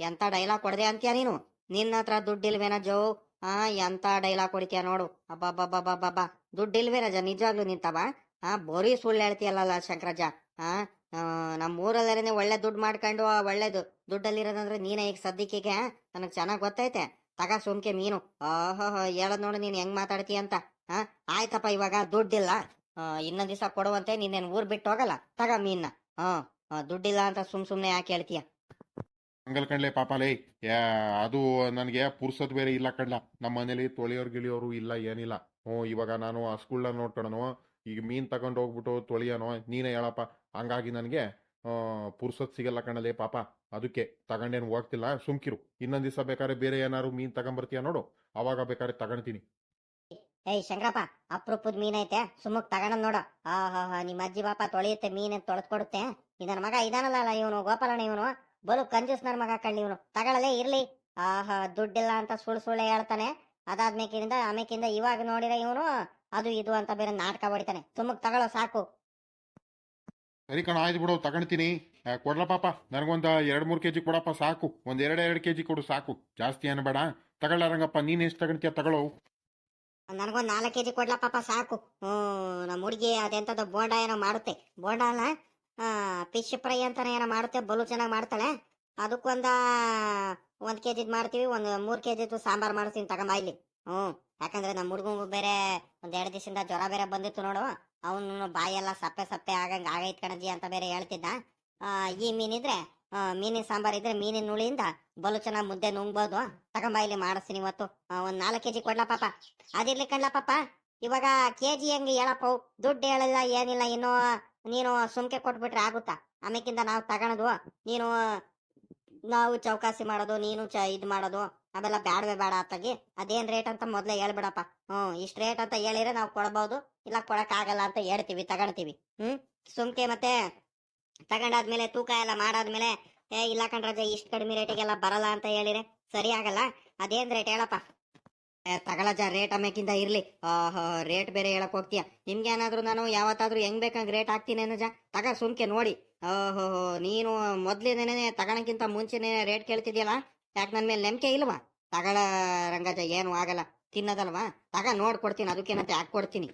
ಎಂತ ಡೈಲಾಗ್ ಹೊಡೆದೆ ಅಂತೀಯ ನೀನು? ನಿನ್ನ ಹತ್ರ ದುಡ್ಡಿಲ್ವೇನ ಜೋ? ಎಂತ ಡೈಲಾಗ್ ಹೊಡಿತೀಯ ನೋಡು. ಅಬ್ಬಬ್ಬಬ್ಬಬ್ಬಬ್ಬ, ದುಡ್ಡಿಲ್ವೇನ ಜ ನಿಜವಾಗ್ಲು ನಿಂತವ? ಬರೀ ಸುಳ್ಳು ಹೇಳ್ತೀಯಲ್ಲ ಶಂಕರಾಜ. ನಮ್ಮ ಊರಲ್ಲೇನೆ ಒಳ್ಳೆ ದುಡ್ಡು ಮಾಡ್ಕೊಂಡು ಒಳ್ಳೇದು ದುಡ್ಡಲ್ಲಿರೋದಂದ್ರೆ ನೀನೇ. ಈಗ ಸದ್ಯಕ್ಕೆ ನನಗೆ ಚೆನ್ನಾಗಿ ಗೊತ್ತೈತೆ. ತಗ ಸುಮ್ಕೆ ಮೀನು. ಓಹೋ, ಹೇಳದ್ ನೋಡು ನೀನ್ ಹೆಂಗ್ ಮಾತಾಡ್ತೀಯ ಅಂತ. ಆಯ್ತಪ್ಪ, ಇವಾಗ ದುಡ್ಡಿಲ್ಲ, ಇನ್ನೊಂದ್ ದಿವಸ ಕೊಡುವಂತೆ. ನೀನೇನ್ ಊರ್ ಬಿಟ್ಟು ಹೋಗಲ್ಲ. ತಗ ಮೀನ್ನ. ದುಡ್ಡಿಲ್ಲ ಅಂತ ಸುಮ್ನೆ ಯಾಕೆ ಹೇಳ್ತೀಯ? ಹಂಗಲ್ ಕಣ್ಲೆ ಪಾಪಲೇ. ಅದು ನನಗೆ ಪುರ್ಸತ್ ಬೇರೆ ಇಲ್ಲ ಕಣ್ಲ. ನಮ್ಮ ಮನೇಲಿ ತೊಳೆಯೋರ್ ಗಿಳಿಯೋರು ಇಲ್ಲ, ಏನಿಲ್ಲ. ಇವಾಗ ನಾನು ಆ ಸ್ಕೂಲ್ನ ನೋಡ್ಕೊಳನು. ಈಗ ಮೀನ್ ತಗೊಂಡು ಹೋಗ್ಬಿಟ್ಟು ತೊಳಿಯೋನೋ ನೀನೇ ಹೇಳಪ್ಪ. ಹಂಗಾಗಿ ನನಗೆ ಪುರ್ಸತ್ ಸಿಗಲ್ಲ ಕಣಲೆ ಪಾಪ. ಅದಕ್ಕೆ ತಗೊಂಡೇನು ಹೋಗ್ತಿಲ್ಲ, ಸುಮ್ಕಿರು. ಇನ್ನೊಂದ್ ದಿವಸ ಬೇಕಾದ್ರೆ ಬೇರೆ ಏನಾರು ಮೀನ್ ತಗೊಂಬರ್ತೀಯ ನೋಡು, ಅವಾಗ ಬೇಕಾದ್ರೆ ತಗೊಂತೀನಿ. ಏಯ್ ಶಂಕರಪ್ಪ, ಅಪ್ರೂಪದ ಮೀನೈತೆ, ಸುಮ್ಮಕ್ ತಗೊಂಡ್ ನೋಡ. ನಿಮ್ಮ ಅಜ್ಜಿ ಬಾಪ ತೊಳೆಯುತ್ತೆ, ಮೀನ್ ತೊಳೆದ್ಕೊಡುತ್ತೆ. ಇದನ್ನ ಮಗ ಇದಾನಲ್ಲ ಇವನು ಗೋಪಾಲಣ್ಣ, ಇವನು ಬಲು ಕಂಜೂಸ್ ನನ್ ಮಗ ಕಳ್ಳಿ. ಇವನು ತಗೊಳ್ಳಲೇ ಇರ್ಲಿ. ದುಡ್ಡಿಲ್ಲ ಅಂತ ಸುಳ್ಳೆ ಹೇಳ್ತಾನೆ. ಆಮೇಕಿಂದ ಇವಾಗ ನೋಡಿರ ಇವನು ಅದು ಇದು ಅಂತ ಬೇರೆ ನಾಟಕ ಹೊಡಿತಾನೆ. ಸುಮ್ಮಕ್ ತಗೊಳ್ಳೋ ಸಾಕು. ಸರಿ ಕಣ, ಆಯ್ತು ಬಿಡು, ತಗೊಂತೀನಿ. ಕೊಡ್ಲ ಪಾಪ, ನನಗೊಂದು 2-3 ಕೆಜಿ ಕೊಡಪ್ಪ ಸಾಕು. ಒಂದ್ 2 ಕೆಜಿ ಕೊಡು ಸಾಕು, ಜಾಸ್ತಿ ಏನು ಬೇಡ. ತಗೊಳ್ಳ ರಂಗಪ್ಪ, ನೀನ್ ಎಷ್ಟು ತಗೊಂತೀಯ ತಗೊಳ್ಳೋ. ನನಗೊಂದ್ 4 ಕೆಜಿ ಕೊಡ್ಲ ಪಾಪ ಸಾಕು. ನಮ್ಮ ಹುಡುಗಿ ಅದೆಂತದ ಬೋಂಡ ಏನೋ ಮಾಡುತ್ತೆ. ಬೋಂಡ ಅಲ್ಲ, ಫಿಶ್ ಫ್ರೈ ಅಂತಾನೆ ಏನೋ ಮಾಡುತ್ತೆ, ಬಲು ಚೆನ್ನಾಗಿ ಮಾಡ್ತಾಳೆ. ಅದಕ್ಕೊಂದ 1 ಕೆಜಿದ್ ಮಾಡ್ತೀವಿ, 3 ಕೆಜಿದು ಸಾಂಬಾರ್ ಮಾಡ್ತೀನಿ ತಗೊಂಬ ಇಲ್ಲಿ. ಯಾಕಂದ್ರೆ ನಮ್ಮ ಹುಡುಗಂಗು ಬೇರೆ 1-2 ದಿವಸದಿಂದ ಜ್ವರ ಬೇರೆ ಬಂದಿತ್ತು ನೋಡು. ಅವನು ಬಾಯೆಲ್ಲ ಸಪ್ಪೆ ಆಗಂಗ ಆಗೈತ್ ಕಣಜಿ ಅಂತ ಬೇರೆ ಹೇಳ್ತಿದ್ದ. ಈ ಮೀನಿದ್ರೆ ಮೀನಿನ ಸಾಂಬಾರ್ ಇದ್ರೆ ಮೀನಿನ ನುಳಿಯಿಂದ ಬಲು ಚೆನ್ನಾಗಿ ಮುದ್ದೆ ನುಂಗ್ಬೋದು. ತಗೊಂಬ ಇಲ್ಲಿ ಮಾಡಿಸ್ತೀನಿ ಇವತ್ತು. 4 ಕೆಜಿ ಕೊಡ್ಲಾ ಪಾಪ. ಅದಿರ್ಲಿ ಕಣ್ಲಾ ಪಾಪ. ಇವಾಗ ಕೆಜಿ ಹೆಂಗೆ ಹೇಳಪ್ಪ? ದುಡ್ಡು ಹೇಳಲ್ಲ ಏನಿಲ್ಲ. ಇನ್ನು ನೀನು ಸುಮ್ಕೆ ಕೊಟ್ಬಿಟ್ರೆ ಆಗುತ್ತಾ? ಆಮೇಕಿಂದ ನಾವು ತಗೊಳೋದು, ನಾವು ಚೌಕಾಸಿ ಮಾಡೋದು, ನೀನು ಇದ್ ಮಾಡೋದು, ಅವೆಲ್ಲ ಬೇಡ ಅತ್ತಾಗಿ. ಅದೇನ್ ರೇಟ್ ಅಂತ ಮೊದ್ಲೇ ಹೇಳ್ಬಿಡಪ್ಪ. ಇಷ್ಟ್ ರೇಟ್ ಅಂತ ಹೇಳಿದ್ರೆ ನಾವು ಕೊಡ್ಬೋದು, ಇಲ್ಲ ಕೊಡಕ್ ಆಗಲ್ಲ ಅಂತ ಹೇಳ್ತೀವಿ, ತಗೊಳ್ತೀವಿ. ಸುಮ್ಕೆ ಮತ್ತೆ ತಗೊಂಡಾದ್ಮೇಲೆ ತೂಕ ಎಲ್ಲ ಮಾಡಾದ್ಮೇಲೆ ಇಲ್ಲ ಕಣ್ರಾಜ, ಇಷ್ಟ್ ಕಡಿಮೆ ರೇಟಿಗೆಲ್ಲ ಬರಲ್ಲ ಅಂತ ಹೇಳಿದ್ರೆ ಸರಿ ಆಗಲ್ಲ. ಅದೇನ್ ರೇಟ್ ಹೇಳಪ್ಪ? ತಗೊಳಜ, ರೇಟ್ ಆಮೇಕಿಂದ ಇರ್ಲಿ. ರೇಟ್ ಬೇರೆ ಹೇಳಕ್ ಹೋಗ್ತೀಯ? ನಿಮ್ಗೆ ಏನಾದ್ರು ನಾನು ಯಾವತ್ತಾದ್ರೂ ಹೆಂಗ್ ಬೇಕಂಗ್ ರೇಟ್ ಹಾಕ್ತೀನಿ ಅನ್ನೋಜ. ತಗ ಸುಮ್ಕೆ ನೋಡಿ. ನೀನು ಮೊದ್ಲಿನೇನೆ ತಗೊಳಕ್ಕಿಂತ ಮುಂಚೆನೆ ರೇಟ್ ಕೇಳ್ತಿದ್ಯಲ್ಲ, ಯಾಕೆ ನನ್ ಮೇಲೆ ನಂಬಿಕೆ ಇಲ್ವಾ? ತಗೊಳ ರಂಗಜ, ಏನು ಆಗಲ್ಲ, ತಿನ್ನೋದಲ್ವಾ. ತಗ ನೋಡ್ಕೊಡ್ತೀನಿ, ಅದಕ್ಕೇನಂತೆ ಹಾಕೊಡ್ತೀನಿ.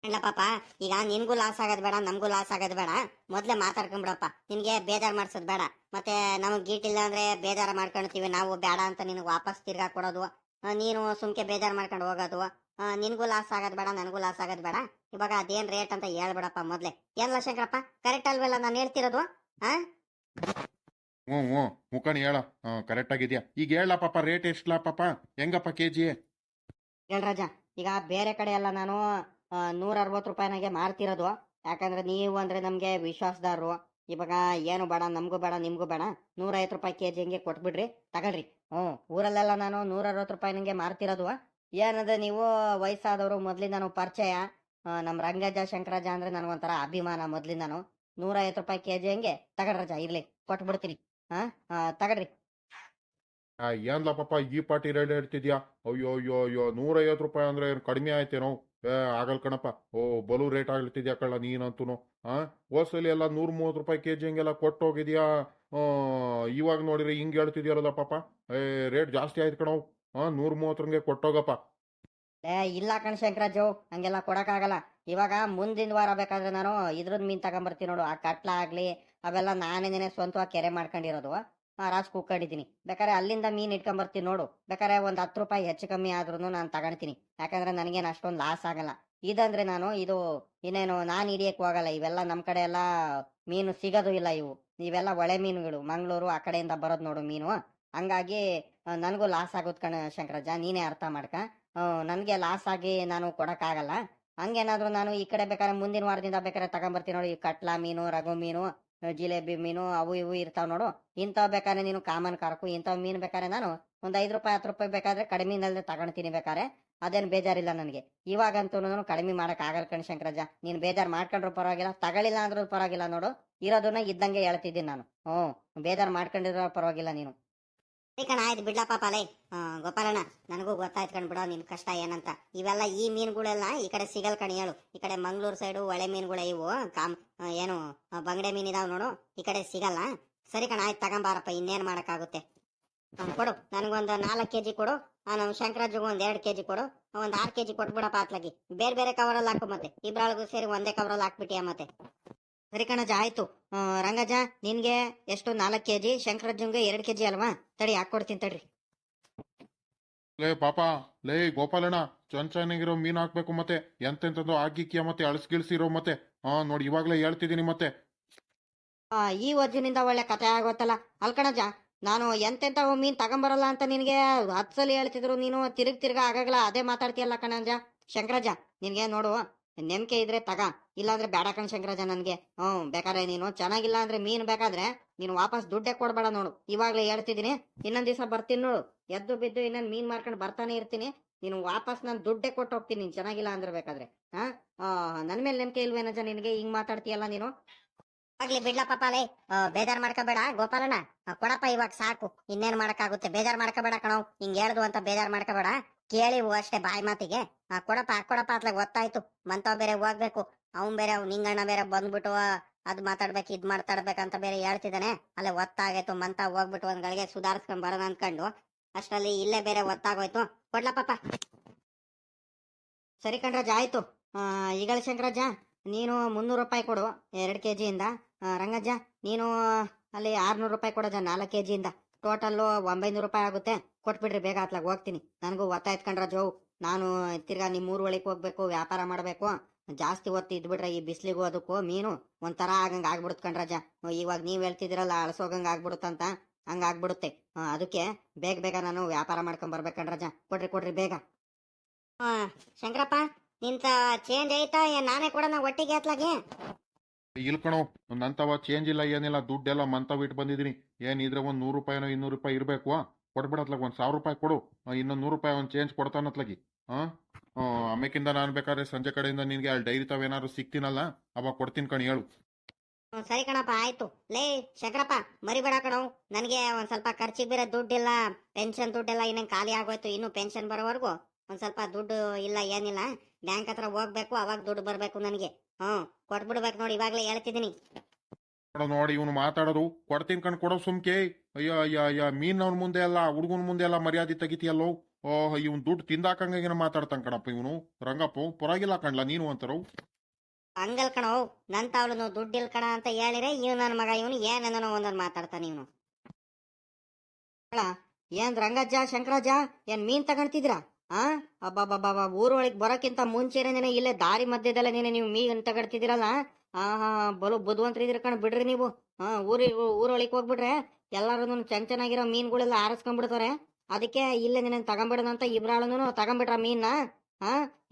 ಇಲ್ಲ ಪಾಪ, ಈಗ ನಿನ್ಗೂ ಲಾಸ್ ಆಗೋದ್ ಬೇಡ, ನಮಗೂ ಲಾಸ್ ಆಗೋದ್ ಬೇಡ. ಮೊದ್ಲೇ ಮಾತಾಡ್ಕೊಂಡ್ಬಿಡಪ್ಪ. ನಿನ್ಗೆ ಬೇಜಾರ್ ಮಾಡ್ಸೋದ್ ಬೇಡ. ಮತ್ತೆ ನಮಗ್ ಗೀಟಿಲ್ಲ ಅಂದ್ರೆ ಬೇಜಾರ ಮಾಡ್ಕೊಳ್ತೀವಿ ನಾವು. ಬೇಡ ಅಂತ ನಿನಗೆ ವಾಪಸ್ ತಿರ್ಗಾ ಕೊಡೋದು, ನೀನು ಸುಮ್ಕೆ ಬೇಜಾರ್ ಮಾಡ್ಕೊಂಡು ಹೋಗೋದು. ನಿನ್ಗೂ ಲಾಸ್ ಆಗೋದ್ ಬೇಡ, ನನಗೂ ಲಾಸ್ ಆಗೋದ್ ಬೇಡ. ಇವಾಗ ಅದೇನ್ ರೇಟ್ ಅಂತ ಹೇಳ್ಬಿಡಪ್ಪ ಮೊದ್ಲೇ. ಏನ್ಲ ಶಂಕರಪ್ಪ, ಕರೆಕ್ಟ್ ಅಲ್ವೆಲ್ಲ ನಾನು ಹೇಳ್ತಿರೋದು? ಮುಖಣಿ ಹೇಳ, ಕರೆಕ್ಟ್ ಆಗಿದ್ಯಾ? ಈಗ ಹೇಳ ಪಾಪ, ರೇಟ್ ಎಷ್ಟ್ಲಾ ಪಾಪ? ಹೆಂಗಪ್ಪ ಕೆಜಿ? ಹೇಳ್ರಾಜ, ಈಗ ಬೇರೆ ಕಡೆ ಎಲ್ಲ ನಾನು 160 ರೂಪಾಯಿನಾಗೆ ಮಾರ್ತಿರೋದು. ಯಾಕಂದ್ರೆ ನೀವು ಅಂದ್ರೆ ನಮ್ಗೆ ವಿಶ್ವಾಸದಾರರು. ಇವಾಗ ಏನು ಬೇಡ, ನಮಗೂ ಬೇಡ, ನಿಮ್ಗೂ ಬೇಡ. 150 ರೂಪಾಯಿ ಕೆಜಿ ಹಂಗೆ ಕೊಟ್ಬಿಡ್ರಿ, ತಗೊಳ್ರಿ. ಊರಲ್ಲೆಲ್ಲ ನಾನು 160 ರೂಪಾಯಿನಂಗೆ ಮಾರ್ತಿರೋದು. ಏನಂದ್ರೆ ನೀವು ವಯಸ್ಸಾದವರು, ಮೊದ್ಲಿಂದ ಪರಿಚಯ. ನಮ್ಮ ರಂಗಜ ಶಂಕರಾಜ ಅಂದ್ರೆ ನನಗೊಂಥರ ಅಭಿಮಾನ ಮೊದ್ಲಿಂದಾನು. 150 ರೂಪಾಯಿ ಕೆಜಿ ಹಂಗೆ ತಗೊಳ್ರಜ, ಇರ್ಲಿ, ಕೊಟ್ಬಿಡ್ತೀನಿ. ತಗೊಳ್ರಿ. ಏನ್ಲ ಪಾಪ ಈ ಪಾಟಿ ರೇಟ್ ಹೇಳ್ತಿದ್ಯಾ? ಅಯ್ಯೋ ಅಯ್ಯೋ ಅಯ್ಯೋ, 150 ರೂಪಾಯಿ ಅಂದ್ರೆ ಏನು ಕಡಿಮೆ ಆಯ್ತೇನೋ? ಆಗಲ್ ಕಣಪ್ಪ. ಬಲು ರೇಟ್ ಆಗ್ತಿದ್ಯಾ ಕಳ್ಳ ನೀನಂತೂ. ಹೋದ್ಸಲಿ ಎಲ್ಲ 130 ರೂಪಾಯಿ ಕೆಜಿ ಹಂಗೆಲ್ಲ ಕೊಟ್ಟು ಹೋಗಿದ್ಯಾ. ಇವಾಗ ನೋಡಿದ್ರೆ ಹಿಂಗೆ ಹೇಳ್ತಿದ್ಯಾರಲ್ಲ ಪಾಪ. ರೇಟ್ ಜಾಸ್ತಿ ಆಯ್ತು ಕಣವ್. 130 ಕೊಟ್ಟೋಗಪ್ಪ. ಇಲ್ಲ ಕಣ್ ಶಂಕರಾಜು, ಹಂಗೆಲ್ಲ ಕೊಡಕ್ಕಾಗಲ್ಲ. ಇವಾಗ ಮುಂದಿನ ವಾರ ಬೇಕಾದ್ರೆ ನಾನು ಇದ್ರದ್ ಮೀನ್ ತಗೊಂಬರ್ತೀನಿ ನೋಡು. ಆ ಕಟ್ಲ ಆಗ್ಲಿ ಅವೆಲ್ಲ ನಾನೇನೇನೆ ಸ್ವಂತವಾಗಿ ಕೆರೆ ಮಾಡ್ಕೊಂಡಿರೋದು. ರಾಸ್ ಕುಕ್ಕಡಿದ್ದೀನಿ. ಬೇಕಾದ್ರೆ ಅಲ್ಲಿಂದ ಮೀನ್ ಇಟ್ಕೊಂಬರ್ತೀನಿ ನೋಡು. ಬೇಕಾದ್ರೆ 10 ರೂಪಾಯಿ ಹೆಚ್ಚು ಕಮ್ಮಿ ಆದ್ರೂ ನಾನು ತಗೊಳ್ತೀನಿ. ಯಾಕಂದ್ರೆ ನನಗೇನು ಅಷ್ಟೊಂದು ಲಾಸ್ ಆಗಲ್ಲ. ಇದಂದ್ರೆ ನಾನು ಇದು ಇನ್ನೇನು ನಾನು ಹಿಡಿಯಕ್ ಹೋಗಲ್ಲ. ಇವೆಲ್ಲ ನಮ್ ಕಡೆ ಎಲ್ಲ ಮೀನು ಸಿಗೋದು ಇಲ್ಲ. ಇವೆಲ್ಲ ಒಳೆ ಮೀನುಗಳು, ಮಂಗಳೂರು ಆ ಕಡೆಯಿಂದ ಬರೋದು ನೋಡು ಮೀನು. ಹಂಗಾಗಿ ನನಗೂ ಲಾಸ್ ಆಗೋದ್ ಕಣ ಶಂಕರಾಜ, ನೀನೇ ಅರ್ಥ ಮಾಡ್ಕ. ನನ್ಗೆ ಲಾಸ್ ಆಗಿ ನಾನು ಕೊಡಕ್ಕಾಗಲ್ಲ. ಹಂಗೇನಾದ್ರು ನಾನು ಈ ಕಡೆ ಬೇಕಾದ್ರೆ ಮುಂದಿನ ವಾರದಿಂದ ಬೇಕಾದ್ರೆ ತಗೊಂಬರ್ತೀನಿ ನೋಡಿ. ಈ ಕಟ್ಲಾ ಮೀನು, ರಘು ಮೀನು ಜಿಲೇಬಿ ಮೀನು ಅವು ಇವು ಇರ್ತಾವ ನೋಡು. ಇಂಥವ್ ಬೇಕಾದ್ರೆ ನೀನು ಕಾಮನ್ ಕರಕು, ಇಂಥವ್ ಮೀನು ಬೇಕಾದ್ರೆ ನಾನು ಒಂದ್ 5 ರೂಪಾಯಿ 10 ರೂಪಾಯಿ ಬೇಕಾದ್ರೆ ಕಡಿಮೆನಲ್ಲದೆ ತಗೊಂಡ್ತೀನಿ ಬೇಕಾರೆ. ಅದೇನು ಬೇಜಾರಿಲ್ಲ ನನಗೆ. ಇವಾಗಂತೂ ಕಡಿಮೆ ಮಾಡಕ್ ಆಗಲ್ಲ ಕಣ್ ಶಂಕರಜ್ಜ. ನೀನ್ ಬೇಜಾರ್ ಮಾಡ್ಕೊಂಡ್ರು ಪರವಾಗಿಲ್ಲ, ತಗೊಳ್ಳಿಲ್ಲ ಅಂದ್ರೂ ಪರವಾಗಿಲ್ಲ ನೋಡು. ಇರೋದನ್ನ ಇದ್ದಂಗೆ ಹೇಳ್ತಿದ್ದೀನಿ ನಾನು. ಬೇಜಾರ್ ಮಾಡ್ಕೊಂಡಿರೋ ಪರವಾಗಿಲ್ಲ ನೀನು. ಸರಿ ಕಣ, ಆಯ್ತು ಬಿಡ್ಲಾ ಪಾಪ ಲೇ. ಗೋಪಾಲಣ್ಣ, ನನಗೂ ಗೊತ್ತಾಯ್ತು ಕಣ್ಬಿಡೋ ನಿನ್ ಕಷ್ಟ ಏನಂತ. ಇವೆಲ್ಲ ಈ ಮೀನುಗಳೆಲ್ಲ ಈ ಕಡೆ ಸಿಗಲ್ ಕಣ್ ಹೇಳು. ಈ ಕಡೆ ಮಂಗ್ಳೂರ್ ಸೈಡು ಒಳ್ಳೆ ಮೀನುಗಳು ಇವು ಏನು ಬಂಗಡೆ ಮೀನ್ ಇದಾವ್ ನೋಡು, ಈ ಕಡೆ ಸಿಗಲ್ಲ. ಸರಿ ಕಣ, ಆಯ್ತು ತಗೊಂಬಾರಪ್ಪ, ಇನ್ನೇನ್ ಮಾಡಕ್ಕಾಗುತ್ತೆ. ಕೊಡು, ನನಗೊಂದು 4 kg ಕೊಡು. ನಮ್ಮ ಶಂಕರಾಜ್ಗೂ ಒಂದ್ 2 kg ಕೊಡು. ಒಂದ್ 6 kg ಕೊಟ್ಬಿಡಪ್ಪ ಅತ್ಲಾಗಿ. ಬೇರೆ ಬೇರೆ ಕವರಲ್ಲಿ ಹಾಕು, ಮತ್ತೆ ಇಬ್ರಾಳಿಗೂ ಸೇರಿ ಒಂದೇ ಕವರಲ್ಲಿ ಹಾಕ್ಬಿಟ್ಟಿಯ ಮತ್ತೆ. ಸರಿ ಕಣಜ್ಜ, ಆಯ್ತು. ರಂಗಜ್ಜ, ನಿನ್ಗೆ ಎಷ್ಟು 4 kg, ಶಂಕರಜ್ಜಂಗೆ 2 kg ಅಲ್ವಾ? ತಡಿ ಹಾಕೊಡ್ತೀನಿ ತಡ್ರಿ. ಲೇ ಪಾಪ, ಲೇ ಗೋಪಾಲಣ್ಣ, ಚೆನ್ನಾಗಿರೋ ಮೀನ್ ಹಾಕ್ಬೇಕು ಮತ್ತೆ. ಎಂತೆಂತದ್ದು ಆಗಿಕ್ಕಿಯ ಮತ್ತೆ ಅಳಸ್ಗಿಳ್ಸಿರೋ ಮತ್ತೆ. ನೋಡಿ ಇವಾಗ್ಲೇ ಹೇಳ್ತಿದ್ದೀನಿ ಮತ್ತೆ. ಈ ವಜ್ಜಿನಿಂದ ಒಳ್ಳೆ ಕತೆ ಆಗೋತ್ತಲ್ಲ. ಅಲ್ಕಣಜ್ಜ, ನಾನು ಎಂತೆಂತ ಮೀನ್ ತಗೊಂಬರಲ್ಲ ಅಂತ ನಿನ್ಗೆ 10 ಸಲ ಹೇಳ್ತಿದ್ರು, ನೀನು ತಿರ್ಗಾ ಆಗಾಗಲ್ಲ ಅದೇ ಮಾತಾಡ್ತೀಯಲ್ಲ ಕಣಜ್ಜ. ಶಂಕರಜ್ಜ, ನಿನ್ಗೆ ನೋಡು, ನೆಮ್ಕೆ ಇದ್ರೆ ತಗ, ಇಲ್ಲಾಂದ್ರೆ ಬೇಡ ಕಣ್ ಶಂಕರಜ್ಜ ನನ್ಗೆ. ಬೇಕಾದ್ರೆ ನೀನು ಚೆನ್ನಾಗಿಲ್ಲ ಅಂದ್ರೆ ಮೀನ್ ಬೇಕಾದ್ರೆ ನೀನು ವಾಪಸ್ ದುಡ್ಡೇ ಕೊಡ್ಬೇಡ ನೋಡು. ಇವಾಗ್ಲೇ ಹೇಳ್ತಿದ್ದೀನಿ, ಇನ್ನೊಂದ್ ದಿವಸ ಬರ್ತೀನಿ ನೋಡು, ಎದ್ದು ಬಿದ್ದು ಇನ್ನೊಂದ್ ಮೀನ್ ಮಾರ್ಕೊಂಡು ಬರ್ತಾನೆ ಇರ್ತೀನಿ. ನೀನು ವಾಪಸ್ ನಾನು ದುಡ್ಡೇ ಕೊಟ್ಟು ಹೋಗ್ತೀನಿ, ನೀನ್ ಚೆನ್ನಾಗಿಲ್ಲ ಅಂದ್ರೆ ಬೇಕಾದ್ರೆ. ನನ್ ಮೇಲೆ ನಂಬಿಕೆ ಇಲ್ವೇನಜ್ಜ ನಿನ್ಗೆ? ಹಿಂಗ್ ಮಾತಾಡ್ತೀಯಲ್ಲ ನೀನು. ಆಗ್ಲಿ ಬಿಡ್ಲಾ ಪಾಪಾಲೆ, ಬೇಜಾರ್ ಮಾಡ್ಕೋಬೇಡ ಗೋಪಾಲಣ್ಣ. ಕೊಡಪ್ಪ ಇವಾಗ ಸಾಕು, ಇನ್ನೇನ್ ಮಾಡಕ್ಕಾಗುತ್ತೆ. ಬೇಜಾರ್ ಮಾಡ್ಕೋಬೇಡ ಕಣವ್, ಹಿಂಗ್ ಹೇಳ್ದು ಅಂತ ಬೇಜಾರ್ ಮಾಡ್ಕೋಬೇಡ. ಕೇಳಿವು ಅಷ್ಟೇ ಬಾಯಿ ಮಾತಿಗೆ. ಕೊಡಪ್ಪ ಅತ್ಲಾಗ ಗೊತ್ತಾಯ್ತು. ಮಂತವ್ ಬೇರೆ ಹೋಗ್ಬೇಕು, ಅವ್ನ್ ಬೇರೆ ನಿಂಗಣ್ಣ ಬೇರೆ ಬಂದ್ಬಿಟ್ಟು ಅದ್ ಮಾತಾಡ್ಬೇಕು ಇದ್ ಮಾತಾಡ್ಬೇಕಂತ ಬೇರೆ ಹೇಳ್ತಿದ್ದಾನೆ. ಅಲ್ಲೇ ಒತ್ತಾಗೈತು, ಮಂತ ಹೋಗ್ಬಿಟ್ಟು ಒಂದ್ ಗಳಿಗೆ ಸುಧಾರಿಸ್ಕೊಂಡ್ ಬರೋಣ ಅನ್ಕೊಂಡು ಅಷ್ಟರಲ್ಲಿ ಇಲ್ಲೇ ಬೇರೆ ಒತ್ತಾಗೋಯ್ತು. ಕೊಡ್ಲಾ ಪಾಪ. ಸರಿ ಕಣ್ರಜ್ಜ, ಆಯ್ತು. ಈಗಳ ಶಂಕರಜ್ಜ, ನೀನು 300 ರೂಪಾಯಿ ಕೊಡು 2 kg ಇಂದ. ರಂಗಜ್ಜ, ನೀನು ಅಲ್ಲಿ 600 ರೂಪಾಯಿ ಕೊಡಜ್ಜ 4 kg ಇಂದ. ಟೋಟಲ್ಲು 900 ರೂಪಾಯಿ ಆಗುತ್ತೆ. ಕೊಟ್ಬಿಡ್ರಿ ಬೇಗ, ಅತ್ಲಾಗ ಹೋಗ್ತೀನಿ. ನನಗೂ ಒತ್ತಾಯ್ತು ಕಣ್ರಜ್ಜು. ನಾನು ತಿರ್ಗಾ ನಿಮ್ಮ ಊರ್ ಒಳಗೆ ಹೋಗ್ಬೇಕು, ವ್ಯಾಪಾರ ಮಾಡಬೇಕು. ಜಾಸ್ತಿ ಹೊತ್ತು ಇದ್ಬಿಟ್ರೆ ಈ ಬಿಸಿಲಿಗೂ ಅದಕ್ಕೂ ಮೀನು ಒಂಥರ ಆಗಂಗೆ ಆಗ್ಬಿಡುತ್ತೆ ಕಣ್ರಜ್ಜ. ಇವಾಗ ನೀವು ಹೇಳ್ತಿದ್ದೀರಲ್ಲ ಅಳಸೋಗಂಗೆ ಆಗ್ಬಿಡುತ್ತಂತ, ಹಂಗಾಗ್ಬಿಡುತ್ತೆ. ಅದಕ್ಕೆ ಬೇಗ ನಾನು ವ್ಯಾಪಾರ ಮಾಡ್ಕೊಂಡ್ ಬರ್ಬೇಕು ಕಣ್ರಜ್ಜ. ಕೊಡ್ರಿ ಬೇಗ. ಶಂಕರಪ್ಪ, ನಿಂತ ಚೇಂಜ್ ಐತಾ? ನಾನೇ ಕೊಡೋಣ ಒಟ್ಟಿಗೆ ಅತ್ಲಾಗೆ? ಇಲ್ಕಣೋ, ನಂತವ ಚೇಂಜ್ ಇಲ್ಲ ಏನಿಲ್ಲ, ದುಡ್ಡೆಲ್ಲ ಮಂತವ್ ಇಟ್ಟು ಬಂದಿದ್ದೀನಿ. ಏನಿದ್ರೆ ಒಂದ್ 100 ರೂಪಾಯಿನೋ 200 ರೂಪಾಯಿ ಇರ್ಬೇಕು. ಕೊಡ್ಬಿಡತ್ಲಾಗ ಒಂದ್ 1000 ರೂಪಾಯಿ ಕೊಡು. ಇನ್ನೊಂದ್ 100 ರೂಪಾಯಿ ಒಂದ್ ಚೇಂಜ್ ಕೊಡ್ತಾನತ್ಲಾಗಿ. ಆಮೇಕಿಂದ ನಾನು ಬೇಕಾದ್ರೆ ಸಂಜೆ ಕಡೆಯಿಂದ ನಿನ್ಗೆ ಅಲ್ಲಿ ಡೈರಿ ತಾವೇನಾದ್ರು ಸಿಗ್ತೀನಲ್ಲ, ಅವಾಗ ಕೊಡ್ತೀನಿ ಕಣ್ ಹೇಳು. ಸರಿ ಕಣಪ್ಪ, ಆಯ್ತು. ಲೇ ಶಂಕರಪ್ಪ, ಮರಿಬೇಡ ಕಣವ್, ನನಗೆ ಒಂದ್ ಸ್ವಲ್ಪ ಖರ್ಚಿಗೆ ಬೇರೆ ದುಡ್ಡಿಲ್ಲ. ಪೆನ್ಷನ್ ದುಡ್ಡೆಲ್ಲ ಇನ್ನೇನ್ ಖಾಲಿ ಆಗೋಯ್ತು. ಇನ್ನು ಪೆನ್ಷನ್ ಬರೋವರೆಗೂ ಒಂದ್ ಸ್ವಲ್ಪ ದುಡ್ಡು ಇಲ್ಲ, ಏನಿಲ್ಲ. ಬ್ಯಾಂಕ್ ಹತ್ರ ಹೋಗ್ಬೇಕು, ಅವಾಗ ದುಡ್ಡು ಬರ್ಬೇಕು ನನಗೆ. ಕೊಟ್ಬಿಡ್ಬೇಕು ನೋಡಿ, ಇವಾಗ್ಲೇ ಹೇಳ್ತಿದ್ದೀನಿ. ನೋಡಿ ಇವನು ಮಾತಾಡೋದು, ಕೊಡ್ತೀನಿ ಕಣ್ ಕೊಡೋ ಸುಮ್ಕೆ. ಅಯ್ಯ ಮೀನವ್ನ ಮುಂದೆ ಎಲ್ಲ ಹುಡುಗನ ಮುಂದೆ ಎಲ್ಲ ಮರ್ಯಾದೆ ತೆಗಿತೀಯಲ್ಲೋ. ಇವ್ನು ದುಡ್ಡು ತಿಂದಾಕಂಗೇನ ಮಾತಾಡ್ತಾನ ಕಣಪ್ಪ ಇವನು. ರಂಗಪ್ಪ ಪರವಾಗಿಲ್ಲ ಕಣ್ಲ ನೀನು ಅಂತಾರೋ. ಹಂಗಲ್ ಕಣವ್, ನನ್ ತಾವ್ಲು ದುಡ್ಡಿಲ್ ಕಣ ಅಂತ ಹೇಳಿದ್ರೆ ಇವ್ ನನ್ನ ಮಗ ಇವನು ಏನೇನೋ ಒಂದೊಂದು ಮಾತಾಡ್ತಾನೆ ಇವನು. ಏನ್ ರಂಗಜ್ಜ, ಶಂಕರಜ್ಜ, ಏನ್ ಮೀನ್ ತಗೊಂತಿದ್ರಾ? ಅಬ್ಬಬ್ಬಬ್ಬ, ಊರೊಳಗೆ ಬರೋಕ್ಕಿಂತ ಮುಂಚೆನೆ ಇಲ್ಲೇ ದಾರಿ ಮಧ್ಯದಲ್ಲ ನೀವು ಮೀನ್ ತಗೊಳ್ತಿದ್ದೀರಲ್ಲ. ಬಲು ಬುದ್ಧಿವಂತರಿದ್ದೀರ ಕಣ್, ಬಿಡ್ರಿ ನೀವು. ಊರೊಳಗೆ ಹೋಗ್ಬಿಟ್ರೆ ಎಲ್ಲಾರು ಚೆನ್ನಾಗಿರೋ ಮೀನ್ಗಳೆಲ್ಲ ಆರಿಸ್ಕೊಂಡ್ಬಿಡ್ತಾರೆ. ಅದಕ್ಕೆ ಇಲ್ಲೇ ನೀನ್ ತಗೊಂಬಿಡೋಣ ಅಂತ ಇಬ್ರಾಳನು ತಗೊಂಬಿಟ್ರ ಮೀನ್ನ.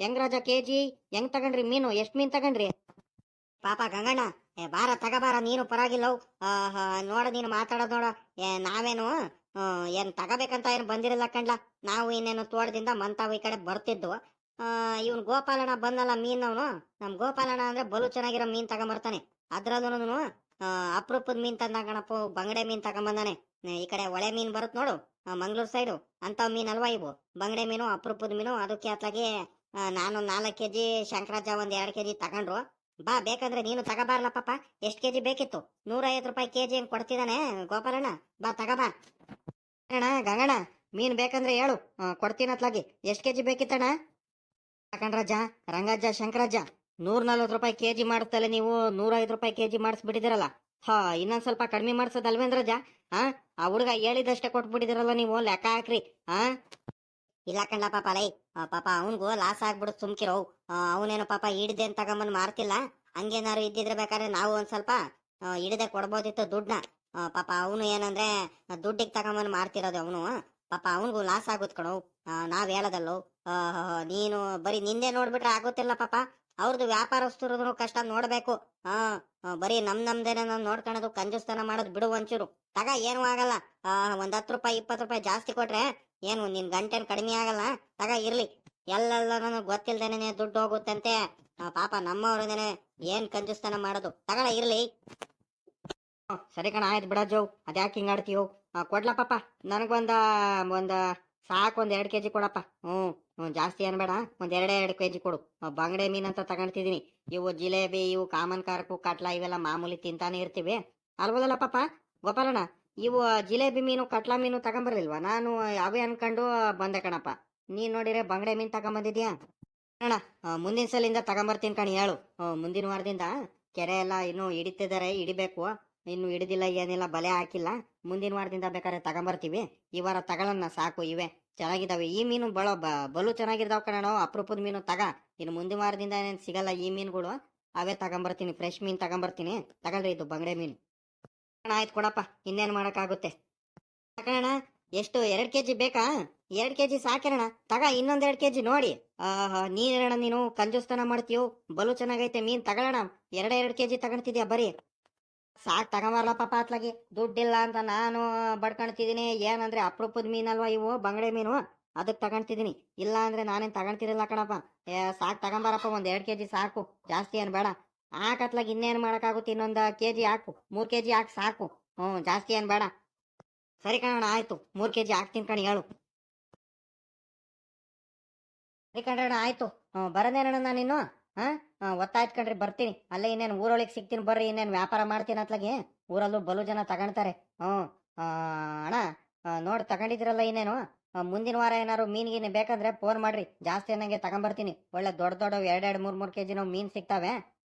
ಹೆಂಗ್ ರಾಜ ಕೆಜಿ ಹೆಂಗ್ ತಗೊಂಡ್ರಿ ಮೀನು? ಎಷ್ಟ್ ಮೀನ್ ತಗೊಂಡ್ರಿ? ಪಾಪ ಗಂಗಣ್ಣ, ಬಾರ ತಗಬಾರ, ನೀನು ಪರವಾಗಿಲ್ಲವ್. ನೋಡ, ನೀನು ಮಾತಾಡೋದ್ ನೋಡ. ನಾವೇನು ಏನ್ ತಗಬೇಕಂತ ಏನು ಬಂದಿರಲ್ಲ ಕಣ್ಲ. ನಾವು ಇನ್ನೇನು ತೋಟದಿಂದ ಮಂತಾವ್ ಈ ಕಡೆ ಬರ್ತಿದ್ವು. ಇವನ್ ಗೋಪಾಲಣ್ಣ ಬಂದಲ್ಲ ಮೀನವನು. ನಮ್ ಗೋಪಾಲಣ್ಣ ಅಂದ್ರೆ ಬಲು ಚೆನ್ನಾಗಿರೋ ಮೀನ್ ತಗೊಂಬರ್ತಾನೆ. ಅದ್ರಲ್ಲೂ ಅಪರೂಪದ ಮೀನ್ ತಂದ ಕಣಪ್ಪ, ಬಂಗಡೆ ಮೀನ್ ತಗೊಂಬಂದಾನೆ. ಈ ಕಡೆ ಒಳೆ ಮೀನ್ ಬರುತ್ ನೋಡು, ಮಂಗ್ಳೂರ್ ಸೈಡು, ಅಂತವ್ ಮೀನ್ ಅಲ್ವಾ ಇವು. ಬಂಗಡೆ ಮೀನು ಅಪರೂಪದ ಮೀನು. ಅದಕ್ಕೆ ಅತ್ಲಾಗೆ ನಾನು 4 kg, ಶಂಕರಾಜ ಒಂದ್ 2 kg ತಗೊಂಡ್ರು. ಬಾ, ಬೇಕಂದ್ರೆ ನೀನು ತಗೋಬಾರ್ಲ ಪಾಪ. ಎಷ್ಟ್ ಕೆಜಿ ಬೇಕಿತ್ತು? 150 ರೂಪಾಯಿ ಕೆಜಿ ಹೆಂಗ್ ಕೊಡ್ತಿದ್ದಾನೆ ಗೋಪಾಲಣ್ಣ. ಬಾ ತಗೋಬಾ. ಗಂಗಣ್ಣ, ಮೀನ್ ಬೇಕಂದ್ರೆ ಹೇಳು, ಕೊಡ್ತೀನತ್ಲಾಗಿ. ಎಷ್ಟ್ ಕೆಜಿ ಬೇಕಿತ್ತಣ್ಣ? ಕಣ್ರಜ್ಜ, ರಂಗಜ್ಜ, ಶಂಕರಜ್ಜ, 140 ರೂಪಾಯಿ ಕೆಜಿ ಮಾಡಿಸ್ತಲ್ಲ ನೀವು. 105 ರೂಪಾಯಿ ಕೆಜಿ ಮಾಡಿಸ್ಬಿಟ್ಟಿದಿರಲ್ಲ. ಇನ್ನೊಂದ್ ಸ್ವಲ್ಪ ಕಡಿಮೆ ಮಾಡ್ಸೋದಲ್ವೇಂದ್ರಜ್ಜ? ಆ ಹುಡುಗ ಹೇಳಿದಷ್ಟೇ ಕೊಟ್ಬಿಟ್ಟಿದಿರಲ್ಲ ನೀವು. ಲೆಕ್ಕ ಹಾಕ್ರಿ. ಇಲ್ಲ ಕಣ್ಲ ಪಾಪ ಲೈ, ಪಾಪ ಅವನ್ಗೂ ಲಾಸ್ ಆಗ್ಬಿಡುತ್ತೆ, ಸುಮ್ಕಿರೋ. ಅವನೇನು ಪಾಪ ಹಿಡ್ದೇನ್ ತಗೊಂಬಂದ್ ಮಾರ್ತಿಲ್ಲ. ಹಂಗೇನಾರು ಇದ್ದಿದ್ರೆ ಬೇಕಾದ್ರೆ ನಾವು ಒಂದ್ ಸ್ವಲ್ಪ ಹಿಡದೆ ಕೊಡ್ಬೋದಿತ್ತು ದುಡ್ಡನ್ನ. ಪಾಪ ಅವನು ಏನಂದ್ರೆ ದುಡ್ಡಿಗೆ ತಗೊಂಬಂದ್ ಮಾರ್ತಿರೋದು ಅವನು. ಪಾಪ ಅವನ್ಗೂ ಲಾಸ್ ಆಗುತ್ತೆ ಕಣೋ. ನಾವ್ ಹೇಳದಲ್ಲೋ. ನೀನು ಬರೀ ನಿಂದೆ ನೋಡ್ಬಿಟ್ರೆ ಆಗುತ್ತಿಲ್ಲ ಪಾಪ. ಅವ್ರದ್ದು ವ್ಯಾಪಾರಸ್ಥರದು ಕಷ್ಟ ನೋಡ್ಬೇಕು. ಹಾ ಬರೀ ನಮ್ದೇನೆ ನಾವ್ ನೋಡ್ಕೊಳೋದು, ಕಂಜೂಸ್ತನ ಮಾಡೋದು ಬಿಡು ಒಂಚೂರು. ತಗ ಏನು ಆಗಲ್ಲ. ಒಂದ್ 10 ರೂಪಾಯಿ 20 ರೂಪಾಯಿ ಜಾಸ್ತಿ ಕೊಟ್ರೆ ಏನು ನಿನ್ ಗಂಟೆನ್ ಕಡಿಮೆ ಆಗಲ್ಲ. ತಗ ಇರ್ಲಿ. ಎಲ್ಲೆಲ್ಲ ನನಗೆ ಗೊತ್ತಿಲ್ದೇನೆ ದುಡ್ಡು ಹೋಗುತ್ತಂತೆ. ಪಾಪ ನಮ್ಮವ್ರದೇನೆ ಏನ್ ಕಂಜೂಸ್ತನ ಮಾಡೋದು. ತಗಳ ಇರ್ಲಿ. ಸರಿ ಕಣ, ಆಯ್ತು ಬಿಡ ಜೋ, ಅದ್ಯಾಕೆ ಹಿಂಗಾಡ್ತೀಯೋ? ಕೊಡ್ಲ ಪಾಪ, ನನಗೊಂದ ಸಾಕು, 2 ಕೆಜಿ ಕೊಡಪ್ಪ. ಜಾಸ್ತಿ ಏನ್ ಬೇಡ, 2 ಕೆಜಿ ಕೊಡು. ಬಂಗಡೆ ಮೀನ್ ಅಂತ ತಗೊಂತಿದೀನಿ. ಇವು ಜಿಲೇಬಿ, ಇವು ಕಾಮನ್ ಕಾರ್ಕು, ಕಟ್ಲಾ ಇವೆಲ್ಲ ಮಾಮೂಲಿ ತಿಂತಾನೆ ಇರ್ತೀವಿ ಅಲ್ಬೋದಲ್ಲ ಪಾಪ ಗೋಪಾಲಣ್ಣ. ಇವು ಜಿಲೇಬಿ ಮೀನು, ಕಟ್ಲಾ ಮೀನು ತಗೊಂಬರ್ಲಿಲ್ವಾ? ನಾನು ಅವೇ ಅನ್ಕೊಂಡು ಬಂದೆ ಕಣಪ್ಪ. ನೀನ್ ನೋಡಿದ್ರೆ ಬಂಗಡೆ ಮೀನ್ ತಗೊಂಬಂದಿದ್ಯಾ ಅಣ್ಣ? ಮುಂದಿನ ಸಲಿಂದ ತಗೊಂಬರ್ತೀನಿ ಕಣಿ, ಹೇಳು. ಮುಂದಿನ ವಾರದಿಂದ ಕೆರೆ ಎಲ್ಲ ಇನ್ನೂ ಹಿಡಿತಿದ್ದಾರೆ, ಹಿಡಿಬೇಕು. ಇನ್ನು ಹಿಡಿದಿಲ್ಲ, ಏನಿಲ್ಲ, ಬಲೆ ಹಾಕಿಲ್ಲ. ಮುಂದಿನ ವಾರದಿಂದ ಬೇಕಾದ್ರೆ ತಗೊಂಬರ್ತೀವಿ. ಈ ವಾರ ತಗೊಳ್ಳೋಣ ಸಾಕು. ಇವೆ ಚೆನ್ನಾಗಿದ್ದಾವೆ ಈ ಮೀನು, ಬಲು ಚೆನ್ನಾಗಿರ್ತಾವ ಕಣ. ಅಪರೂಪದ ಮೀನು. ಇನ್ನು ಮುಂದಿನ ವಾರದಿಂದ ಏನೇನು ಸಿಗಲ್ಲ ಈ ಮೀನುಗಳು, ಅವೇ ತಗೊಂಬರ್ತೀನಿ. ಫ್ರೆಶ್ ಮೀನ್ ತಗೊಂಬರ್ತೀನಿ. ತಗೊಳ್ರಿ, ಇದು ಬಂಗಡೆ ಮೀನು. ಆಯ್ತು ಕೊಡಪ್ಪ, ಇನ್ನೇನು ಮಾಡೋಕ್ಕಾಗುತ್ತೆ. ತಗೋಣ. ಎಷ್ಟು, 2 ಕೆಜಿ ಬೇಕಾ? 2 ಕೆಜಿ ಸಾಕಿರೋಣ. ಇನ್ನೊಂದ್ 2 ಕೆಜಿ ನೋಡಿ. ನೀನೇನ ನೀನು ಕಂಜೂಸ್ತನ ಮಾಡ್ತೀಯೋ? ಬಲು ಚೆನ್ನಾಗೈತೆ ಮೀನ್. ತಗೊಳ್ಳೋಣ. 2 ಕೆಜಿ ತಗೊಂತಿದ್ಯಾ? ಬರೀ ಸಾಕ್ ತಗೊಂಬರ್ಲ ಪಾಪ. ಅತ್ಲಾಗಿ ದುಡ್ಡಿಲ್ಲ ಅಂತ ನಾನು ಬಡ್ಕೊಳ್ತಿದೀನಿ. ಏನಂದ್ರೆ ಅಪರೂಪದ ಮೀನಲ್ವಾ ಇವು, ಬಂಗಡೆ ಮೀನು, ಅದಕ್ಕೆ ತಗೊಂತಿದೀನಿ. ಇಲ್ಲ ಅಂದ್ರೆ ನಾನೇನ್ ತಗೊಂತಿರಲಿಲ್ಲ ಕಣಪ್ಪ. ಸಾಕ್ ತಗೊಂಬಾರಪ್ಪ, 2 ಕೆಜಿ ಸಾಕು. ಜಾಸ್ತಿ ಏನ್ ಬೇಡ. ಹಾಕತ್ಲಾಗ ಇನ್ನೇನ್ ಮಾಡಕ್ಕಾಗುತ್ತೆ? ಇನ್ನೊಂದು ಕೆಜಿ ಹಾಕು, 3 ಕೆಜಿ ಹಾಕಿ ಸಾಕು. ಜಾಸ್ತಿ ಏನ್ ಬೇಡ. ಸರಿ ಕಣಣ್ಣ, ಆಯ್ತು. 3 ಕೆಜಿ ಹಾಕ್ತೀನಿ ಕಣಿ, ಹೇಳು. ಸರಿ ಕಣ್ಣ, ಆಯ್ತು. ಬರದೇನಣ್ಣ ನಾನಿನ್ನು? ಒತ್ತಾಯ್ತು ಕಣ್ರಿ, ಬರ್ತೀನಿ. ಅಲ್ಲೇ ಇನ್ನೇನು ಊರೊಳಗೆ ಸಿಗ್ತೀನಿ, ಬರ್ರಿ. ಇನ್ನೇನು ವ್ಯಾಪಾರ ಮಾಡ್ತೀನಿ ಅತ್ಲಾಗೆ. ಊರಲ್ಲೂ ಬಲು ಜನ ತಗೊಂತಾರೆ. ಅಣ್ಣ, ನೋಡಿ ತಗೊಂಡಿದ್ದೀರಲ್ಲ, ಇನ್ನೇನು ಮುಂದಿನ ವಾರ ಏನಾರು ಮೀನಿಗೆ ಬೇಕಂದ್ರೆ ಫೋನ್ ಮಾಡ್ರಿ. ಜಾಸ್ತಿ ನಂಗೆ ತಗೊಂಬರ್ತೀನಿ. ಒಳ್ಳೆ ದೊಡ್ಡ 2 3 ಕೆಜಿ ಮೀನ್ ಸಿಗ್ತಾವೆ.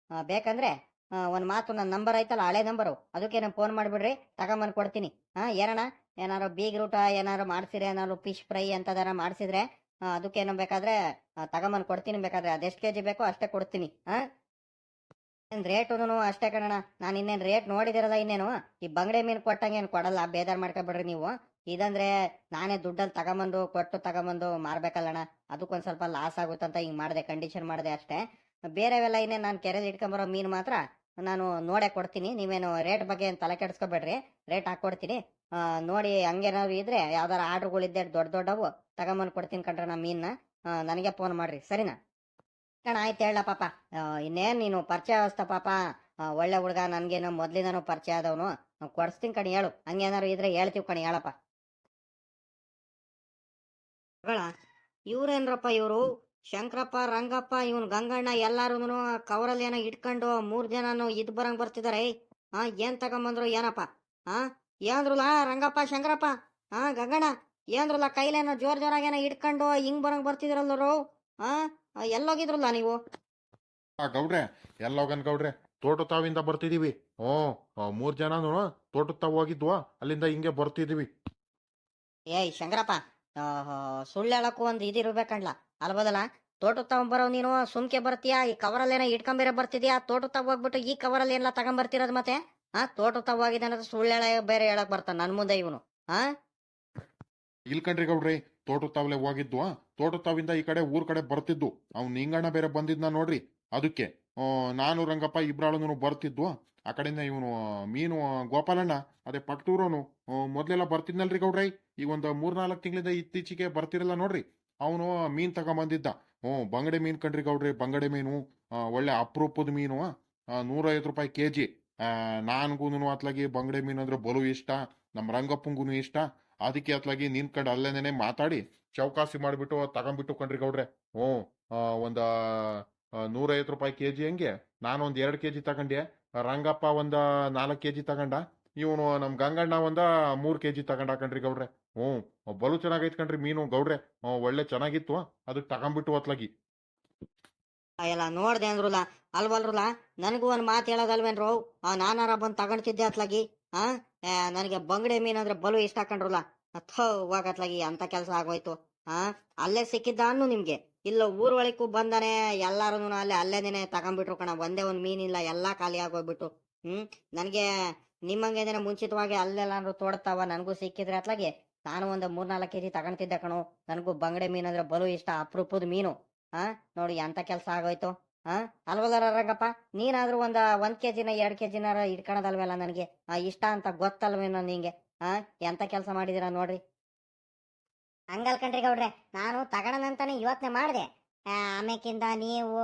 ಬೇಕಂದ್ರೆ ಒಂದ್ ಮಾತು, ನನ್ನ ನಂಬರ್ ಐತಲ್ಲ, ಹಳೆ ನಂಬರು, ಅದಕ್ಕೆ ನಾನು ಫೋನ್ ಮಾಡಿಬಿಡ್ರಿ, ತಗೊಂಬಂದು ಕೊಡ್ತೀನಿ. ಏನಣ್ಣ, ಏನಾರು ಬೀಗ್ರೂಟ ಏನಾರು ಮಾಡ್ಸಿದ್ರೆ, ಏನಾರು ಫಿಶ್ ಫ್ರೈ ಅಂತದಾರ ಮಾಡ್ಸಿದ್ರೆ ಅದಕ್ಕೇನು ಬೇಕಾದ್ರೆ ತಗೊಂಬಂದು ಕೊಡ್ತೀನಿ. ಬೇಕಾದ್ರೆ ಅದೆಷ್ಟು ಕೆಜಿ ಬೇಕೋ ಅಷ್ಟೇ ಕೊಡ್ತೀನಿ. ರೇಟು ಅಷ್ಟೇ ಕಣಣ್ಣ. ನಾನು ಇನ್ನೇನು ರೇಟ್ ನೋಡಿದಿರಲ್ಲ. ಇನ್ನೇನು ಈ ಬಂಗಡೆ ಮೀನು ಕೊಟ್ಟಂಗೆ ಏನು ಕೊಡಲ್ಲ, ಬೇಜಾರು ಮಾಡ್ಕೊಬೇಡ್ರಿ ನೀವು. ಇದಂದ್ರೆ ನಾನೇ ದುಡ್ಡಲ್ಲಿ ತಗೊಂಬಂದು ಮಾರ್ಬೇಕಲ್ಲಣ್ಣ. ಅದಕ್ಕೊಂದು ಸ್ವಲ್ಪ ಲಾಸ್ ಆಗುತ್ತಂತ ಹಿಂಗೆ ಮಾಡಿದೆ, ಕಂಡೀಷನ್ ಮಾಡಿದೆ ಅಷ್ಟೇ. ಬೇರೆವೆಲ್ಲ ಇನ್ನೇನು ನಾನು ಕೆರೆಯಲ್ಲಿ ಇಟ್ಕೊಂಬರೋ ಮೀನು ಮಾತ್ರ ನಾನು ನೋಡೇ ಕೊಡ್ತೀನಿ. ನೀವೇನು ರೇಟ್ ಬಗ್ಗೆ ಏನು ತಲೆ ಕೆಡಿಸ್ಕೊಬೇಡ್ರಿ, ರೇಟ್ ಹಾಕ್ಕೊಡ್ತೀನಿ. ನೋಡಿ, ಹಂಗೇನಾದ್ರು ಇದ್ರೆ ಯಾವ್ದಾರ ಆರ್ಡ್ರುಗಳಿದ್ದೆ ದೊಡ್ಡವು ತಗೊಂಬಂದು ಕೊಡ್ತೀನಿ ಕಣ್ರ. ನಾ ಮೀನ್ನ ನನಗೆ ಫೋನ್ ಮಾಡ್ರಿ, ಸರಿನಾ ಕಣ? ಆಯ್ತು ಹೇಳ ಪಾಪ. ಇನ್ನೇನು ನೀನು ಪರಿಚಯ ಅವಸ್ಥ ಪಾಪ, ಒಳ್ಳೆ ಹುಡುಗ, ನನ್ಗೇನು ಮೊದ್ಲಿಂದನೂ ಪರಿಚಯ ಆದವನು. ಕೊಡಿಸ್ತೀನಿ ಕಣಿ, ಹೇಳು. ಹಂಗೇನಾರು ಇದ್ರೆ ಹೇಳ್ತೀವಿ ಕಣಿ, ಹೇಳಪ್ಪ. ಇವ್ರೇನ್ರಪ್ಪ ಇವರು? ಶಂಕರಪ್ಪ, ರಂಗಪ್ಪ, ಇವನ್ ಗಂಗಣ್ಣ ಎಲ್ಲಾರು ಕವರಲ್ಲಿ ಏನೋ ಇಟ್ಕೊಂಡು 3 ಜನನು ಇದ್ ಬರಂಗ್ ಬರ್ತಿದಾರೆ. ಏನ್ ತಗೊಂಬಂದ್ರು ಏನಪ್ಪ? ಏನ್ರಲ್ಲ ರಂಗಪ್ಪ, ಶಂಕರಪ್ಪ, ಗಂಗಣ್ಣ, ಏನ್ರಲ್ಲ ಕೈಲೇನೋ ಜೋರಾಗೇನೋ ಇಟ್ಕೊಂಡು ಹಿಂಗ್ ಬರಂಗ್ ಬರ್ತಿದ್ರಲ್ಲರು? ಎಲ್ಲೋಗಿದ್ರಲ್ಲ ನೀವು? ಗೌಡ್ರೆ, ಎಲ್ಲೋಗನ್ ಗೌಡ್ರೆ, ತೋಟ ತಾವಿಂದ ಬರ್ತಿದೀವಿ. 3 ಜನನು ತೋಟದ ತಾವು ಹೋಗಿದ್ವಾ, ಅಲ್ಲಿಂದ ಹಿಂಗೆ ಬರ್ತಿದೀವಿ. ಏಯ್ ಶಂಕರಪ್ಪ, ಸುಳ್ಳು ಹೇಳಕ್ಕೂ ಒಂದು ಇದಿರ್ಬೇಕಂಡ್ಲ, ಅಲ್ಬೋದಲ್ಲ? ತೋಟದ ತಗೊಂಬರೋ ನೀನು ಸುಮ್ಕೆ ಬರ್ತೀಯಾ? ಈ ಕವರಲ್ಲೇನೋ ಇಟ್ಕೊಂಬೇರೆ ಬರ್ತಿದ್ಯಾ? ತೋಟದ ತಾವ್ ಹೋಗ್ಬಿಟ್ಟು ಈ ಕವರಲ್ಲಿ ಎಲ್ಲ ತಗೊಂಬರ್ತಿರೋದು ಮತ್ತೆ? ತೋಟದ ತಾವ್ ಹೋಗಿದೆ ಅನ್ನೋದು ಸುಳ್ಳು ಬೇರೆ ಹೇಳಕ್ ಬರ್ತಾನ ನನ್ ಮುಂದೆ ಇವನು. ಇಲ್ಕಂಡ್ರಿ ಗೌಡ್ರಿ, ತೋಟದ ತಾವ್ಲೆ ಹೋಗಿದ್ವಾ, ತೋಟದ ತಾವಿಂದ ಈ ಕಡೆ ಊರ್ ಕಡೆ ಬರ್ತಿದ್ದು. ಅವ್ನು ನಿಂಗಣ್ಣ ಬೇರೆ ಬಂದಿದ್ನ ನೋಡ್ರಿ, ಅದಕ್ಕೆ ನಾನು ರಂಗಪ್ಪ ಇಬ್ರಾಳು ಬರ್ತಿದ್ವು. ಆ ಕಡೆಯಿಂದ ಇವನು ಮೀನು ಗೋಪಾಲಣ್ಣ, ಅದೇ ಪಕ್ತೂರೋನು ಮೊದ್ಲೆಲ್ಲ ಬರ್ತಿದ್ನಲ್ರಿ ಗೌಡ್ರೈ. ಈಗ ಒಂದು 3-4 ತಿಂಗಳಿಂದ ಇತ್ತೀಚೆಗೆ ಬರ್ತಿರಲ್ಲ ನೋಡ್ರಿ. ಅವನು ಮೀನ್ ತಗೊಂಬಂದಿದ್ದ. ಬಂಗಡೆ ಮೀನ್ ಕಂಡ್ರಿ ಗೌಡ್ರಿ, ಬಂಗಡೆ ಮೀನು. ಒಳ್ಳೆ ಅಪರೂಪದ ಮೀನು. 150 ರೂಪಾಯಿ ಕೆಜಿ. ನಾನ್ಗೂನು ಅತ್ಲಾಗಿ ಬಂಗಡೆ ಮೀನು ಅಂದ್ರೆ ಬಲು ಇಷ್ಟ, ನಮ್ ರಂಗಪ್ಪಂಗೂನು ಇಷ್ಟ. ಅದಕ್ಕೆ ಅತ್ಲಾಗಿ ನಿಂತ್ಕೊಂಡು ಅಲ್ಲೇನೆ ಮಾತಾಡಿ ಚೌಕಾಸಿ ಮಾಡ್ಬಿಟ್ಟು ತಗೊಂಡ್ಬಿಟ್ಟು ಕಂಡ್ರಿ ಗೌಡ್ರೆ. ಒಂದ 150 ರೂಪಾಯಿ ಕೆಜಿ ಹಂಗೆ. ನಾನೊಂದ್ 2 ಕೆಜಿ ತಗೊಂಡೆ, ರಂಗಪ್ಪ 4 ಕೆಜಿ ತಗೊಂಡ, ಇವನು ನಮ್ ಗಂಗಣ್ಣ 3 ಕೆಜಿ ತಗೊಂಡ ಕಣ್ರಿ ಗೌಡ್ರೆ. ಬಲು ಚೆನ್ನಾಗೈತ್ ಕಣ್ರಿ ಮೀನು ಗೌಡ್ರೆ. ಒಳ್ಳೆ ಚೆನ್ನಾಗಿತ್ತು, ಅದಕ್ಕೆ ತಗೊಂಡ್ಬಿಟ್ಟು ಅತ್ಲಾಗಿ. ಎಲ್ಲ ನೋಡ್ದೆ ಅಂದ್ರಲ್ಲ, ಅಲ್ವಲ್ರಲ್ಲ? ನನಗೂ ಒಂದ್ ಮಾತು ಹೇಳೋದಲ್ವೇನ್ರು? ನಾನಾರ ಬಂದು ತಗೊಂಡ್ತಿದ್ದೆ ಅತ್ಲಾಗಿ. ನನಗೆ ಬಂಗಡೆ ಮೀನ್ ಅಂದ್ರೆ ಬಲು ಇಷ್ಟ ಕಂಡ್ರಲ್ಲ. ಹೋಗತ್ಲಾಗಿ ಅಂತ ಕೆಲಸ ಆಗೋಯ್ತು. ಅಲ್ಲೇ ಸಿಕ್ಕಿದ್ದ ಅನ್ನು ನಿಮ್ಗೆ. ಇಲ್ಲ ಊರೊಳಕ್ಕೂ ಬಂದಾನೆ, ಎಲ್ಲಾರು ಅಲ್ಲೇನೇನೆ ತಗೊಂಡ್ಬಿಟ್ರು ಕಣ. ಒಂದೇ ಒಂದ್ ಮೀನಿಲ್ಲ, ಎಲ್ಲಾ ಖಾಲಿ ಆಗೋಗ್ಬಿಟ್ಟು. ನನ್ಗೆ ನಿಮ್ಮಂಗೆ ಮುಂಚಿತವಾಗಿ ಅಲ್ಲೆಲ್ಲಾರು ತೋಡ್ತಾವ, ನನಗೂ ಸಿಕ್ಕಿದ್ರೆ ಅತ್ಲಾಗೆ ನಾನು ಒಂದು 3-4 ಕೆಜಿ ತಗೊಂತಿದ್ದೆ ಕಣು. ನನಗೂ ಬಂಗಡೆ ಮೀನ್ ಅಂದ್ರೆ ಬಲು ಇಷ್ಟ, ಅಪರೂಪದ ಮೀನು. ನೋಡಿ ಎಂತ ಕೆಲಸ ಆಗೋಯ್ತು. ಹಾ ಅಲ್ವಲ್ಲ ರಂಗಪ್ಪ, ನೀನಾದ್ರೂ ಒಂದ್ ಕೆಜಿನ 2 ಕೆಜಿನಾರ ಇಟ್ಕೊಳದಲ್ವಲ್ಲ ನನಗೆ ಇಷ್ಟ ಅಂತ ಗೊತ್ತಲ್ವೇನೋ ನಿಂಗೆ. ಎಂತ ಕೆಲಸ ಮಾಡಿದೀರ ನೋಡ್ರಿ. ಹಂಗಲ್ ಕಣ್ರಿ ಗೌಡ್ರೆ, ನಾನು ತಗೋಣಂತಾನೆ ಯೋಚನೆ ಮಾಡಿದೆ. ಆಮೇಕಿಂದ ನೀವು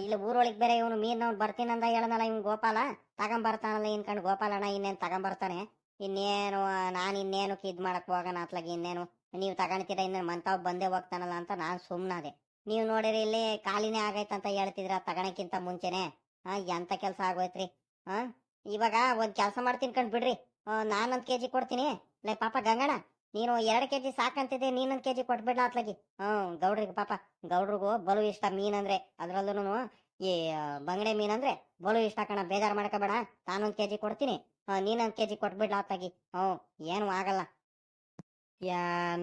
ಇಲ್ಲಿ ಊರೊಳಗೆ ಬೇರೆ ಇವನು ಮೀನವ್ನು ಬರ್ತೀನಂದ ಹೇಳನಲ್ಲ ಇವ್ನು ಗೋಪಾಲ, ತಗೊಂಬರ್ತಾನಲ್ಲ ಇನ್ಕಂಡು ಗೋಪಾಲಣ್ಣ ಇನ್ನೇನು ತಗೊಂಬರ್ತಾನೆ. ಇನ್ನೇನು ನಾನು ಇನ್ನೇನು ಇದ್ ಮಾಡಕ್ ಹೋಗೋಣ ಅತ್ಲಾಗಿ, ಇನ್ನೇನು ನೀವು ತಗೊಂತೀರ ಇನ್ನೇನು ಮಂತಾವ್ ಬಂದೇ ಹೋಗ್ತಾನಲ್ಲ ಅಂತ ನಾನು ಸುಮ್ಮನಾದೆ. ನೀವು ನೋಡಿರಿ ಇಲ್ಲಿ ಖಾಲಿನೇ ಆಗೈತಂತ ಹೇಳ್ತಿದ್ರ ತಗೋಣಕ್ಕಿಂತ ಮುಂಚೆನೆ. ಎಂತ ಕೆಲಸ ಆಗೋಯ್ತ್ರಿ. ಇವಾಗ ಒಂದ್ ಕೆಲಸ ಮಾಡ್ತೀನಿ ಕಂಡು ಬಿಡ್ರಿ. ನಾನೊಂದ್ ಕೆಜಿ ಕೊಡ್ತೀನಿ. ಲೇ ಪಾಪ ಗಂಗಣ್ಣ, ನೀನು 2 ಕೆಜಿ ಸಾಕಂತಿದ್ದೆ, ನೀನೊಂದ್ ಕೆಜಿ ಕೊಟ್ಬಿಡ್ಲ ಅತ್ಲಾಗಿ. ಗೌಡ್ರಿಗೆ ಪಾಪ, ಗೌಡ್ರಿಗೂ ಬಲು ಇಷ್ಟ ಮೀನಂದ್ರೆ, ಅದ್ರಲ್ಲೂ ಈ ಬಂಗಡೆ ಮೀನಂದ್ರೆ ಬಲು ಇಷ್ಟ ಕಣ. ಬೇಜಾರು ಮಾಡ್ಕೋಬೇಡ, ನಾನೊಂದ್ ಕೆಜಿ ಕೊಡ್ತೀನಿ, ನೀನೊಂದ್ ಕೆಜಿ ಕೊಟ್ಬಿಡ್ಲ ಅತ್ಲಾಗಿ. ಏನು ಆಗಲ್ಲ.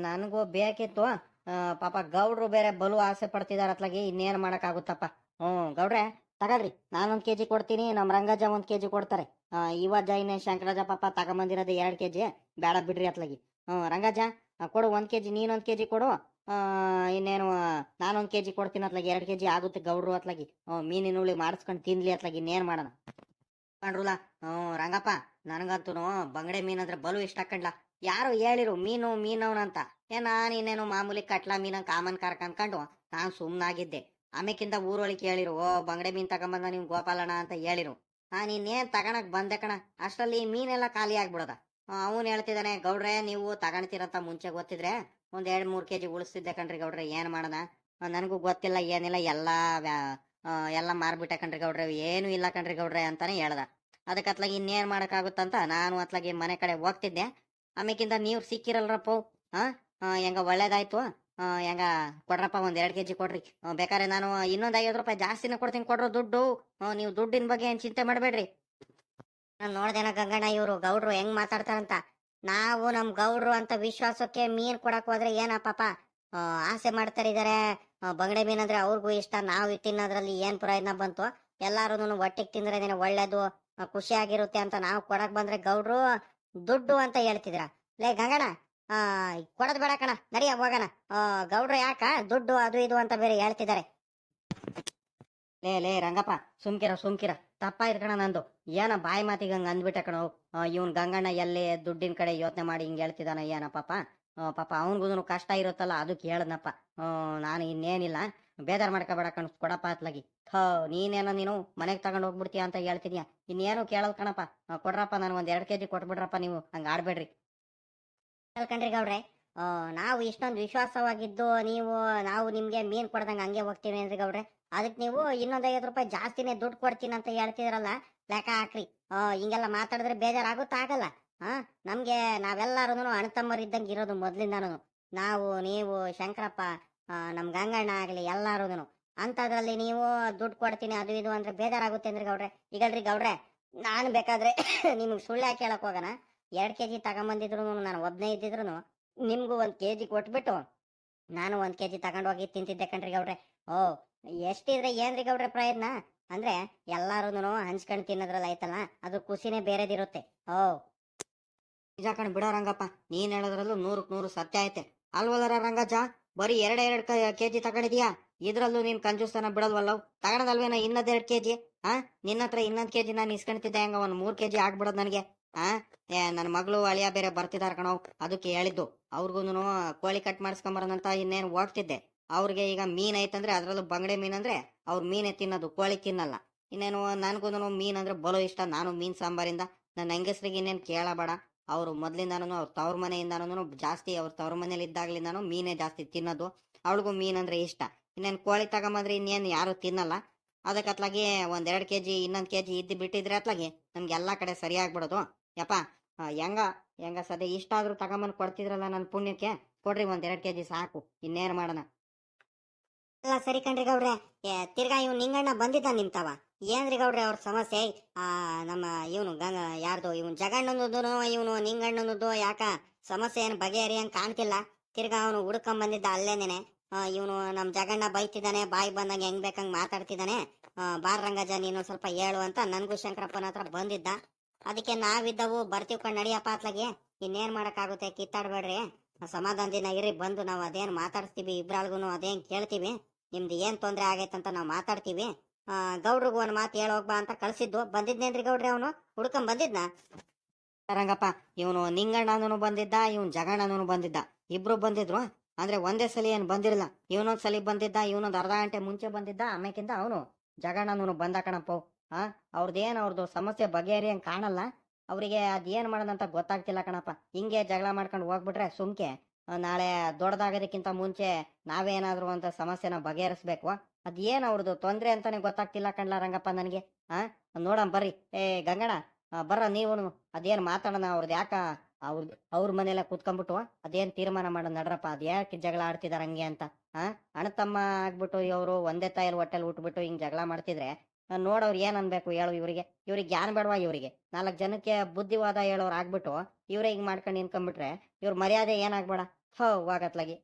ನನಗೂ ಬೇಕಿತ್ತು. ಪಾಪ ಗೌಡ್ರು ಬೇರೆ ಬಲು ಆಸೆ ಪಡ್ತಿದಾರ ಅತ್ಲಾಗಿ, ಇನ್ನೇನು ಮಾಡಕ್ಕಾಗುತ್ತಪ್ಪ. ಗೌಡ್ರೆ ತಗಳ್ರಿ, ನಾನೊಂದ್ ಕೆಜಿ ಕೊಡ್ತೀನಿ, ನಮ್ ರಂಗಜ್ಜ 1 ಕೆಜಿ ಕೊಡ್ತಾರೆ. ಇವಜ್ಜ ಇನ್ನೇನು ಶಂಕರಜ್ಜ ಪಾಪ ತಗೊಂಬಂದಿರೋದು 2 ಕೆಜಿ, ಬೇಡ ಬಿಡ್ರಿ ಅತ್ಲಾಗಿ. ರಂಗಜ್ಜ ಕೊಡು 1 ಕೆಜಿ, ನೀನೊಂದ್ ಕೆಜಿ ಕೊಡು. ಇನ್ನೇನು ನಾನೊಂದ್ ಕೆಜಿ ಕೊಡ್ತೀನಿ ಅತ್ಲಾಗಿ, 2 ಕೆಜಿ ಆಗುತ್ತೆ ಗೌಡ್ರು ಅತ್ಲಾಗಿ. ಮೀನಿನ ಹುಳಿ ಮಾಡಿಸ್ಕೊಂಡು ತಿನ್ಲಿ ಅತ್ಲಾಗಿ, ಇನ್ನೇನ್ ಮಾಡೋಣ ಕಂಡ್ರುಲ. ರಂಗಪ್ಪ, ನನಗಂತೂ ಬಂಗಡೆ ಮೀನಂದ್ರೆ ಬಲು ಇಷ್ಟ ಕಂಡ್ಲ. ಯಾರು ಹೇಳಿರು ಮೀನವನಂತ. ನಾನು ಇನ್ನೇನು ಮಾಮೂಲಿ ಕಟ್ಲಾ ಮೀನ ಕಾಮನ್ ಕಾರ್ಕ್ ಅನ್ಕೊಂಡು ನಾನು ಸುಮ್ಮನಾಗಿದ್ದೆ. ಆಮೇಕಿಂದ ಊರೊಳಗೆ ಹೇಳಿರು, ಬಂಗಡೆ ಮೀನ್ ತಗೊಂಬಂದ ನಿಮ್ ಗೋಪಾಲಣ್ಣ ಅಂತ ಹೇಳಿರು. ನೀನೇನ್ ತಗೋಣಕ್ ಬಂದೆ ಕಣ, ಅಷ್ಟರಲ್ಲಿ ಮೀನೆಲ್ಲ ಖಾಲಿ ಆಗ್ಬಿಡೋದ. ಅವನು ಹೇಳ್ತಿದ್ದಾನೆ, ಗೌಡ್ರೆ ನೀವು ತಗೊಂತೀರಂತ ಮುಂಚೆ ಗೊತ್ತಿದ್ರೆ ಒಂದ್ 2-3 ಕೆಜಿ ಉಳಿಸ್ತಿದ್ದೆ ಕಣ್ರಿ ಗೌಡ್ರೆ, ಏನ್ ಮಾಡೋಣ ನನಗೂ ಗೊತ್ತಿಲ್ಲ ಏನಿಲ್ಲ, ಎಲ್ಲ ಮಾರ್ಬಿಟ್ಟೆ ಕಣ್ರಿ ಗೌಡ್ರೆ, ಏನು ಇಲ್ಲ ಕಣ್ರಿ ಗೌಡ್ರೆ ಅಂತಾನೆ ಹೇಳ್ದ. ಅದಕ್ಕೆ ಅತ್ಲಾಗಿ ಇನ್ನೇನ್ ಮಾಡಕ್ಕಾಗುತ್ತಂತ ನಾನು ಅತ್ಲಾಗಿ ಮನೆ ಕಡೆ ಹೋಗ್ತಿದ್ದೆ. ಆಮೇಕಿಂದ ನೀವು ಸಿಕ್ಕಿರಲ್ರಪ್ಪ. ಹೆಂಗ ಒಳ್ಳೇದಾಯ್ತು. ಹೆಂಗ ಕೊಡ್ರಪ್ಪ, 1-2 ಕೆಜಿ ಕೊಡ್ರಿ. ಬೇಕಾದ್ರೆ ನಾನು ಇನ್ನೊಂದ್ 50 ರೂಪಾಯಿ ಜಾಸ್ತಿನೇ ಕೊಡ್ತೀನಿ, ಕೊಡ್ರು ದುಡ್ಡು. ನೀವು ದುಡ್ಡಿನ ಬಗ್ಗೆ ಏನ್ ಚಿಂತೆ ಮಾಡಬೇಡ್ರಿ. ನಾನು ನೋಡ್ದೇನ ಗಂಗಣ್ಣ, ಇವ್ರು ಗೌಡ್ರು ಹೆಂಗ್ ಮಾತಾಡ್ತಾರಂತ. ನಾವು ನಮ್ ಗೌಡ್ರು ಅಂತ ವಿಶ್ವಾಸಕ್ಕೆ ಮೀನ್ ಕೊಡಕ್ ಹೋದ್ರೆ ಏನಪ್ಪ ಆಸೆ ಮಾಡ್ತಾರಿದಾರೆ. ಬಂಗಡೆ ಮೀನ್ ಅಂದ್ರೆ ಅವ್ರಿಗೂ ಇಷ್ಟ, ನಾವು ತಿನ್ನೋದ್ರಲ್ಲಿ ಏನ್ ಪ್ರಯೋಜನ ಬಂತು. ಎಲ್ಲಾರು ಒಟ್ಟಿಗೆ ತಿಂದ್ರೇನೆ ಒಳ್ಳೇದು, ಖುಷಿಯಾಗಿರುತ್ತೆ ಅಂತ ನಾವು ಕೊಡಕ್ ಬಂದ್ರೆ ಗೌಡ್ರು ದುಡ್ಡು ಅಂತ ಹೇಳ್ತಿದ್ರ. ಲೇ ಗಂಗಣ್ಣ, ಕೊಡದ್ ಬೇಡ ಕಣ, ನಡಿಯ ಹೋಗೋಣ. ಗೌಡ್ರು ಯಾಕ ದುಡ್ಡು ಅದು ಇದು ಅಂತ ಬೇರೆ ಹೇಳ್ತಿದ್ದಾರೆ. ಲೇ ರಂಗಪ್ಪ, ಸುಮ್ಕಿರ ತಪ್ಪಾಯ್ತು ಕಣ ನಂದು. ಏನ ಬಾಯಿ ಮಾತಿಗೆ ಹಂಗ ಅಂದ್ಬಿಟ್ಟೆ ಕಣ. ಇವನ್ ಗಂಗಣ್ಣ ಎಲ್ಲಿ ದುಡ್ಡಿನ ಕಡೆ ಯೋಚನೆ ಮಾಡಿ ಹಿಂಗ್ ಹೇಳ್ತಿದಾನ ಏನ ಪಾಪ. ಪಾಪ ಅವನ್ಗೂ ಕಷ್ಟ ಇರುತ್ತಲ್ಲ, ಅದಕ್ಕೆ ಹೇಳದ್ನಪ್ಪ. ನಾನು ಇನ್ನೇನಿಲ್ಲ, ಬೇಜಾರ್ ಮಾಡ್ಕೋಬೇಡ ಕಣ, ಕೊಡಪ್ಪ ಅತ್ಲಾಗಿ. ನೀನು ಮನೆಗೆ ತಗೊಂಡ್ ಹೋಗ್ಬಿಡ್ತೀಯ ಅಂತ ಹೇಳ್ತಿದ್ಯಾ, ಇನ್ನೇನು ಕೇಳಲ್ ಕಣಪ್ಪ. ಕೊಡ್ರಪ್ಪ, ನಾನು 1-2 ಕೆಜಿ ಕೊಟ್ಬಿಡ್ರಪ್ಪ, ನೀವು ಹಂಗ ಆಡ್ಬೇಡ್ರಿ. ಕಣ್ರಿ ಗೌಡ್ರೆ, ನಾವು ಇಷ್ಟೊಂದು ವಿಶ್ವಾಸವಾಗಿದ್ದು ನಾವು ನಿಮ್ಗೆ ಮೀನ್ ಕೊಡ್ದಂಗ ಹಂಗೆ ಹೋಗ್ತೀವಿ ಏನ್ರಿ ಗೌಡ್ರೆ. ಅದಕ್ಕೆ ನೀವು ಇನ್ನೊಂದ್ 50 ರೂಪಾಯಿ ಜಾಸ್ತಿನೇ ದುಡ್ಡು ಕೊಡ್ತೀನಿ ಅಂತ ಹೇಳ್ತಿದ್ರಲ್ಲ, ಲೆಕ್ಕ ಹಾಕ್ರಿ. ಹಿಂಗೆಲ್ಲ ಮಾತಾಡಿದ್ರೆ ಬೇಜಾರಾಗುತ್ತಾ? ಆಗಲ್ಲ. ನಮ್ಗೆ ನಾವೆಲ್ಲಾರು ಅಣ್ತಮ್ಮರ್ ಇದ್ದಂಗೆ ಇರೋದು ಮೊದ್ಲಿಂದಾನು. ನಾವು, ನೀವು, ಶಂಕರಪ್ಪ, ನಮ್ ಗಂಗಣ್ಣ ಆಗ್ಲಿ ಎಲ್ಲಾರು ಅಂತದ್ರಲ್ಲಿ ನೀವು ದುಡ್ಡು ಕೊಡ್ತೀನಿ ಅದು ಇದು ಅಂದ್ರೆ ಬೇಜಾರಾಗುತ್ತೆ ಅಂದ್ರಿ ಗೌಡ್ರೆ. ಈಗಲ್ರಿ ಗೌಡ್ರೆ, ನಾನು ಬೇಕಾದ್ರೆ ನಿಮ್ಗೆ ಸುಳ್ಳು ಯಾಕೆ ಹೇಳಕ್ ಹೋಗೋಣ. 2 ಕೆಜಿ ತಗೊಂಬಂದಿದ್ರು, ನಾನು ಒಬ್ನೇ ಇದ್ದಿದ್ರು ನಿಮ್ಗೂ 1 ಕೆಜಿ ಕೊಟ್ಬಿಟ್ಟು ನಾನು 1 ಕೆಜಿ ತಗೊಂಡೋಗಿ ತಿಂತಿದ್ದೆ ಕಣ್ರಿ ಗೌಡ್ರೆ. ಎಷ್ಟಿದ್ರೆ ಏನ್ರಿ ಗೌಡ್ರೆ ಪ್ರಯತ್ನ ಅಂದ್ರೆ ಎಲ್ಲಾರು ಹಂಚ್ಕೊಂಡ್ ತಿನ್ನೋದ್ರಲ್ಲಿ ಆಯ್ತಲ್ಲ, ಅದು ಖುಷಿನೇ ಬೇರೆದಿರುತ್ತೆ. ನಿಜ ಕಣ್ ಬಿಡೋ ರಂಗಪ್ಪ, ನೀನ್ ಹೇಳೋದ್ರಲ್ಲೂ 100ಕ್ಕೆ 100 ಸತ್ಯ ಐತೆ ಅಲ್ವಲ್ಲರ ರಂಗಜ್ಜ. ಬರೀ 2 ಕೆಜಿ ತಗೊಂಡಿದ್ಯಾ, ಇದ್ರಲ್ಲೂ ನೀನ್ ಕಂಜೂಸ್ತನ ಬಿಡಲ್ವಲ್ಲವ್. ತಗೊಳದಲ್ವೇನ ಇನ್ನೊಂದ್ 2 ಕೆಜಿ. ನಿನ್ನ ಹತ್ರ ಇನ್ನೊಂದ್ ಕೆಜಿ ನಾನು ಇಸ್ಕೊಂತಿದ್ದೆ, ಹೆಂಗ 3 ಕೆಜಿ ಆಗ್ಬಿಡೋದ್ ನನಗೆ. ನನ್ನ ಮಗಳು ಅಳಿಯ ಬೇರೆ ಬರ್ತಿದಾರ ಕಣವ್, ಅದಕ್ಕೆ ಹೇಳಿದ್ದು. ಅವ್ರಿಗೂ ಕೋಳಿ ಕಟ್ ಮಾಡಿಸ್ಕೊಂಬರೋದಂತ ಇನ್ನೇನು ಹೋಗ್ತಿದ್ದೆ. ಅವ್ರಿಗೆ ಈಗ ಮೀನ್ ಐತಂದ್ರೆ, ಅದ್ರಲ್ಲೂ ಬಂಗಡೆ ಮೀನ್ ಅಂದ್ರೆ ಅವ್ರ ಮೀನೇ ತಿನ್ನೋದು, ಕೋಳಿ ತಿನ್ನಲ್ಲ. ಇನ್ನೇನು ನನ್ಗೂ ಮೀನ್ ಅಂದ್ರೆ ಬಲೋ ಇಷ್ಟ. ನಾನು ಮೀನ್ ಸಾಂಬಾರಿಂದ ನನ್ನ ಹೆಂಗಸ್ರಿಗೆ ಇನ್ನೇನು ಕೇಳಬೇಡ. ಅವ್ರು ಮೊದ್ಲಿಂದಾನು ಅವ್ರ ತವ್ರ ಮನೆಯಿಂದಾನು ಜಾಸ್ತಿ, ಅವ್ರ ತವ್ರ ಮನೇಲಿ ಇದ್ದಾಗ್ಲಿಂದಾನು ಮೀನೇ ಜಾಸ್ತಿ ತಿನ್ನೋದು. ಅವಳಿಗೂ ಮೀನ್ ಅಂದ್ರೆ ಇಷ್ಟ. ಇನ್ನೇನು ಕೋಳಿ ತಗೊಂಬಂದ್ರೆ ಇನ್ನೇನು ಯಾರು ತಿನ್ನಲ್ಲ. ಅದಕ್ಕೆ ಅತ್ಲಾಗಿ 1-2 ಕೆಜಿ ಇನ್ನೊಂದ್ ಕೆಜಿ ಇದ್ದು ಬಿಟ್ಟಿದ್ರೆ ಅತ್ಲಾಗಿ ನಮ್ಗೆ ಎಲ್ಲಾ ಕಡೆ ಸರಿಯಾಗ್ಬಿಡೋದು. ಯಪ್ಪ, ಹೆಂಗ ಸದ್ಯ ಇಷ್ಟ ಆದ್ರೂ ತಗೊಂಬಂದ್ ಕೊಡ್ತಿದ್ರಲ್ಲ ನನ್ನ ಪುಣ್ಯಕ್ಕೆ. ಕೊಡ್ರಿ 1-2 ಕೆಜಿ ಸಾಕು, ಇನ್ನೇನ್ ಮಾಡೋಣ. ಎಲ್ಲ ಸರಿ ಕಣ್ರಿ ಗೌಡ್ರೆ. ತಿರ್ಗಾ ಇವ್ನು ನಿಂಗಣ್ಣ ಬಂದಿದ್ದ ನಿಮ್ತವ. ಏನ್ರಿ ಗೌಡ್ರೆ ಅವ್ರ ಸಮಸ್ಯೆ? ನಮ್ಮ ಇವನು ಯಾರ್ದು ಇವನು ಜಗಣ್ಣನದು ಇವನು ನಿಂಗಣ್ಣನದು ಯಾಕ ಸಮಸ್ಯೆ ಏನು ಬಗೆಹರಿಯಂಗ್ ಕಾಣ್ತಿಲ್ಲ. ತಿರ್ಗಾ ಅವನು ಹುಡ್ಕೊಂಡ್ ಬಂದಿದ್ದ ಅಲ್ಲೇನೇನೆ. ಇವನು ನಮ್ ಜಗಣ್ಣ ಬೈತಿದ್ದಾನೆ, ಬಾಯಿ ಬಂದಂಗ ಹೆಂಗ್ ಬೇಕಂಗ್ ಮಾತಾಡ್ತಿದ್ದಾನೆ. ಬಾರ್ ರಂಗಜ್ಜ ನೀನು ಸ್ವಲ್ಪ ಹೇಳು ಅಂತ ನನ್ಗೂ ಶಂಕರಪ್ಪನ ಹತ್ರ ಬಂದಿದ್ದ. ಅದಕ್ಕೆ ನಾವಿದ್ದವು ಬರ್ತೀವಿ ಕಣ್, ನಡಿಯಪ್ಪ ಅತ್ಲಾಗೆ. ಇನ್ನೇನ್ ಮಾಡಕ್ಕಾಗುತ್ತೆ, ಕಿತ್ತಾಡ್ಬೇಡ್ರಿ, ಸಮಾಧಾನದಿಂದ ಇರಿ. ಬಂದು ನಾವು ಅದೇನ್ ಮಾತಾಡ್ಸ್ತೀವಿ, ಇಬ್ರಾಳ್ಗುನು ಅದೇನ್ ಕೇಳ್ತೀವಿ. ನಿಮ್ದು ಏನ್ ತೊಂದ್ರೆ ಆಗೈತಂತ ನಾವು ಮಾತಾಡ್ತೀವಿ. ಗೌಡ್ರಿಗೆ ಒಂದು ಮಾತು ಹೇಳೋಗ್ಬಾ ಅಂತ ಕಳ್ಸಿದ್ದು. ಬಂದಿದ್ನೇನ್ರಿ ಗೌಡ್ರಿ ಅವನು ಹುಡ್ಕೊಂಡ್ ಬಂದಿದ್ನಾ? ರಂಗಪ್ಪ, ಇವನು ನಿಂಗಣ್ಣನೂ ಬಂದಿದ್ದ, ಇವನ್ ಜಗಣ್ಣನೂ ಬಂದಿದ್ದ. ಇಬ್ರು ಬಂದಿದ್ರು. ಅಂದ್ರೆ ಒಂದೇ ಸಲ ಏನ್ ಬಂದಿರಲಿಲ್ಲ. ಇವನೊಂದ್ ಸಲ ಬಂದಿದ್ದ, ಇವನೊಂದ್ ಅರ್ಧ ಗಂಟೆ ಮುಂಚೆ ಬಂದಿದ್ದ. ಆಮೇಕಿಂದ ಅವನು ಜಗಣ್ಣನೂ ಬಂದ ಕಣಪ್ಪ. ಅವ್ರದ್ದು ಸಮಸ್ಯೆ ಬಗೆಹರಿಯಂಗ್ ಕಾಣಲ್ಲ. ಅವರಿಗೆ ಅದೇನ್ ಮಾಡೋದಂತ ಗೊತ್ತಾಗ್ತಿಲ್ಲ ಕಣಪ್ಪ. ಹಿಂಗೆ ಜಗಳ ಮಾಡ್ಕೊಂಡು ಹೋಗ್ಬಿಟ್ರೆ ಸುಮ್ಕೆ ನಾಳೆ ದೊಡ್ಡದಾಗೋದಕ್ಕಿಂತ ಮುಂಚೆ ನಾವೇನಾದ್ರೂ ಅಂತ ಸಮಸ್ಯೆನ ಬಗೆಹರಿಸ್ಬೇಕು. ಅದೇನ್ ಅವ್ರದ್ದು ತೊಂದ್ರೆ ಅಂತಾನೆ ಗೊತ್ತಾಗ್ತಿಲ್ಲ ಕಣ್ಲ ರಂಗಪ್ಪ ನನಗೆ. ನೋಡಮ್ ಬರ್ರಿ. ಗಂಗಣ್ಣ, ಬರ್ರ ನೀವು ಅದೇನ್ ಮಾತಾಡೋಣ. ಅವ್ರದ್ದು ಯಾಕ ಅವ್ರ ಮನೆಯಲ್ಲ ಕುತ್ಕೊಂಡ್ಬಿಟ್ಟು ಅದೇನ್ ತೀರ್ಮಾನ ಮಾಡೋಣ ನಡ್ರಪ್ಪ. ಅದ್ ಯಾಕೆ ಜಗಳ ಆಡ್ತಿದಾರ ಹಂಗೆ ಅಂತ. ಅಣ್ಣ ತಮ್ಮ ಆಗ್ಬಿಟ್ಟು ಇವರು ಒಂದೇ ತಾಯಿಲ್ ಹೊಟ್ಟೆಲ್ ಉಟ್ಬಿಟ್ಟು ಹಿಂಗ್ ಜಗಳ ಮಾಡ್ತಿದ್ರೆ ನೋಡವ್ರು ಏನ್ ಅನ್ಬೇಕು ಹೇಳು? ಇವ್ರಿಗೆ ಜ್ಞಾನ ಬೇಡವಾ? ಇವ್ರಿಗೆ 4 ಜನಕ್ಕೆ ಬುದ್ಧಿವಾದ ಹೇಳೋರು ಆಗ್ಬಿಟ್ಟು ಇವ್ರೆ ಹಿಂಗ್ ಮಾಡ್ಕೊಂಡು ನಿನ್ಕೊಂಡ್ಬಿಟ್ರೆ ಇವ್ರ ಮರ್ಯಾದೆ ಏನಾಗ್ಬೇಡ ಹೋಗತ್ಲಾಗಿ.